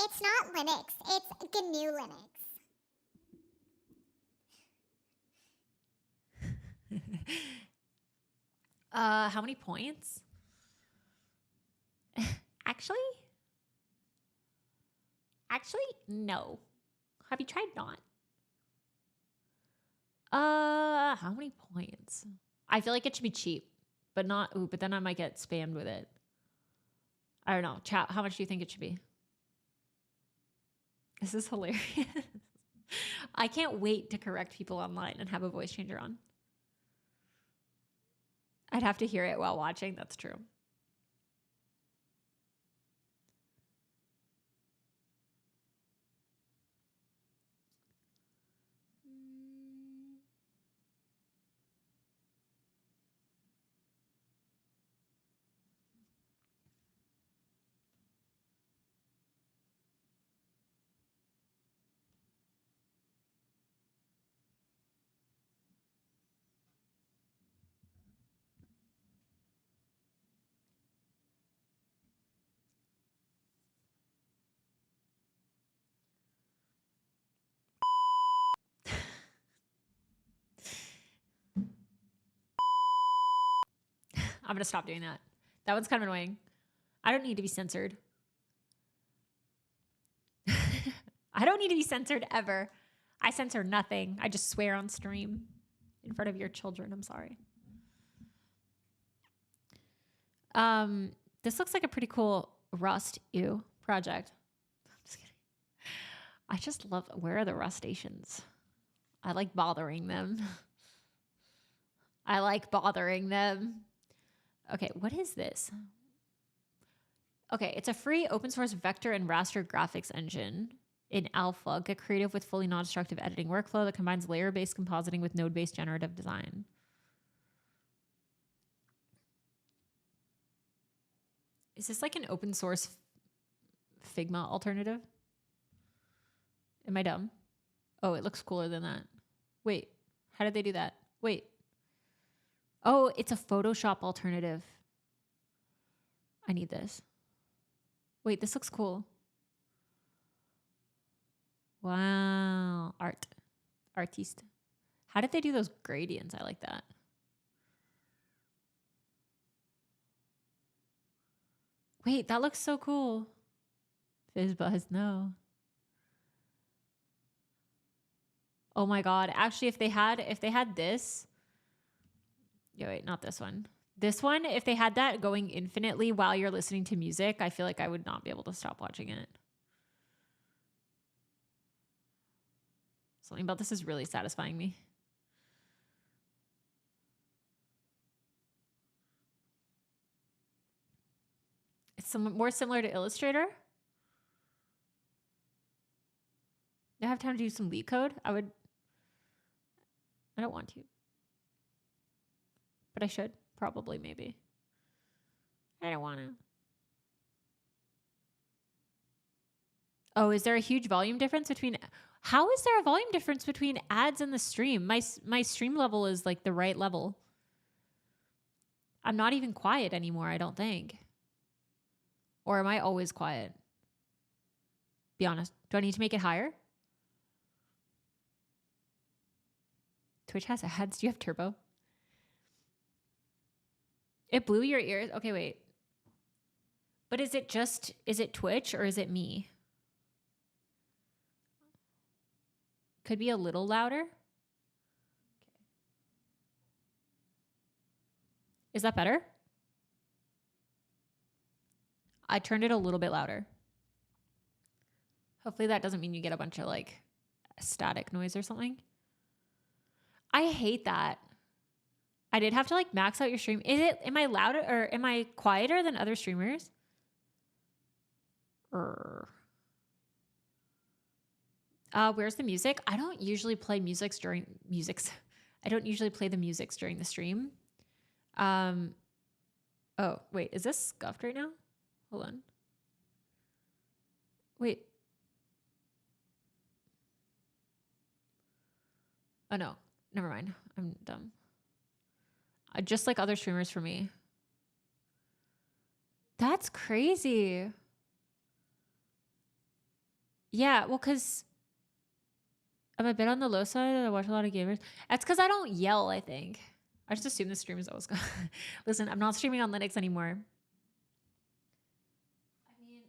It's not Linux. It's GNU Linux. How many points? Actually, no. Have you tried not? How many points? I feel like it should be cheap, but not. Ooh, but then I might get spammed with it. I don't know. Chat. How much do you think it should be? This is hilarious. I can't wait to correct people online and have a voice changer on. I'd have to hear it while watching. That's true. I'm going to stop doing that. That one's kind of annoying. I don't need to be censored. I don't need to be censored ever. I censor nothing. I just swear on stream in front of your children. I'm sorry. This looks like a pretty cool Rust project. I'm just kidding. I just love, where are the Rustations? I like bothering them. I like bothering them. Okay, what is this? Okay, it's a free open source vector and raster graphics engine in alpha. Get creative with fully non-destructive editing workflow that combines layer-based compositing with node-based generative design. Is this like an open source Figma alternative? Am I dumb? Oh, it looks cooler than that. Wait, how did they do that? Wait. Oh, it's a Photoshop alternative. I need this. Wait, this looks cool. Wow. Artiste. How did they do those gradients? I like that. Wait, that looks so cool. FizzBuzz, no. Oh my God. Actually, if they had this. Yeah, wait, not this one. This one, if they had that going infinitely while you're listening to music, I feel like I would not be able to stop watching it. Something about this is really satisfying me. It's more similar to Illustrator. Do I have time to do some leak code? I don't want to. But I should. Probably, maybe. I don't want to. Oh, is there a huge volume difference between... How is there a volume difference between ads and the stream? My stream level is like the right level. I'm not even quiet anymore, I don't think. Or am I always quiet? Be honest. Do I need to make it higher? Twitch has ads. Do you have turbo? It blew your ears? Okay, wait. But is it Twitch or is it me? Could be a little louder. Okay. Is that better? I turned it a little bit louder. Hopefully that doesn't mean you get a bunch of like static noise or something. I hate that. I did have to like max out your stream. Am I louder or am I quieter than other streamers? Where's the music? I don't usually play I don't usually play the musics during the stream. Oh, wait, is this scuffed right now? Hold on. Wait. Oh no, never mind. I'm dumb. Just like other streamers for me. That's crazy. Yeah, well, because I'm a bit on the low side and I watch a lot of gamers. That's because I don't yell, I think. I just assume the stream is always going. Listen, I'm not streaming on Linux anymore. I mean,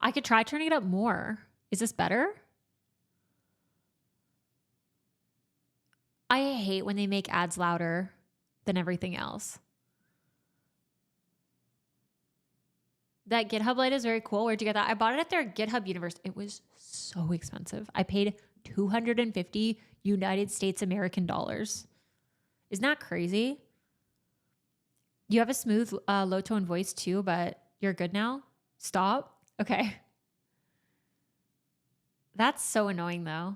I could try turning it up more. Is this better? I hate when they make ads louder than everything else. That GitHub light is very cool. Where'd you get that? I bought it at their GitHub Universe. It was so expensive. I paid 250 United States American dollars. Isn't that crazy? You have a smooth low tone voice too, but you're good now? Stop? Okay. That's so annoying though.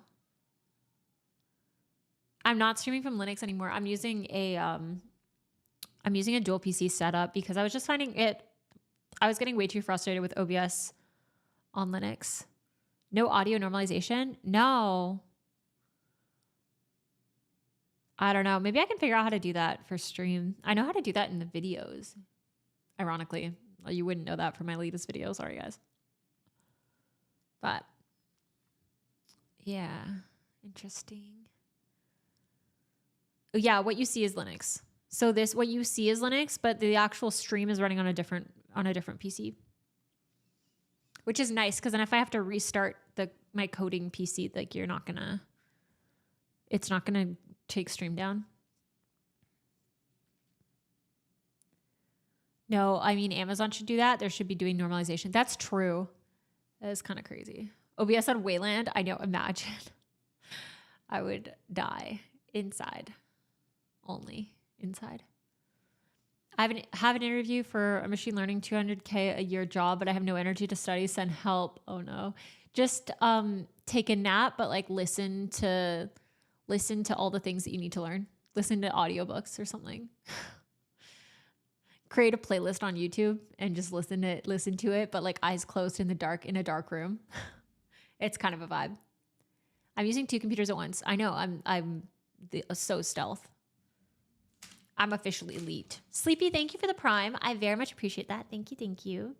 I'm not streaming from Linux anymore. I'm using a dual PC setup because I was just finding it. I was getting way too frustrated with OBS on Linux. No audio normalization? No. I don't know. Maybe I can figure out how to do that for stream. I know how to do that in the videos. Ironically, you wouldn't know that from my latest video. Sorry, guys. But yeah, interesting. Yeah, what you see is Linux. So what you see is Linux, but the actual stream is running on a different PC. which is nice because then if I have to restart my coding PC, like it's not gonna take stream down. No, I mean, Amazon should do that. There should be doing normalization. That's true. That is kind of crazy. OBS on Wayland. I know. Imagine. I would die inside. Only inside. I have an interview for a machine learning 200K a year job, but I have no energy to study. Send help. Oh no. Just take a nap, but like listen to all the things that you need to learn. Listen to audiobooks or something. Create a playlist on YouTube and just listen to it, but like eyes closed in a dark room. It's kind of a vibe. I'm using 2 computers at once. I know. I'm so stealth. I'm officially elite. Sleepy, thank you for the Prime. I very much appreciate that. Thank you. Thank you.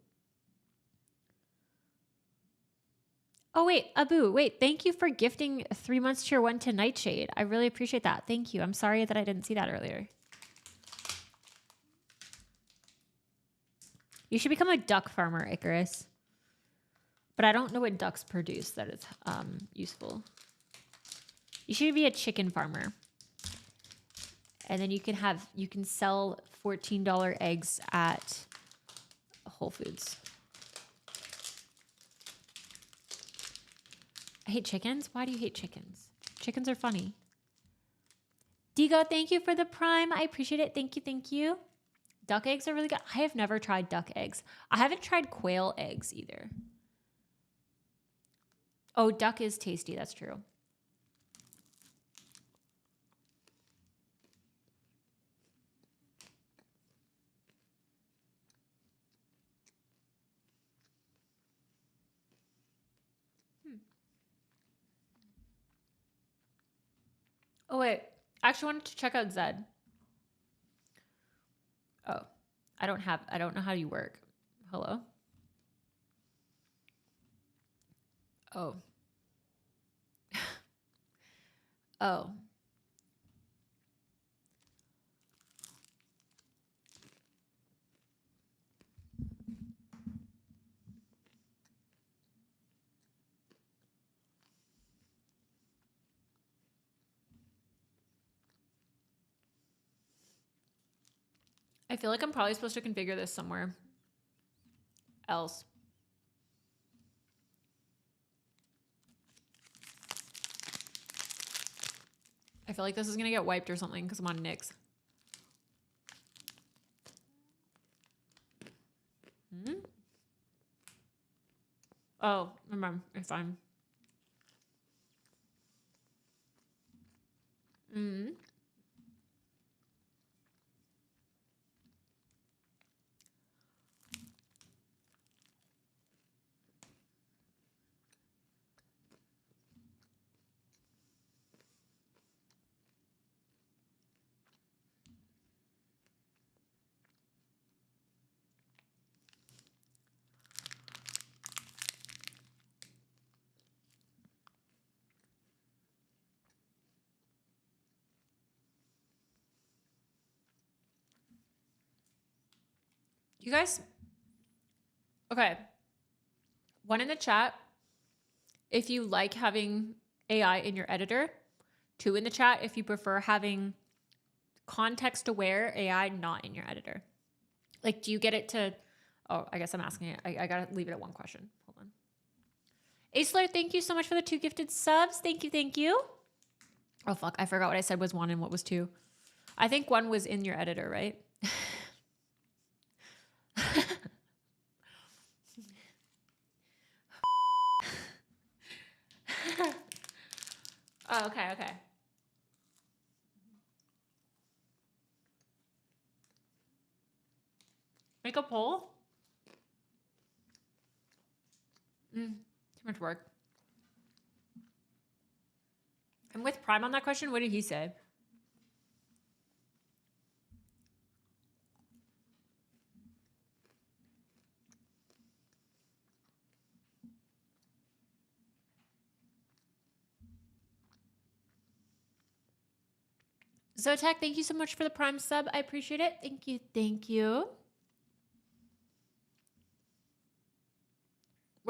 Oh, wait, Abu, thank you for gifting 3 months tier 1 to Nightshade. I really appreciate that. Thank you. I'm sorry that I didn't see that earlier. You should become a duck farmer, Icarus. But I don't know what ducks produce that is useful. You should be a chicken farmer. And then you can sell $14 eggs at Whole Foods. I hate chickens? Why do you hate chickens? Chickens are funny. Digo, thank you for the Prime. I appreciate it. Thank you. Thank you. Duck eggs are really good. I have never tried duck eggs. I haven't tried quail eggs either. Oh, duck is tasty. That's true. Oh, wait. I actually wanted to check out Zed. Oh, I don't know how you work. Hello? Oh. Oh. I feel like I'm probably supposed to configure this somewhere else. I feel like this is going to get wiped or something because I'm on Nix. Oh, remember, it's fine. You guys, okay. 1 in the chat, if you like having AI in your editor. 2 in the chat, if you prefer having context-aware AI not in your editor. Like, do you get it to... Oh, I guess I'm asking it. I gotta leave it at 1 question. Hold on. Aisler, thank you so much for the 2 gifted subs. Thank you, thank you. Oh, fuck. I forgot what I said was 1 and what was 2. I think 1 was in your editor, right? Oh, okay, okay. Make a poll? Too much work. And with Prime on that question, what did he say? Zotac, thank you so much for the Prime sub. I appreciate it. Thank you. Thank you.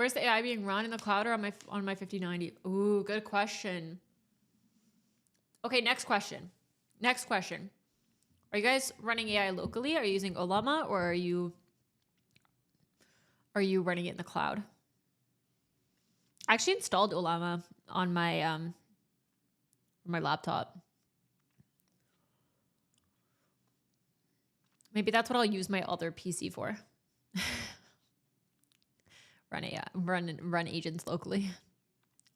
Where's the AI being run, in the cloud or on my 5090? Ooh, good question. Okay, next question. Are you guys running AI locally? Are you using Ollama, or are you running it in the cloud? I actually installed Ollama on my laptop. Maybe that's what I'll use my other PC for. Run AI, run agents locally.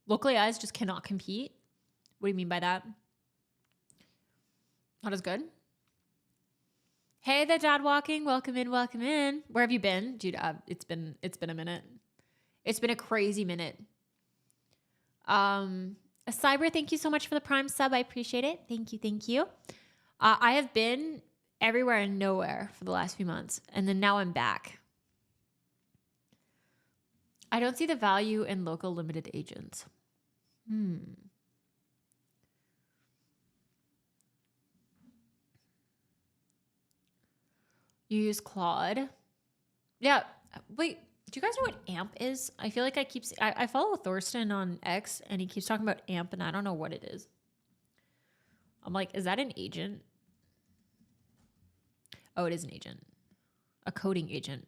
Local AIs just cannot compete. What do you mean by that? Not as good. Hey, the dad walking. Welcome in. Where have you been, dude? It's been a minute. It's been a crazy minute. Cyber, thank you so much for the Prime sub. I appreciate it. Thank you. I have been everywhere and nowhere for the last few months, and then now I'm back. I don't see the value in local limited agents. You use Claude? Yeah. Wait, do you guys know what AMP is? I feel like I follow Thorsten on X, and he keeps talking about AMP, and I don't know what it is. I'm like, is that an agent? Oh, it is an agent. A coding agent.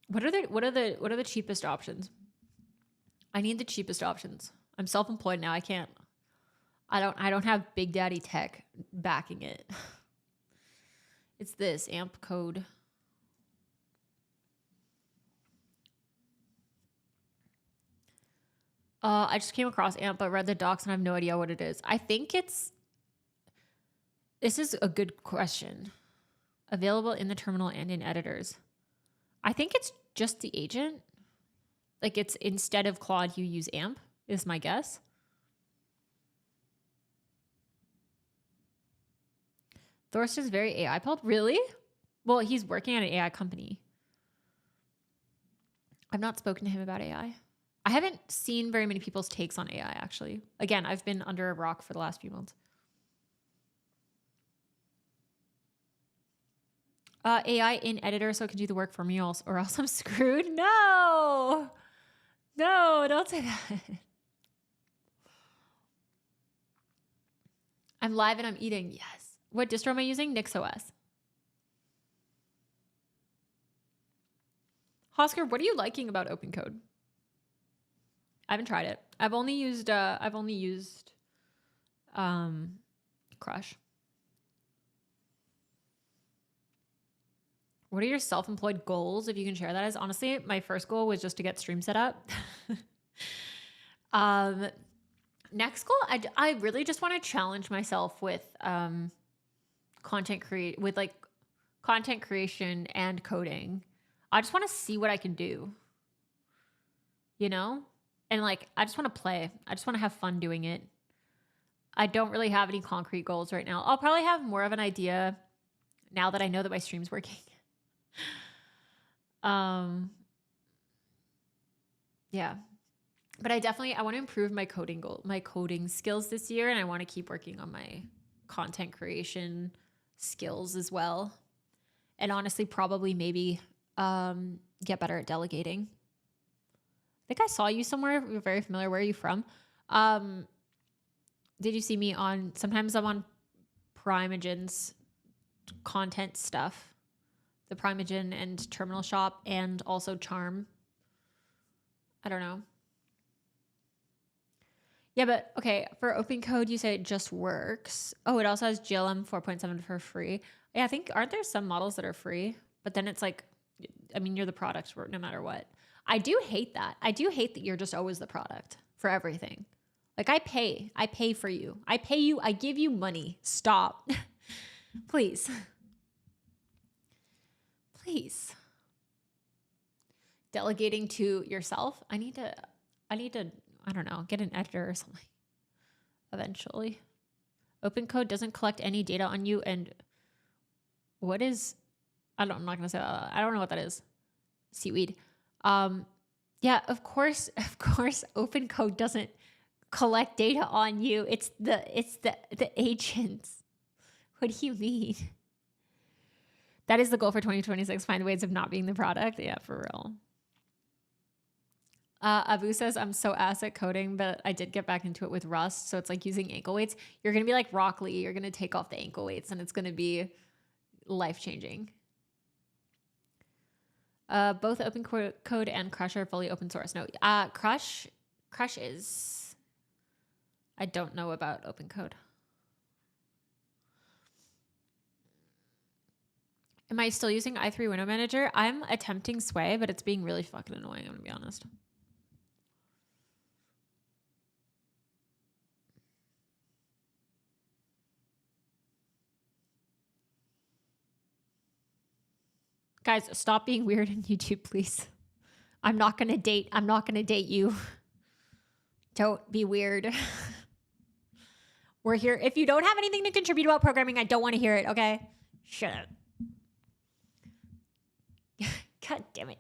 What are the cheapest options? I need the cheapest options. I'm self-employed now. I don't have Big Daddy Tech backing it. It's this AMP code. I just came across AMP, but read the docs and I have no idea what it is. I think this is a good question. Available in the terminal and in editors. I think it's just the agent. Like, it's instead of Claude, you use AMP, is my guess. Thorsten's very AI pulp. Really? Well, he's working at an AI company. I've not spoken to him about AI. I haven't seen very many people's takes on AI, actually. Again, I've been under a rock for the last few months. AI in editor so it can do the work for me, or else I'm screwed. No, don't say that. I'm live and I'm eating. Yes. What distro am I using? NixOS. Hosker, what are you liking about OpenCode? I haven't tried it. I've only used Crush. What are your self-employed goals, if you can share that? As honestly, my first goal was just to get stream set up. Next goal, I really just want to challenge myself with content creation and coding. I just want to see what I can do, you know? And like, I just want to play. I just want to have fun doing it. I don't really have any concrete goals right now. I'll probably have more of an idea now that I know that my stream's working. Yeah, but I want to improve my coding skills this year, and I want to keep working on my content creation skills as well. And honestly, probably maybe get better at delegating. I think I saw you somewhere. You're very familiar. Where are you from? Did you see me sometimes I'm on Primeagen's content stuff. The Primeagen and Terminal Shop, and also Charm. I don't know. Yeah, but okay, for OpenCode, you say it just works. Oh, it also has GLM 4.7 for free. Yeah, I think, aren't there some models that are free? But then it's like, I mean, you're the product no matter what. I do hate that. I do hate that you're just always the product for everything. Like, I pay for you. I give you money. Stop. Please. Please. Delegating to yourself. I need to, I don't know, get an editor or something eventually. OpenCode doesn't collect any data on you. And what is, I'm not going to say that. I don't know what that is. Seaweed. Yeah, of course, OpenCode doesn't collect data on you. It's the agents. What do you mean? That is the goal for 2026. Find ways of not being the product. Yeah, for real. Abu says, I'm so ass at coding, but I did get back into it with Rust. So it's like using ankle weights. You're going to be like Rock Lee. You're going to take off the ankle weights and it's going to be life-changing. Both Open Code and Crush are fully open source. No, Crush is... I don't know about Open Code. Am I still using i3 Window Manager? I'm attempting Sway, but it's being really fucking annoying, I'm going to be honest. Guys, stop being weird on YouTube, please. I'm not going to date you. Don't be weird. We're here. If you don't have anything to contribute about programming, I don't want to hear it, okay? Shut up. God damn it.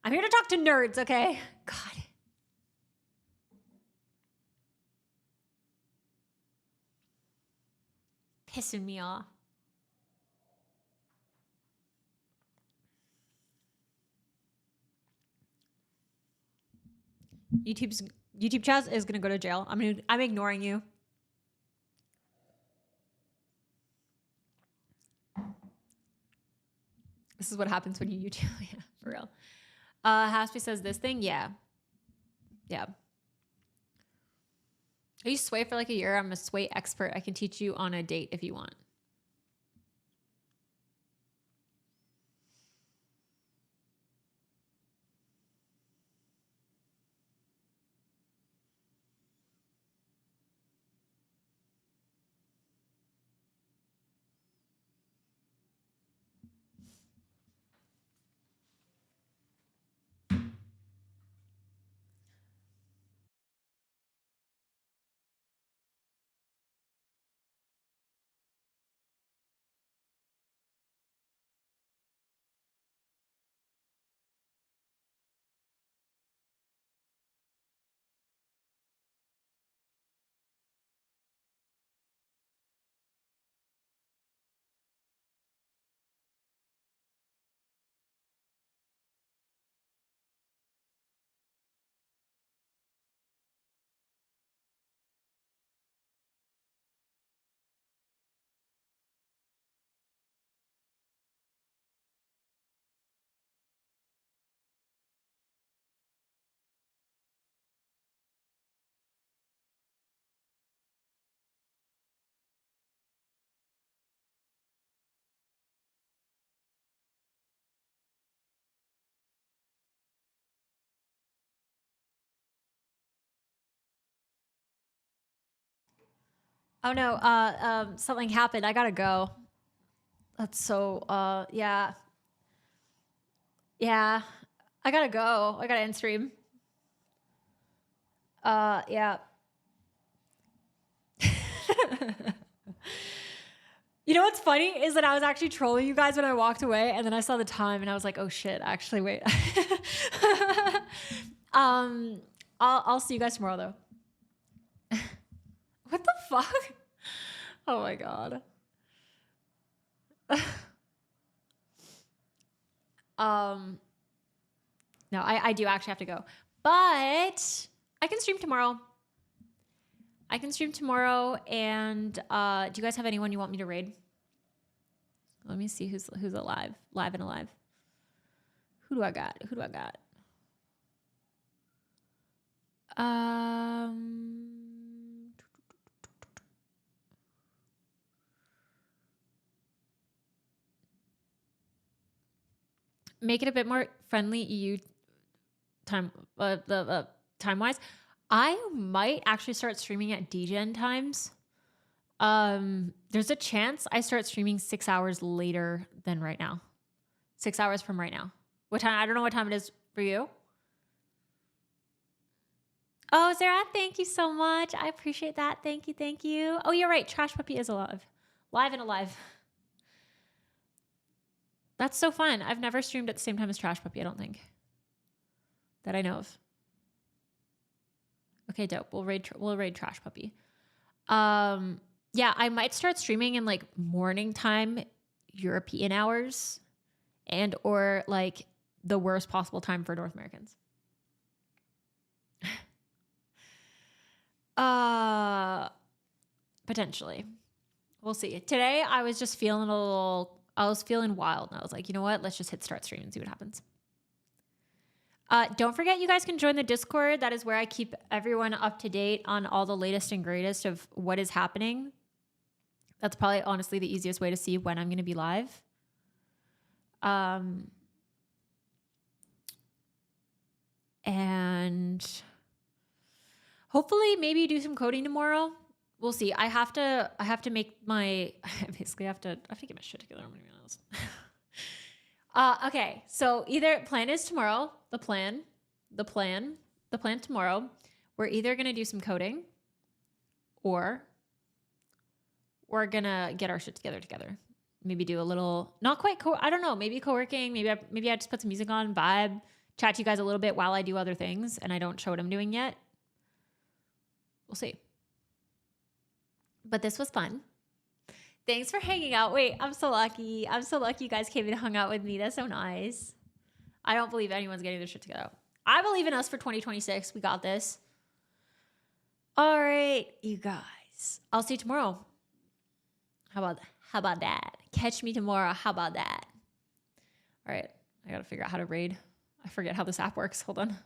I'm here to talk to nerds, okay? God. Pissing me off. YouTube chat is gonna go to jail. I'm ignoring you. This is what happens when you YouTube. Yeah, for real. Haspy says this thing. Yeah. I used Sway for like a year. I'm a Sway expert. I can teach you on a date if you want. Oh no, something happened. I gotta go. That's so, yeah. Yeah. I gotta go. I gotta end stream. Yeah. You know what's funny is that I was actually trolling you guys when I walked away, and then I saw the time and I was like, oh shit, actually wait. I'll see you guys tomorrow though. What the fuck? Oh my god. No, I do actually have to go. But I can stream tomorrow. And do you guys have anyone you want me to raid? Let me see who's alive. Live and alive. Who do I got? Make it a bit more friendly EU time time wise. I might actually start streaming at DGen times. There's a chance I start streaming 6 hours later than right now. 6 hours from right now. What time? I don't know what time it is for you. Oh, Sarah, thank you so much. I appreciate that. Thank you. Oh, you're right. Trash Puppy is alive. Live and alive. That's so fun. I've never streamed at the same time as Trash Puppy, I don't think. That I know of. Okay, dope. We'll raid Trash Puppy. Yeah, I might start streaming in like morning time European hours and or like the worst possible time for North Americans. Potentially. We'll see. Today I was just feeling I was feeling wild and I was like, you know what? Let's just hit start stream and see what happens. Don't forget you guys can join the Discord. That is where I keep everyone up to date on all the latest and greatest of what is happening. That's probably honestly the easiest way to see when I'm going to be live. And hopefully maybe do some coding tomorrow. We'll see. I have to make my, I basically have to get my shit together. I'm gonna be honest. Okay. So either plan is tomorrow, the plan tomorrow, we're either going to do some coding or we're going to get our shit together. Maybe do a little, not quite, I don't know, maybe co-working. Maybe I just put some music on, vibe, chat to you guys a little bit while I do other things and I don't show what I'm doing yet. We'll see. But this was fun. Thanks for hanging out. Wait, I'm so lucky. You guys came and hung out with me. That's so nice. I don't believe anyone's getting their shit together. I believe in us for 2026. We got this. All right, you guys. I'll see you tomorrow. How about that? Catch me tomorrow. How about that? All right. I got to figure out how to raid. I forget how this app works. Hold on.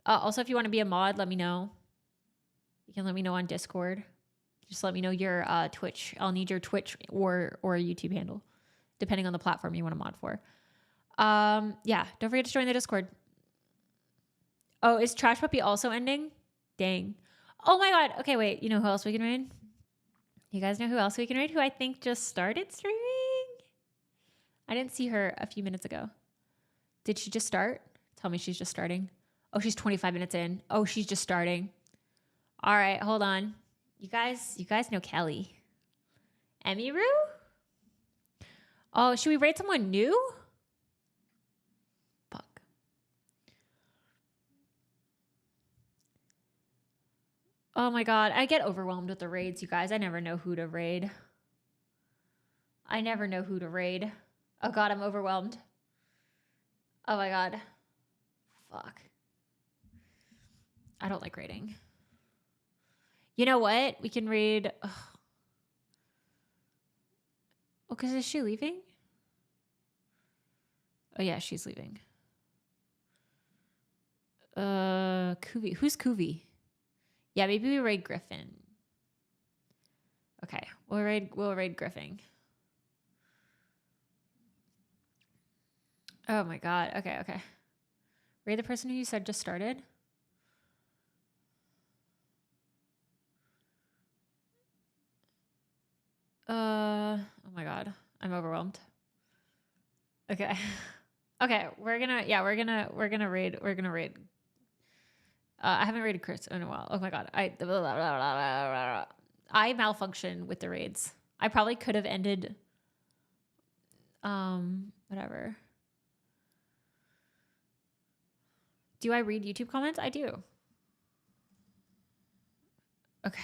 Also, if you want to be a mod, let me know. You can let me know on Discord. Just let me know your Twitch. I'll need your Twitch or a YouTube handle, depending on the platform you want to mod for. Yeah, don't forget to join the Discord. Oh, is Trash Puppy also ending? Dang. Oh my God. Okay, wait. You know who else we can raid? You guys know who else we can raid? Who I think just started streaming? I didn't see her a few minutes ago. Did she just start? Tell me she's just starting. Oh, she's 25 minutes in. Oh, she's just starting. All right, hold on. You guys know Kelly. Emiru? Oh, should we raid someone new? Fuck. Oh my God, I get overwhelmed with the raids, you guys. I never know who to raid. Oh God, I'm overwhelmed. Oh my God. Fuck. I don't like raiding. You know what? We can raid. Oh, because is she leaving? Oh yeah, she's leaving. Kuvi. Who's Kuvi? Yeah, maybe we raid Griffin. Okay, we'll raid Griffin. Oh my God. Okay. Raid the person who you said just started. Oh my God. I'm overwhelmed. Okay. Okay, we're gonna raid. I haven't raided Chris in a while. Oh my God. I malfunction with the raids. I probably could have ended whatever. Do I read YouTube comments? I do. Okay.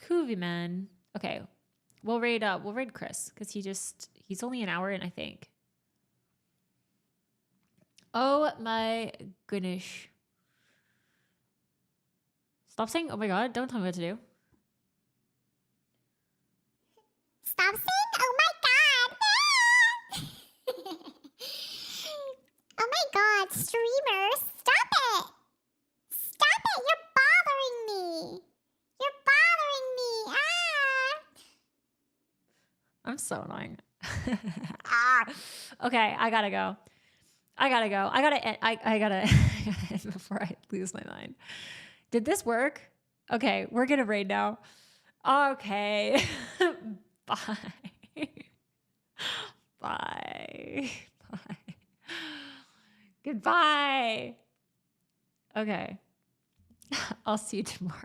Kuvi man. Okay. We'll raid Chris because he's only an hour in, I think. Oh my goodness. Stop saying oh my God. Don't tell me what to do. Stop saying oh my God. Oh my God, streamers, stop it. Stop it. You're bothering me. I'm so annoying. Okay, I gotta go. I gotta end before I lose my mind. Did this work? Okay, we're gonna raid now. Okay. Bye. Bye. Goodbye. Okay. I'll see you tomorrow.